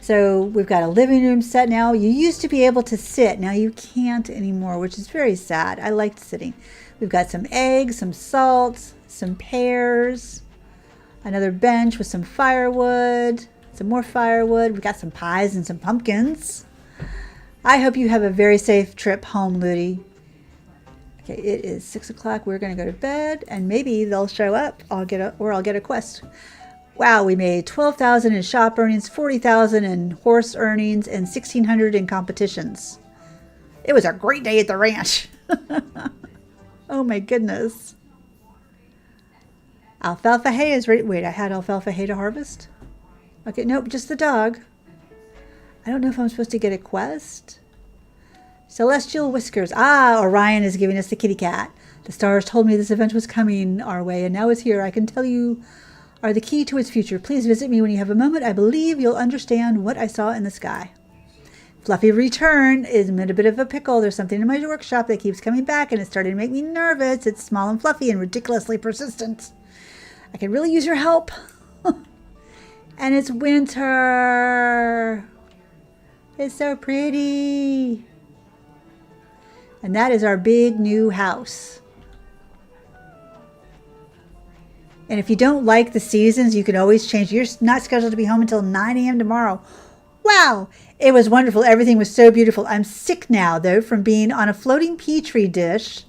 So we've got a living room set now. You used to be able to sit. Now you can't anymore, which is very sad. I liked sitting. We've got some eggs, some salt, some pears, another bench with some firewood, some more firewood. We've got some pies and some pumpkins. I hope you have a very safe trip home, Ludi. Okay, it is 6 o'clock. We're going to go to bed, and maybe they'll show up. I'll get a quest. Wow, we made 12,000 in shop earnings, 40,000 in horse earnings, and 1,600 in competitions. It was a great day at the ranch. Oh my goodness. Alfalfa hay is ready. Wait, I had alfalfa hay to harvest? Okay, nope, just the dog. I don't know if I'm supposed to get a quest. Celestial Whiskers. Ah, Orion is giving us the kitty cat. The stars told me this event was coming our way, and now it's here. I can tell you are the key to its future. Please visit me when you have a moment. I believe you'll understand what I saw in the sky. Fluffy Return is in a bit of a pickle. There's something in my workshop that keeps coming back, and it's starting to make me nervous. It's small and fluffy and ridiculously persistent. I could really use your help. And it's winter. It's so pretty. And that is our big new house. And if you don't like the seasons, you can always change. You're not scheduled to be home until 9 a.m. tomorrow. Wow, it was wonderful. Everything was so beautiful. I'm sick now, though, from being on a floating petri dish.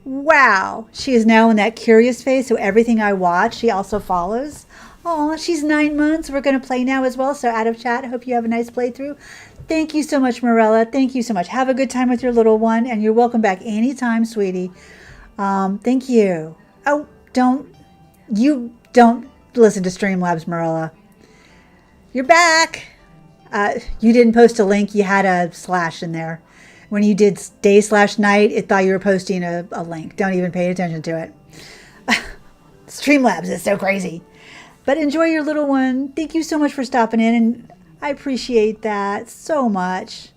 Wow, she is now in that curious phase, so everything I watch, she also follows. Oh, she's 9 months. We're going to play now as well, so out of chat, hope you have a nice playthrough. Thank you so much, Morella. Thank you so much. Have a good time with your little one, and you're welcome back anytime, sweetie. Thank you. Oh, you don't listen to Streamlabs, Morella. You're back. You didn't post a link. You had a slash in there. When you did day/night, it thought you were posting a link. Don't even pay attention to it. Streamlabs is so crazy. But enjoy your little one. Thank you so much for stopping in, and I appreciate that so much.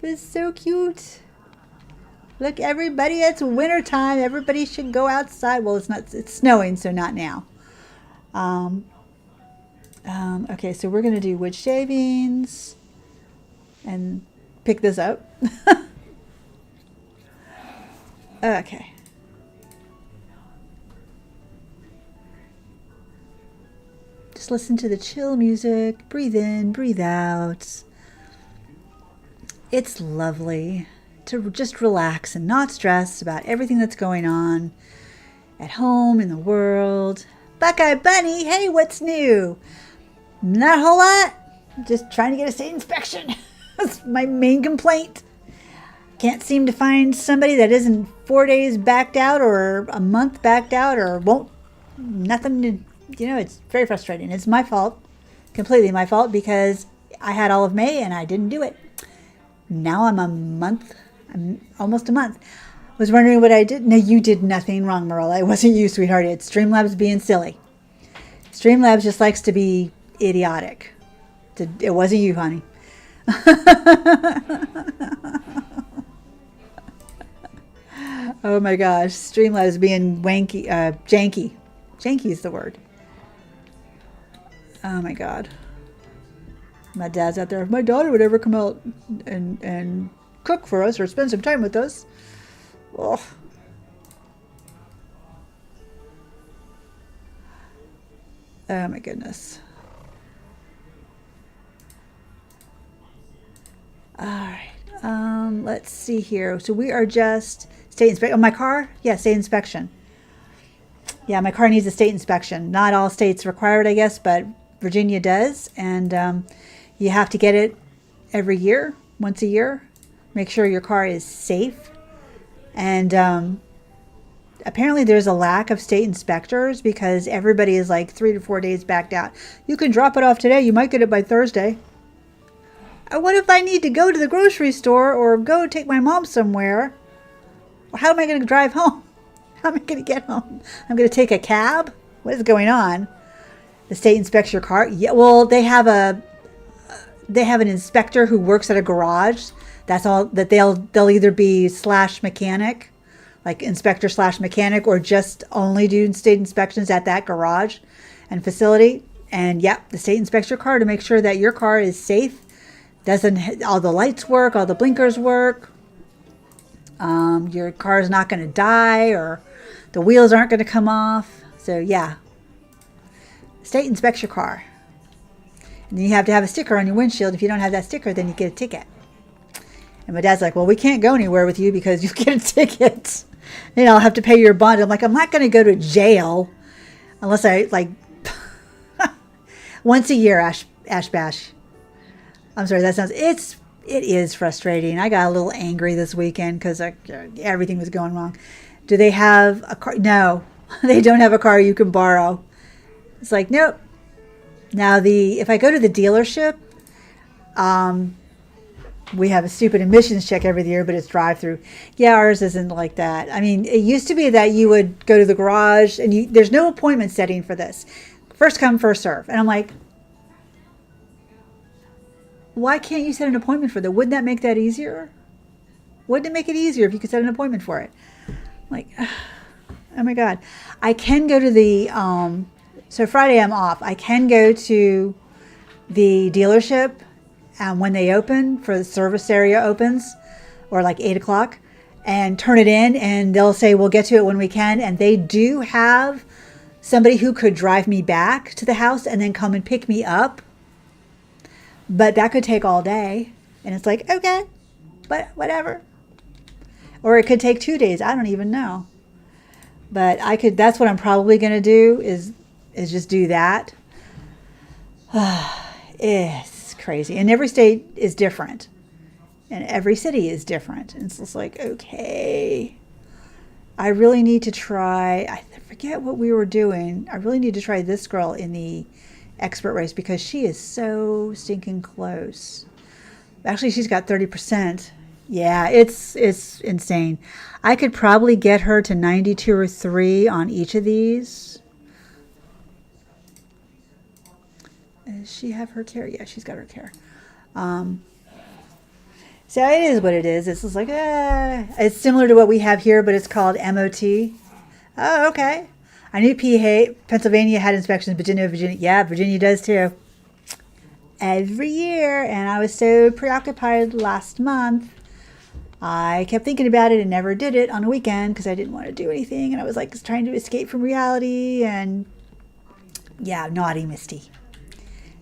It's so cute. Look, everybody, it's winter time. Everybody should go outside. Well, it's snowing, so not now. Okay, so we're going to do wood shavings and pick this up. Okay. Just listen to the chill music. Breathe in, breathe out. It's lovely to just relax and not stress about everything that's going on at home, in the world. Buckeye Bunny, hey, what's new? Not a whole lot. Just trying to get a state inspection. That's my main complaint. Can't seem to find somebody that isn't 4 days backed out or a month backed out or won't, nothing to, it's very frustrating. It's my fault, completely my fault, because I had all of May and I didn't do it. Now I'm almost a month. Was wondering what I did. No, you did nothing wrong, Marilla. It wasn't you, sweetheart. It's Streamlabs being silly. Streamlabs just likes to be idiotic. It wasn't you, honey. Oh my gosh. Streamlabs being wanky, janky. Janky is the word. Oh my God. My dad's out there. If my daughter would ever come out and cook for us or spend some time with us. Oh. Oh my goodness. All right. Let's see here. So we are just state inspection. Oh, my car? Yeah, state inspection. Yeah, my car needs a state inspection. Not all states require it, I guess, but Virginia does. And you have to get it every year, once a year. Make sure your car is safe. And apparently there's a lack of state inspectors because everybody is like 3 to 4 days backed out. You can drop it off today. You might get it by Thursday. What if I need to go to the grocery store or go take my mom somewhere? How am I going to drive home? How am I going to get home? I'm going to take a cab? What is going on? The state inspects your car? Yeah, well, they have an inspector who works at a garage. That's all that they'll either be / mechanic, like inspector / mechanic, or just only do state inspections at that garage and facility. And yep, the state inspects your car to make sure that your car is safe. Doesn't all the lights work, all the blinkers work. Your car is not going to die or the wheels aren't going to come off. So yeah, state inspects your car. And then you have to have a sticker on your windshield. If you don't have that sticker, then you get a ticket. And my dad's like, well, we can't go anywhere with you because you get a ticket. I'll have to pay your bond. I'm like, I'm not going to go to jail unless I, like, once a year, Ash Bash. I'm sorry, it is frustrating. I got a little angry this weekend because everything was going wrong. Do they have a car? No, they don't have a car you can borrow. It's like, nope. Now, if I go to the dealership, we have a stupid emissions check every year, but it's drive-through. Yeah, ours isn't like that. I mean, it used to be that you would go to the garage, and there's no appointment setting for this. First come, first serve. And I'm like, why can't you set an appointment for that? Wouldn't that make that easier? Wouldn't it make it easier if you could set an appointment for it? Like, oh my God. I can go to the, so Friday I'm off. I can go to the dealership when they open, for the service area opens, or like 8 o'clock, and turn it in, and they'll say, we'll get to it when we can. And they do have somebody who could drive me back to the house and then come and pick me up. But that could take all day. And it's like, okay, but whatever. Or it could take 2 days. I don't even know. But that's what I'm probably going to do is just do that. It's crazy. And every state is different. And every city is different. And it's just like, okay, I really need to try. I forget what we were doing. I really need to try this girl in the expert race because she is so stinking close. Actually, she's got 30%. Yeah, it's insane. I could probably get her to 92 or 3 on each of these. Does she have her care? Yeah, she's got her care. So it is what it is. It's just like, it's similar to what we have here, but it's called MOT. Oh, okay. I knew Pennsylvania had inspections, but didn't know Virginia. Yeah, Virginia does too. Every year. And I was so preoccupied last month. I kept thinking about it and never did it on a weekend because I didn't want to do anything. And I was like trying to escape from reality. And yeah, naughty Misty.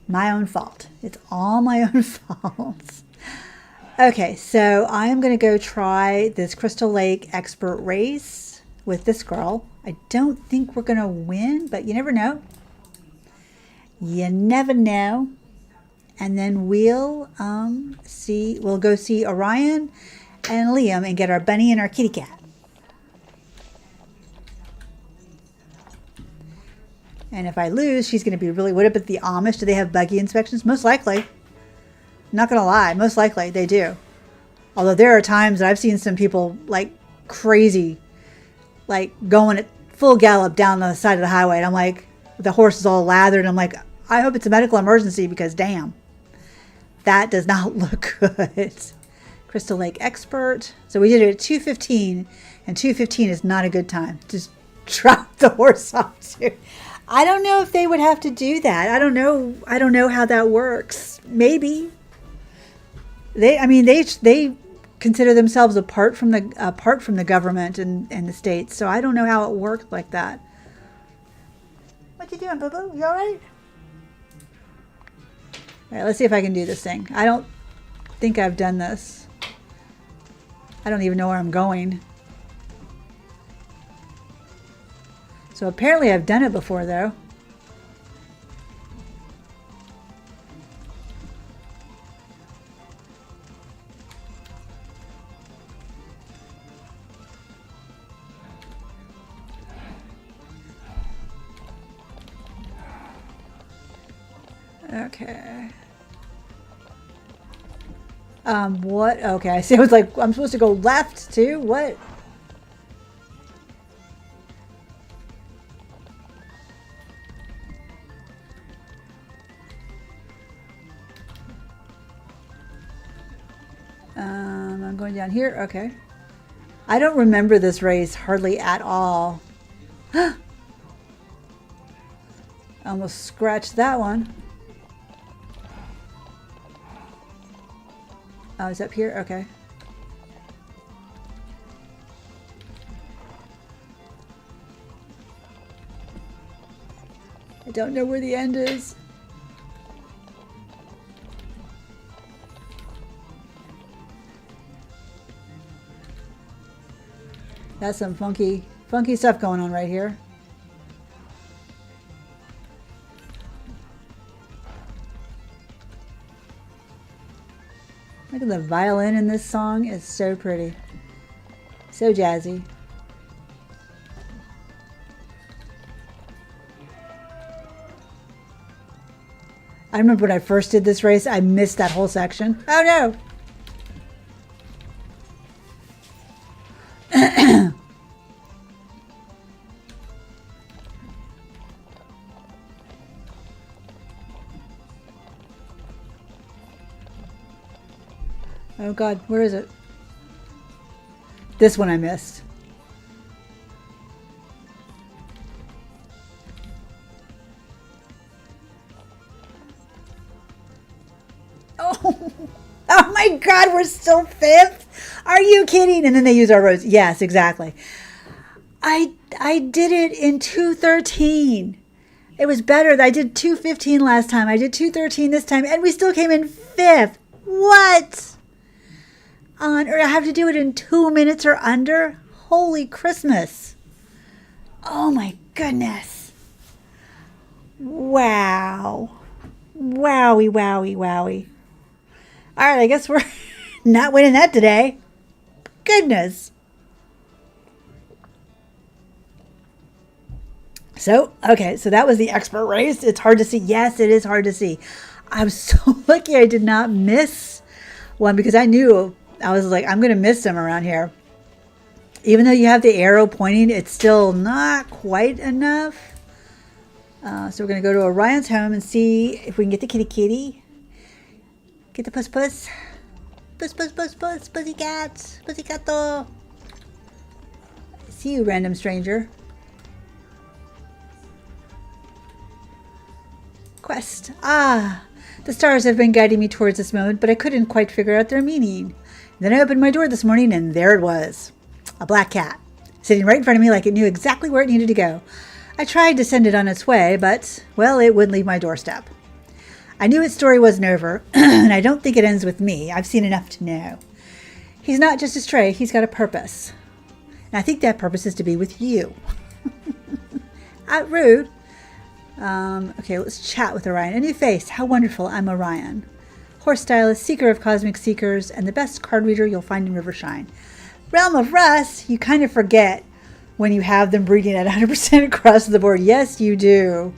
My own fault. It's all my own fault. Okay, so I am going to go try this Crystal Lake expert race with this girl. I don't think we're going to win, but you never know. You never know. And then we'll go see Orion and Liam and get our bunny and our kitty cat. And if I lose, she's going to be really, what about the Amish? Do they have buggy inspections? Most likely. Not going to lie. Most likely they do. Although there are times that I've seen some people like crazy, like going at full gallop down the side of the highway. And I'm like, the horse is all lathered. And I'm like, I hope it's a medical emergency because damn, that does not look good. Crystal Lake expert. So we did it at 2:15, and 2:15 is not a good time. Just drop the horse off too. I don't know if they would have to do that. I don't know how that works. Maybe. They consider themselves apart from the government and the states. So I don't know how it works like that. What you doing, boo-boo? You all right? All right, let's see if I can do this thing. I don't think I've done this. I don't even know where I'm going. So apparently I've done it before, though. Okay. What? Okay, I see. I was like, I'm supposed to go left too? What? I'm going down here. Okay. I don't remember this race hardly at all. I almost scratched that one. Oh, it's up here? Okay. I don't know where the end is. That's some funky stuff going on right here. Look at the violin in this song. It's so pretty. So jazzy. I remember when I first did this race, I missed that whole section. Oh no! Oh God, where is it? This one I missed. Oh, oh my God, we're still fifth? Are you kidding? And then they use our roads. Yes, exactly. I did it in 2:13. It was better. I did 2:15 last time. I did 2:13 this time, and we still came in fifth. What on earth? I have to do it in 2 minutes or under? Holy Christmas. Oh my goodness. Wow. Wowie, wowie, wowie. All right, I guess we're not winning that today. Goodness. So, okay, so that was the expert race. It's hard to see. Yes, it is hard to see. I'm so lucky I did not miss one because I knew, I was like, I'm going to miss them around here. Even though you have the arrow pointing, it's still not quite enough. So we're going to go to Orion's home and see if we can get the kitty kitty. Get the puss puss. Puss puss puss puss. Pussy cat. Pussy gato. See you, random stranger. Quest. Ah, the stars have been guiding me towards this moment, but I couldn't quite figure out their meaning. Then I opened my door this morning, and there it was. A black cat, sitting right in front of me like it knew exactly where it needed to go. I tried to send it on its way, but, well, it wouldn't leave my doorstep. I knew its story wasn't over, and I don't think it ends with me. I've seen enough to know. He's not just a stray, he's got a purpose. And I think that purpose is to be with you. Rude. Okay, let's chat with Orion. A new face. How wonderful. I'm Orion. Horse stylist, seeker of cosmic seekers, and the best card reader you'll find in Rivershine. Realm of Russ, you kind of forget when you have them breeding at 100% across the board. Yes, you do.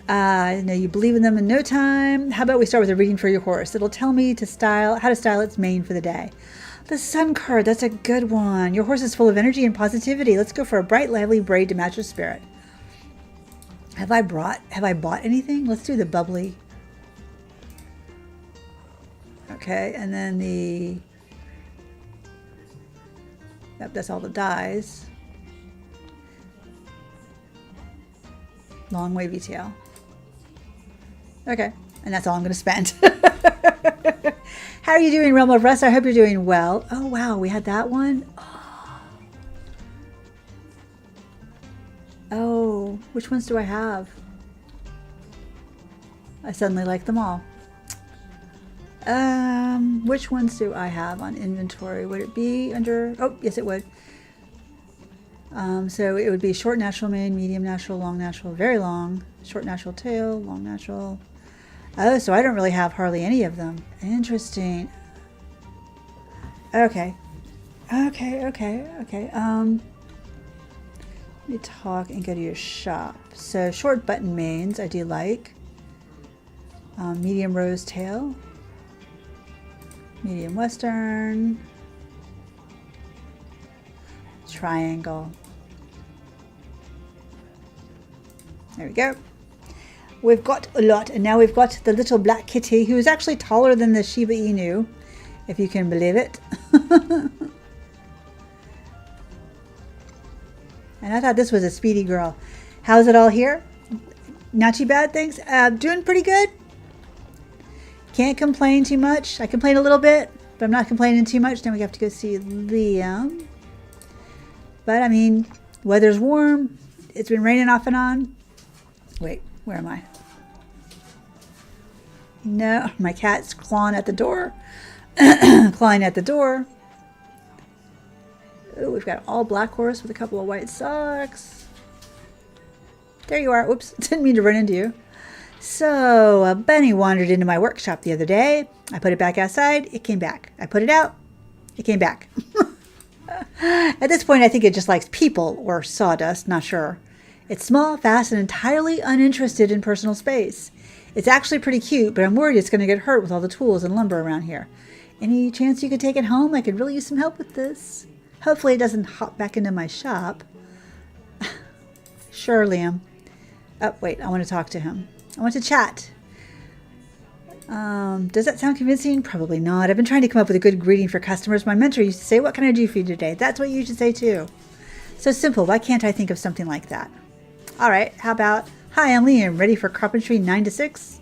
No, you believe in them in no time. How about we start with a reading for your horse? It'll tell me how to style its mane for the day. The sun card, that's a good one. Your horse is full of energy and positivity. Let's go for a bright, lively braid to match his spirit. Have I bought anything? Let's do the bubbly. Okay, and then yep, that's all the dies. Long wavy tail. Okay, and that's all I'm going to spend. How are you doing, Realm of Rest? I hope you're doing well. Oh, wow, we had that one. Oh, which ones do I have? I suddenly like them all. Which ones do I have on inventory? Would it be under... Oh, yes, it would. So it would be short natural mane, medium natural, long natural, very long, short natural tail, long natural. Oh, so I don't really have hardly any of them. Interesting. Okay. Let me talk and go to your shop. So short button manes, I do like. Medium rose tail. Medium western. Triangle. There we go. We've got a lot, and now we've got the little black kitty, who is actually taller than the Shiba Inu, if you can believe it. And I thought this was a speedy girl. How's it all here? Not too bad, thanks. Doing pretty good. Can't complain too much. I complain a little bit, but I'm not complaining too much. Then we have to go see Liam. But I mean, weather's warm. It's been raining off and on. Wait, where am I? No, my cat's clawing at the door. Clawing at the door. Ooh, we've got all black horse with a couple of white socks. There you are. Oops, didn't mean to run into you. So a bunny wandered into my workshop the other day. I put it back outside. It came back. I put it out. It came back. At this point, I think it just likes people or sawdust. Not sure. It's small, fast, and entirely uninterested in personal space. It's actually pretty cute, but I'm worried it's going to get hurt with all the tools and lumber around here. Any chance you could take it home? I could really use some help with this. Hopefully it doesn't hop back into my shop. Sure, Liam. Oh, wait, I want to talk to him. I want to chat. Does that sound convincing? Probably not. I've been trying to come up with a good greeting for customers. My mentor used to say, "What can I do for you today?" That's what you should say too. So simple. Why can't I think of something like that? All right. How about, "Hi, I'm Liam. Ready for carpentry 9 to 6?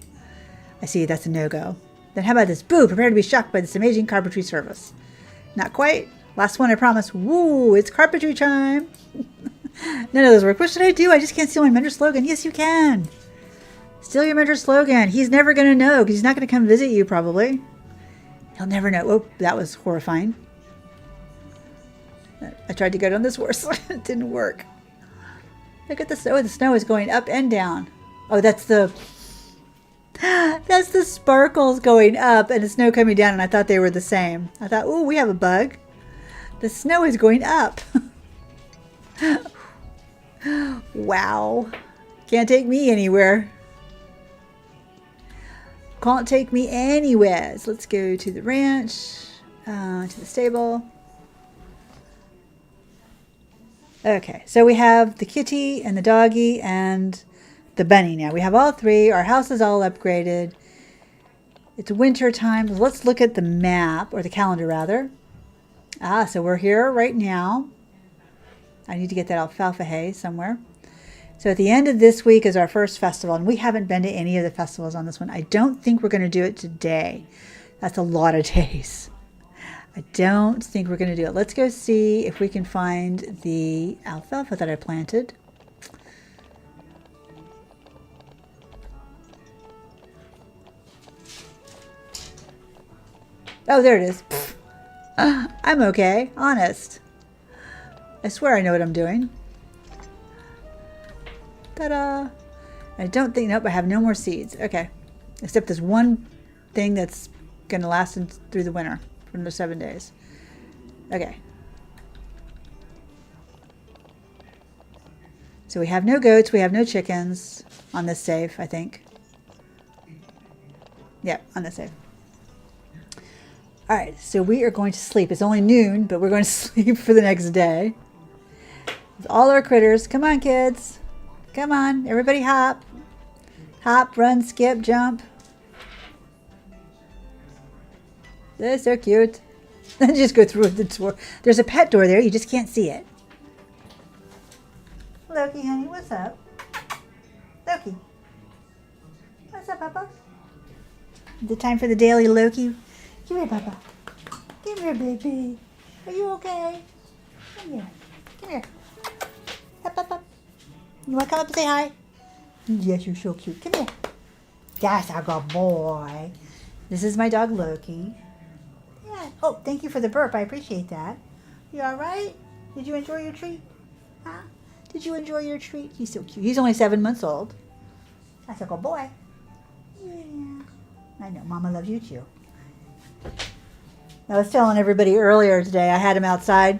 I see. That's a no-go. Then how about this? "Boo. Prepare to be shocked by this amazing carpentry service." Not quite. Last one, I promise. Woo. It's carpentry time. None of those work. What should I do? I just can't steal my mentor's slogan. Yes, you can. Steal your mentor's slogan. He's never going to know because he's not going to come visit you probably. He'll never know. Oh, that was horrifying. I tried to go down this horse. It didn't work. Look at the snow. The snow is going up and down. Oh, that's the sparkles going up and the snow coming down, and I thought they were the same. I thought, ooh, we have a bug. The snow is going up. Wow. Can't take me anywhere. Can't take me anywhere. So let's go to the ranch, to the stable. Okay, so we have the kitty and the doggy and the bunny now. We have all three. Our house is all upgraded. It's winter time. Let's look at the map, or the calendar rather. So we're here right now. I need to get that alfalfa hay somewhere. So at the end of this week is our first festival, and we haven't been to any of the festivals on this one. I don't think we're going to do it today. That's a lot of days. I don't think we're going to do it. Let's go see if we can find the alfalfa that I planted. Oh, there it is. I'm okay, honest. I swear I know what I'm doing. Ta-da! I don't think, nope, I have no more seeds. Okay. Except this one thing that's going to last through the winter for the 7 days. Okay. So we have no goats, we have no chickens on this save, I think. Yep, on this save. All right, so we are going to sleep. It's only noon, but we're going to sleep for the next day. With all our critters. Come on, kids. Come on, everybody hop. Hop, run, skip, jump. They're so cute. Then just go through the door. There's a pet door there. You just can't see it. Loki, honey, what's up? Loki. What's up, Papa? Is it time for the daily Loki? Come here, Papa. Come here, baby. Are you okay? Come here. Come here. Up, up, up. You want to come up and say hi? Yes, you're so cute. Come here. That's a good boy. This is my dog, Loki. Yeah. Oh, thank you for the burp. I appreciate that. You all right? Did you enjoy your treat? Huh? Did you enjoy your treat? He's so cute. He's only 7 months old. That's a good boy. Yeah. I know. Mama loves you, too. I was telling everybody earlier today, I had him outside,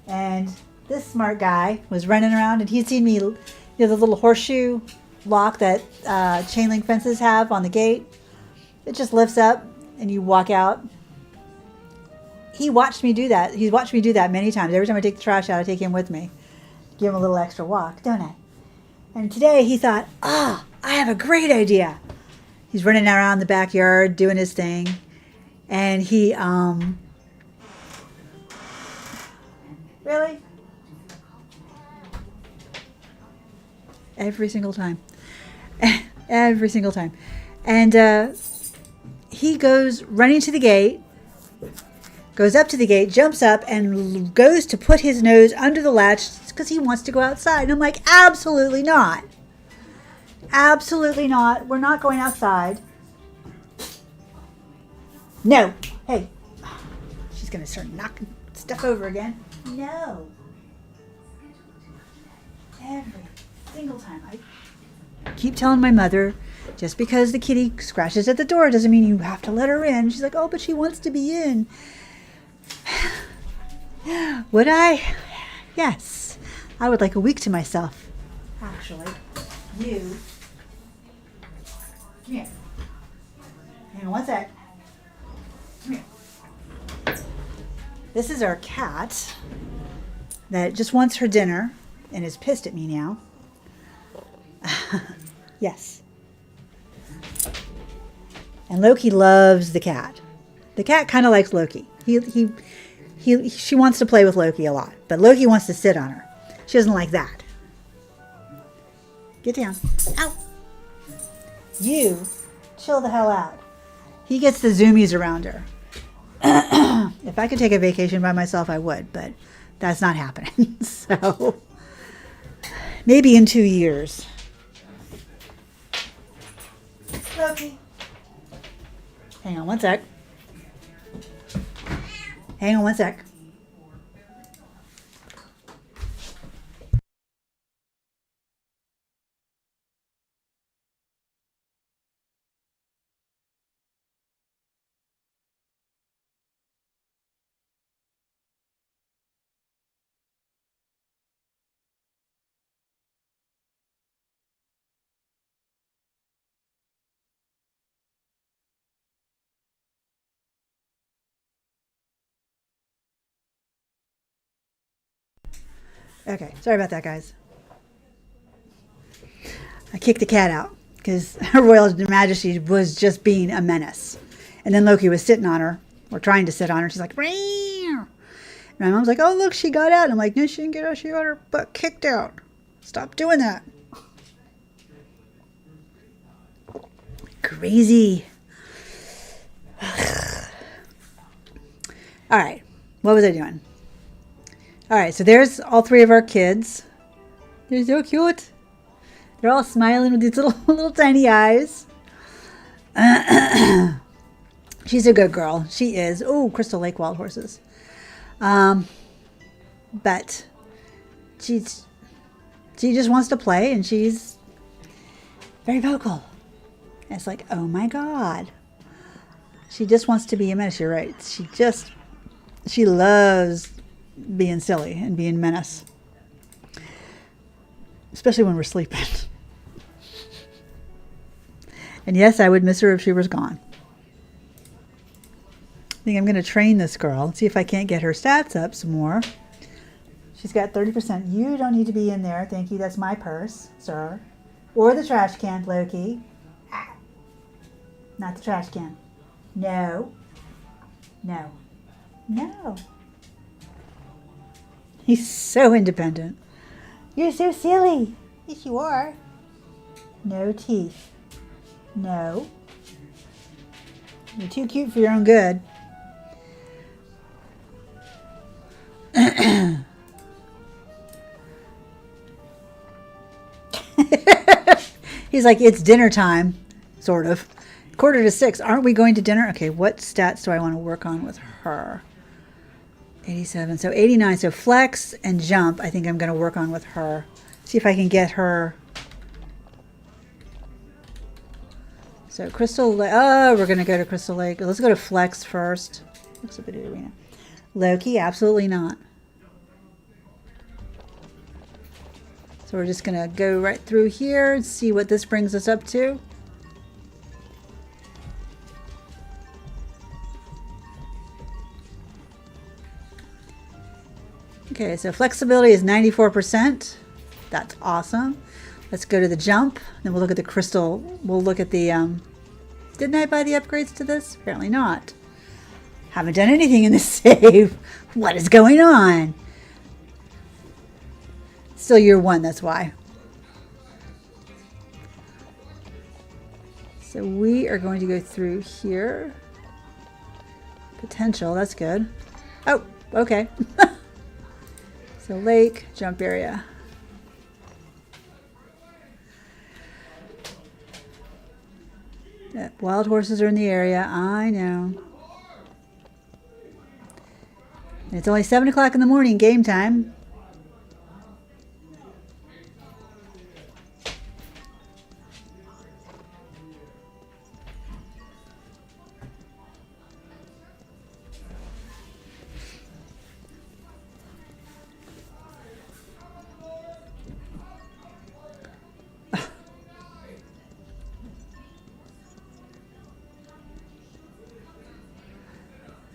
and this smart guy was running around, and he'd seen me, you know, the little horseshoe lock that chain link fences have on the gate. It just lifts up, and you walk out. He watched me do that. He's watched me do that many times. Every time I take the trash out, I take him with me. Give him a little extra walk, don't I? And today he thought, I have a great idea. He's running around the backyard doing his thing. And he, really? Every single time. Every single time. And he goes running to the gate, goes up to the gate, jumps up, and goes to put his nose under the latch because he wants to go outside. And I'm like, absolutely not. Absolutely not. We're not going outside. No. Hey. She's going to start step over again. No. Every single time. I keep telling my mother, just because the kitty scratches at the door doesn't mean you have to let her in. She's like, oh, but she wants to be in. Would I? Yes. I would like a week to myself. Actually, you. Come here. Hang on one sec. Come here. This is our cat that just wants her dinner and is pissed at me now. Yes. And Loki loves the cat. The cat kind of likes Loki. She wants to play with Loki a lot, but Loki wants to sit on her. She doesn't like that. Get down. Ow. You chill the hell out. He gets the zoomies around her. If I could take a vacation by myself, I would, but that's not happening. So maybe in 2 years. Loki. Hang on one sec. Hang on one sec. Okay, sorry about that, guys. I kicked the cat out because Her Royal Majesty was just being a menace. And then Loki was sitting on her, or trying to sit on her. She's like, "Rear." And my mom's like, oh, look, she got out. And I'm like, no, she didn't get out. She got her butt kicked out. Stop doing that. Crazy. All right, what was I doing? All right, so there's all 3 of our kids. They're so cute. They're all smiling with these little tiny eyes. She's a good girl. She is. Oh, Crystal Lake wild horses. But she just wants to play, and she's very vocal. And it's like, oh my God. She just wants to be a menace. You're right. She loves being silly and being menace. Especially when we're sleeping. And yes, I would miss her if she was gone. I think I'm going to train this girl. See if I can't get her stats up some more. She's got 30%. You don't need to be in there. Thank you. That's my purse, sir. Or the trash can, Loki. Not the trash can. No. No. No. He's so independent. You're so silly. Yes, you are. No teeth. No. You're too cute for your own good. He's like, it's dinner time, sort of. 5:45. Aren't we going to dinner? Okay, what stats do I want to work on with her? 87. So 89. So flex and jump, I think I'm going to work on with her. See if I can get her. So Crystal Lake. Oh, we're going to go to Crystal Lake. Let's go to flex first. Looks a bit of arena. Loki, absolutely not. So we're just going to go right through here and see what this brings us up to. Okay, so flexibility is 94%. That's awesome. Let's go to the jump. Then we'll look at the crystal. We'll look at the... didn't I buy the upgrades to this? Apparently not. Haven't done anything in this save. What is going on? Still year 1, that's why. So we are going to go through here. Potential, that's good. Oh, okay. So lake, jump area. Wild horses are in the area, I know. And it's only 7 o'clock in the morning, game time.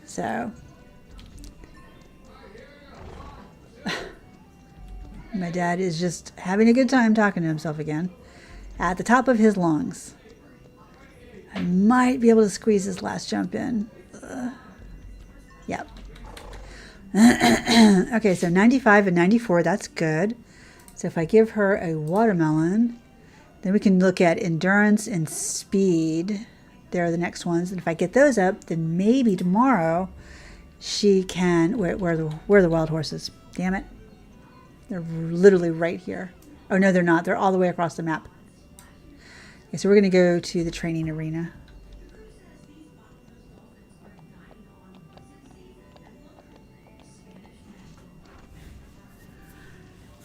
So, my dad is just having a good time talking to himself again at the top of his lungs. I might be able to squeeze this last jump in. Yep. Okay, so 95 and 94, that's good. So if I give her a watermelon, then we can look at endurance and speed. There are the next ones. And if I get those up, then maybe tomorrow she can... Where are the wild horses? Damn it. They're literally right here. Oh, no, they're not. They're all the way across the map. Okay, so we're going to go to the training arena.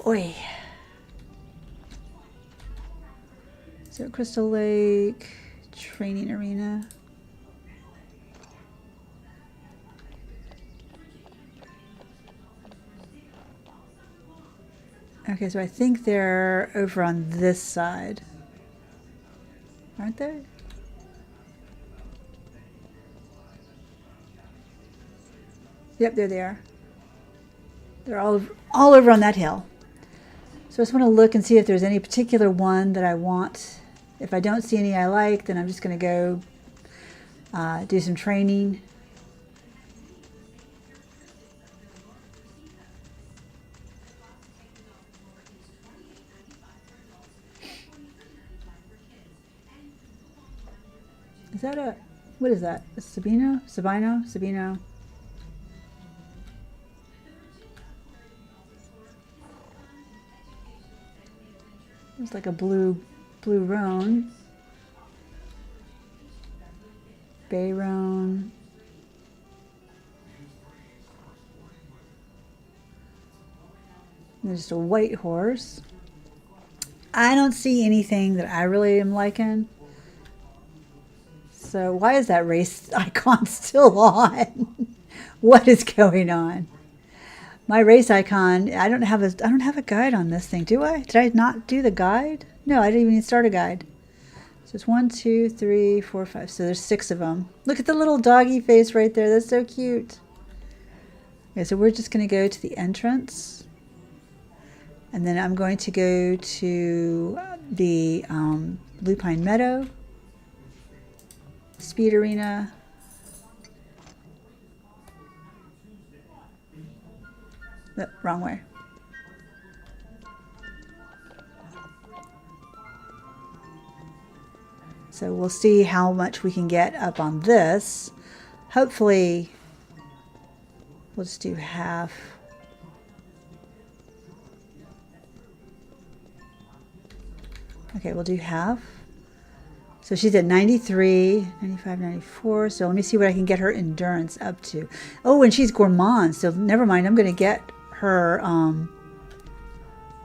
Oi. So Crystal Lake, training arena. Okay, so I think they're over on this side. Aren't they? Yep, there they are. They're all over on that hill. So I just want to look and see if there's any particular one that I want. If I don't see any I like, then I'm just going to go do some training. Is that a, what is that? A Sabino? Sabino? Sabino? It's like a blue roan. Bay roan. There's just a white horse. I don't see anything that I really am liking. So why is that race icon still on? What is going on? My race icon, I don't have a guide on this thing, do I? Did I not do the guide? No, I didn't even start a guide. So it's 1, 2, 3, 4, 5. So there's 6 of them. Look at the little doggy face right there. That's so cute. Okay, so we're just going to go to the entrance. And then I'm going to go to the Blue Pine Meadow, Speed Arena. No, wrong way. So we'll see how much we can get up on this. Hopefully, we'll just do half. Okay, we'll do half. So she's at 93, 95, 94. So let me see what I can get her endurance up to. Oh, and she's gourmand. So never mind. I'm going to get her,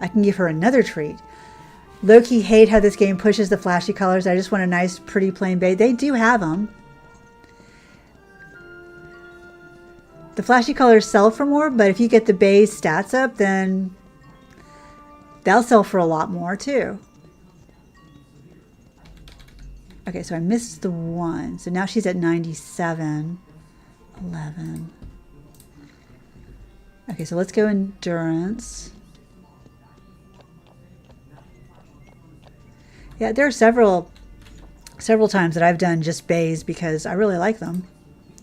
I can give her another treat. Low-key hate how this game pushes the flashy colors. I just want a nice, pretty plain bay. They do have them. The flashy colors sell for more, but if you get the bay's stats up, then they'll sell for a lot more too. Okay, so I missed the 1. So now she's at 97, 11. Okay, so let's go endurance. Yeah, there are several times that I've done just bays because I really like them.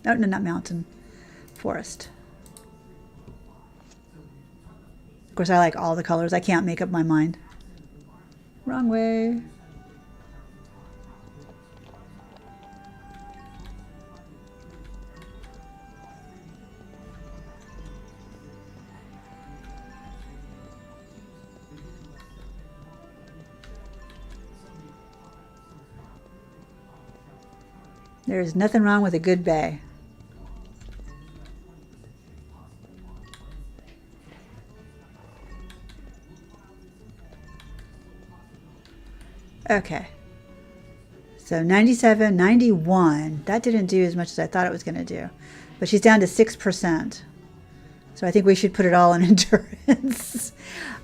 Oh, no, not mountain, forest. Of course, I like all the colors. I can't make up my mind. Wrong way. There's nothing wrong with a good bay. Okay. So 97, 91. That didn't do as much as I thought it was going to do. But she's down to 6%. So I think we should put it all in endurance.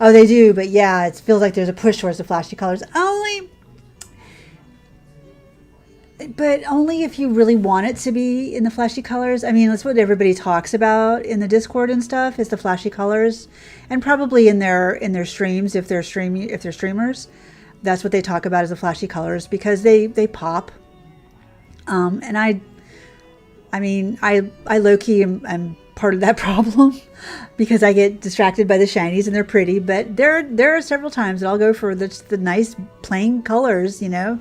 Oh, they do. But yeah, it feels like there's a push towards the flashy colors. But only if you really want it to be in the flashy colors. I mean, that's what everybody talks about in the Discord and stuff, is the flashy colors. And probably in their streams, if they're streamers. That's what they talk about, is the flashy colors, because they pop. And I low-key am part of that problem because I get distracted by the shinies and they're pretty. But there are several times that I'll go for the nice plain colors, you know,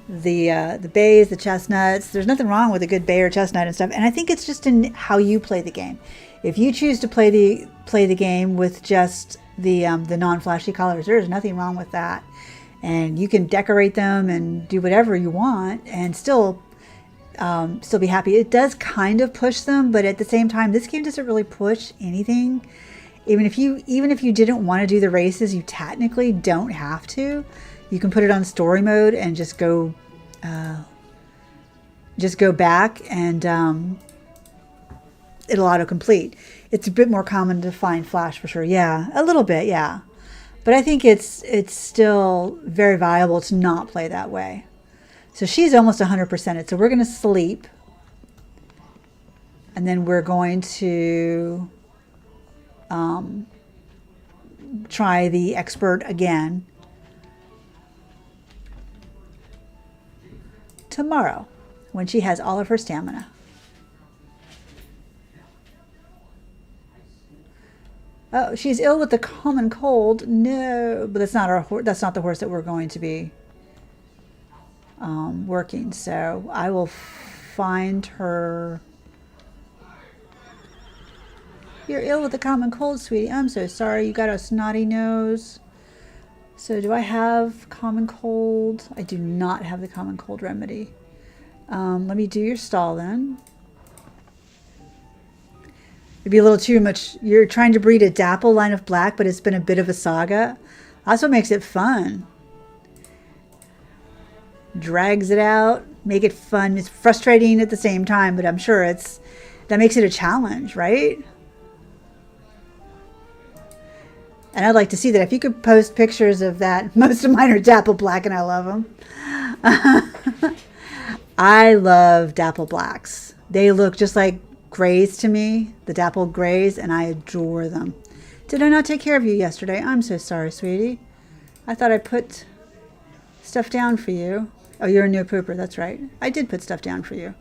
the bays, the chestnuts. There's nothing wrong with a good bay or chestnut and stuff. And I think it's just in how you play the game. If you choose to play the game with just the non-flashy colors, there's nothing wrong with that. And you can decorate them and do whatever you want and still be happy. It does kind of push them, but at the same time, this game doesn't really push anything. Even if you didn't want to do the races, you technically don't have to. You can put it on story mode and just go back, and it'll autocomplete. It's a bit more common to find flash for sure. Yeah, a little bit, yeah. But I think it's still very viable to not play that way. So she's almost 100%ed. So we're going to sleep. And then we're going to try the expert again tomorrow when she has all of her stamina. Oh, she's ill with the common cold. No, but that's not the horse that we're going to be working. So I will find her. You're ill with the common cold, sweetie. I'm so sorry. You got a snotty nose. So do I have common cold? I do not have the common cold remedy. Let me do your stall then. It'd be a little too much. You're trying to breed a dapple line of black, but it's been a bit of a saga. That's what makes it fun. Drags it out, make it fun. It's frustrating at the same time, but I'm sure that makes it a challenge, right? And I'd like to see that. If you could post pictures of that. Most of mine are dapple black, and I love them. I love dapple blacks. They look just like grays to me, the dappled grays, and I adore them. Did I not take care of you yesterday? I'm so sorry, sweetie. I thought I put stuff down for you. Oh, you're a new pooper. That's right. I did put stuff down for you.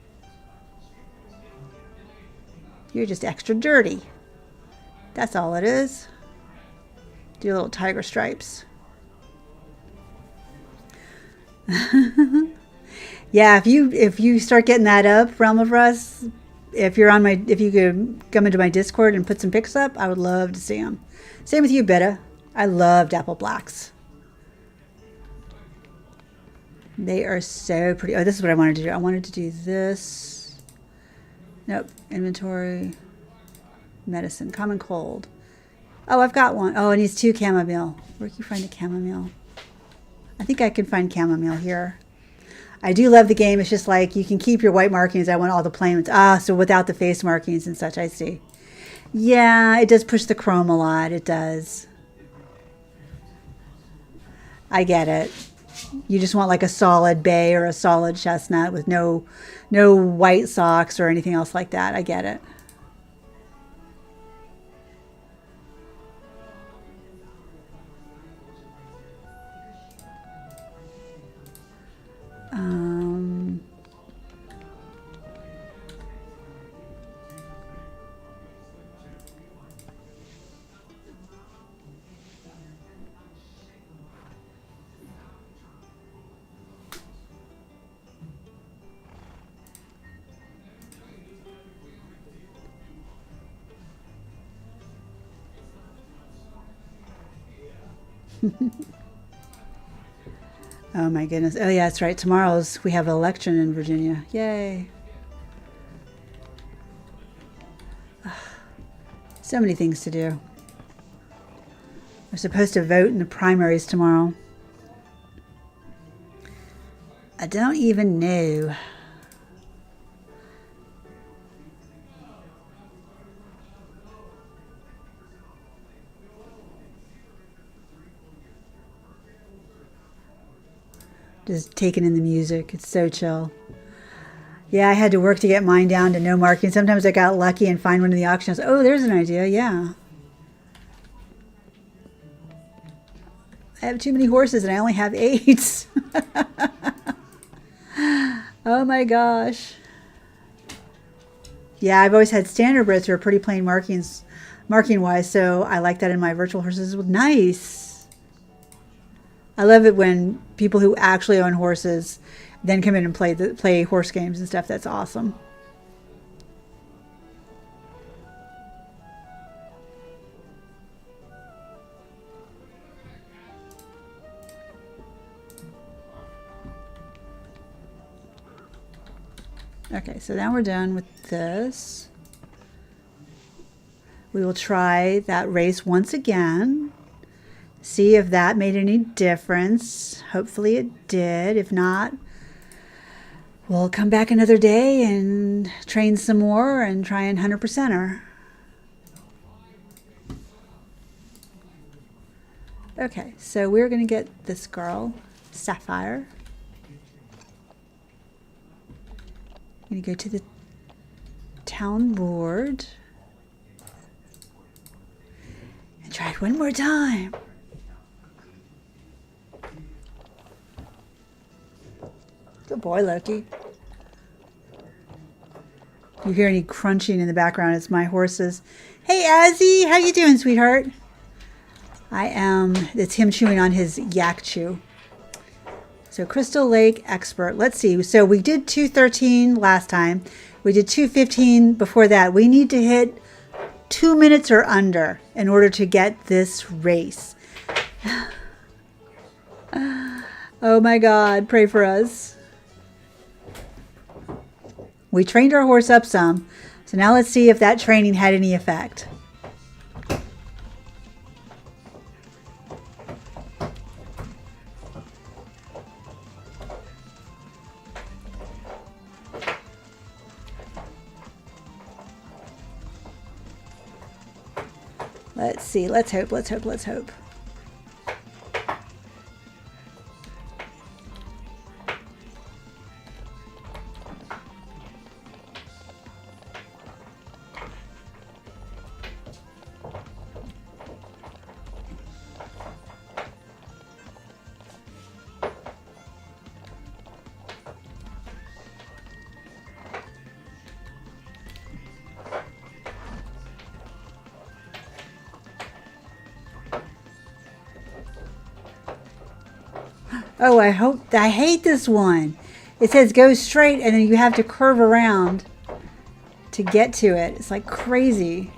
You're just extra dirty. That's all it is. Do your little tiger stripes. Yeah, if you start getting that up, Realm of Russ, if you could come into my Discord and put some pics up, I would love to see them. Same with you, Betta. I love dapple blacks. They are so pretty. Oh, this is what I wanted to do. I wanted to do this. Nope. Inventory. Medicine. Common cold. Oh, I've got one. Oh, it needs 2 chamomile. Where can you find a chamomile? I think I can find chamomile here. I do love the game. It's just like you can keep your white markings. I want all the plain ones. Ah, so without the face markings and such, I see. Yeah, it does push the chrome a lot. It does. I get it. You just want like a solid bay or a solid chestnut with no white socks or anything else like that. I get it. Oh my goodness. Oh yeah, that's right. We have an election in Virginia. Yay. So many things to do. We're supposed to vote in the primaries tomorrow. don't even know. Just taking in the music. It's so chill. Yeah, I had to work to get mine down to no marking. Sometimes I got lucky and find one in the auctions. Oh, there's an idea. Yeah. I have too many horses and I only have 8. Oh my gosh. Yeah, I've always had standardbreds who are pretty plain markings, marking wise, so I like that in my virtual horses. Nice. I love it when people who actually own horses then come in and play horse games and stuff. That's awesome. Okay, so now we're done with this. We will try that race once again. See if that made any difference. Hopefully it did. If not, we'll come back another day and train some more and try and 100% her. Okay, so we're going to get this girl, Sapphire. I'm going to go to the town board and try it one more time. Good boy, Loki. If you hear any crunching in the background, it's my horses. Hey, Azzy, how you doing, sweetheart? It's him chewing on his yak chew. So Crystal Lake Expert. Let's see. So we did 2:13 last time. We did 2:15 before that. We need to hit 2 minutes or under in order to get this race. Oh my God, pray for us. We trained our horse up some. So now let's see if that training had any effect. Let's see. Let's hope. Let's hope. Let's hope. Oh, I hate this one. It says go straight and then you have to curve around to get to it. It's like crazy.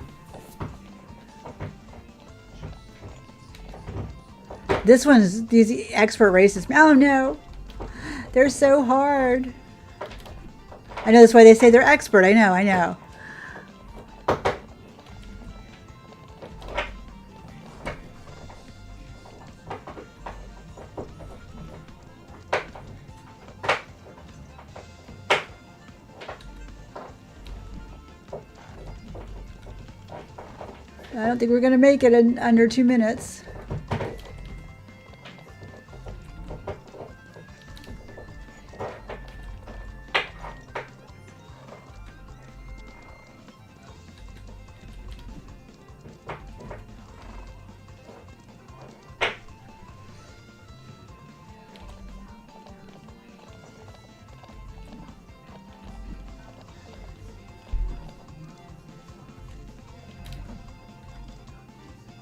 These expert races. Oh no, they're so hard. I know that's why they say they're expert. I know. I don't think we're going to make it in under 2 minutes.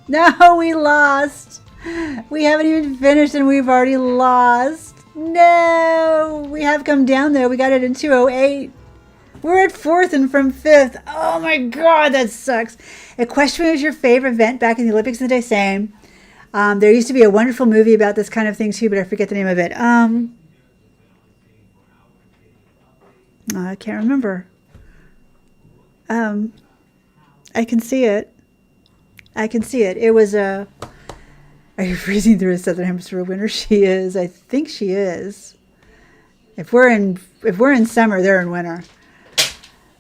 No, we lost. We haven't even finished and we've already lost. No, we have come down though. We got it in 2:08. We're at 4th and from 5th. Oh my God, that sucks. Equestrian was your favorite event back in the Olympics of the day. Same. There used to be a wonderful movie about this kind of thing too, but I forget the name of it. I can't remember. I can see it. It was a... Are you freezing through a southern hemisphere winter? She is. I think she is. If we're in summer, they're in winter.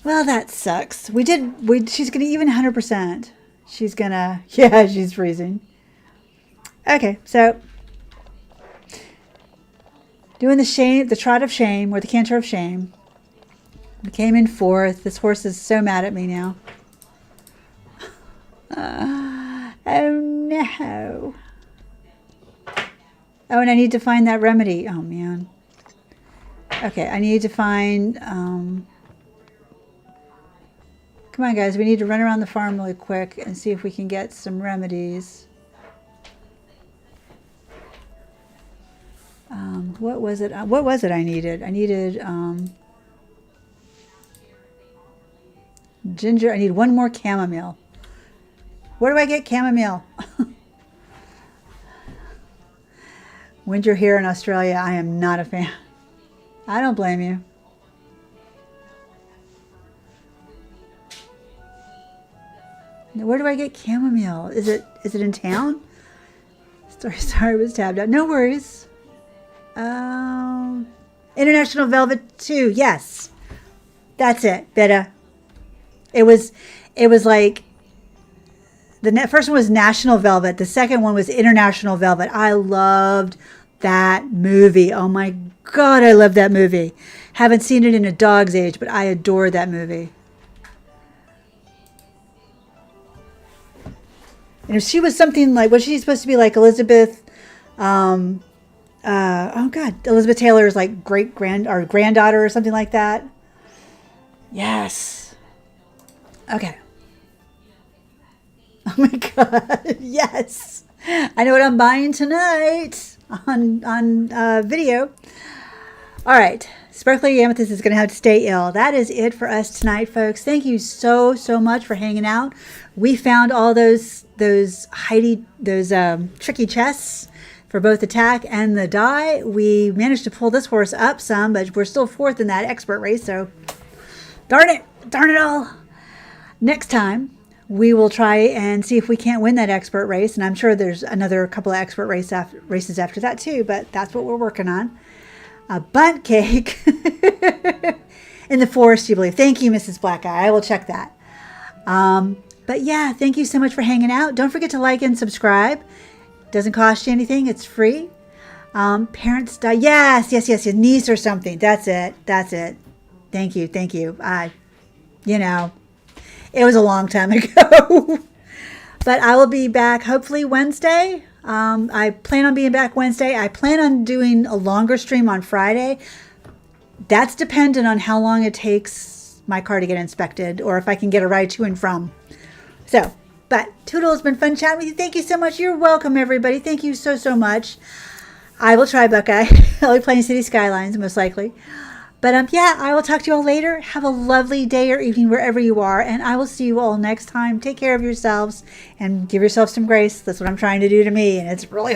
Well, that sucks. She's gonna even 100%. She's gonna, yeah, she's freezing. Okay, so doing the trot of shame, or the canter of shame. We came in fourth. This horse is so mad at me now. Oh no. Oh, and I need to find that remedy. Oh man. Okay, I need to find, come on guys, we need to run around the farm really quick and see if we can get some remedies. What was it? What was it I needed? I needed, ginger. I need one more chamomile. Where do I get chamomile? Winter here in Australia, I am not a fan. I don't blame you. Where do I get chamomile? Is it in town? Sorry, it was tabbed out. No worries. International Velvet 2. Yes. That's it. Better. It was like the first one was National Velvet. The second one was International Velvet. I loved that movie. Oh my God, I love that movie. Haven't seen it in a dog's age, but I adore that movie. And if she was something like, was she supposed to be like Elizabeth? Oh God, Elizabeth Taylor's like granddaughter or something like that. Yes. Okay. Oh my God, yes. I know what I'm buying tonight on video. All right, Sparkly Amethyst is going to have to stay ill. That is it for us tonight, folks. Thank you so much for hanging out. We found all those tricky chests for both the Tack and the Die. We managed to pull this horse up some, but we're still fourth in that expert race. So darn it all. Next time, we will try and see if we can't win that expert race. And I'm sure there's another couple of expert races after that too, but that's what we're working on. A bundt cake in the forest, you believe. Thank you, Mrs. Black Eye. I will check that. But yeah, thank you so much for hanging out. Don't forget to like and subscribe. Doesn't cost you anything. It's free. Parents die. Yes. Your niece or something. That's it. Thank you. It was a long time ago. But I will be back hopefully Wednesday. I plan on being back Wednesday. I plan on doing a longer stream on Friday. That's dependent on how long it takes my car to get inspected or if I can get a ride to and from. So, but Toodle, it's been fun chatting with you. Thank you so much. You're welcome, everybody. Thank you so much. I will try Buckeye. I'll be playing City Skylines, most likely. But yeah, I will talk to you all later. Have a lovely day or evening wherever you are, and I will see you all next time. Take care of yourselves and give yourself some grace. That's what I'm trying to do to me, and it's really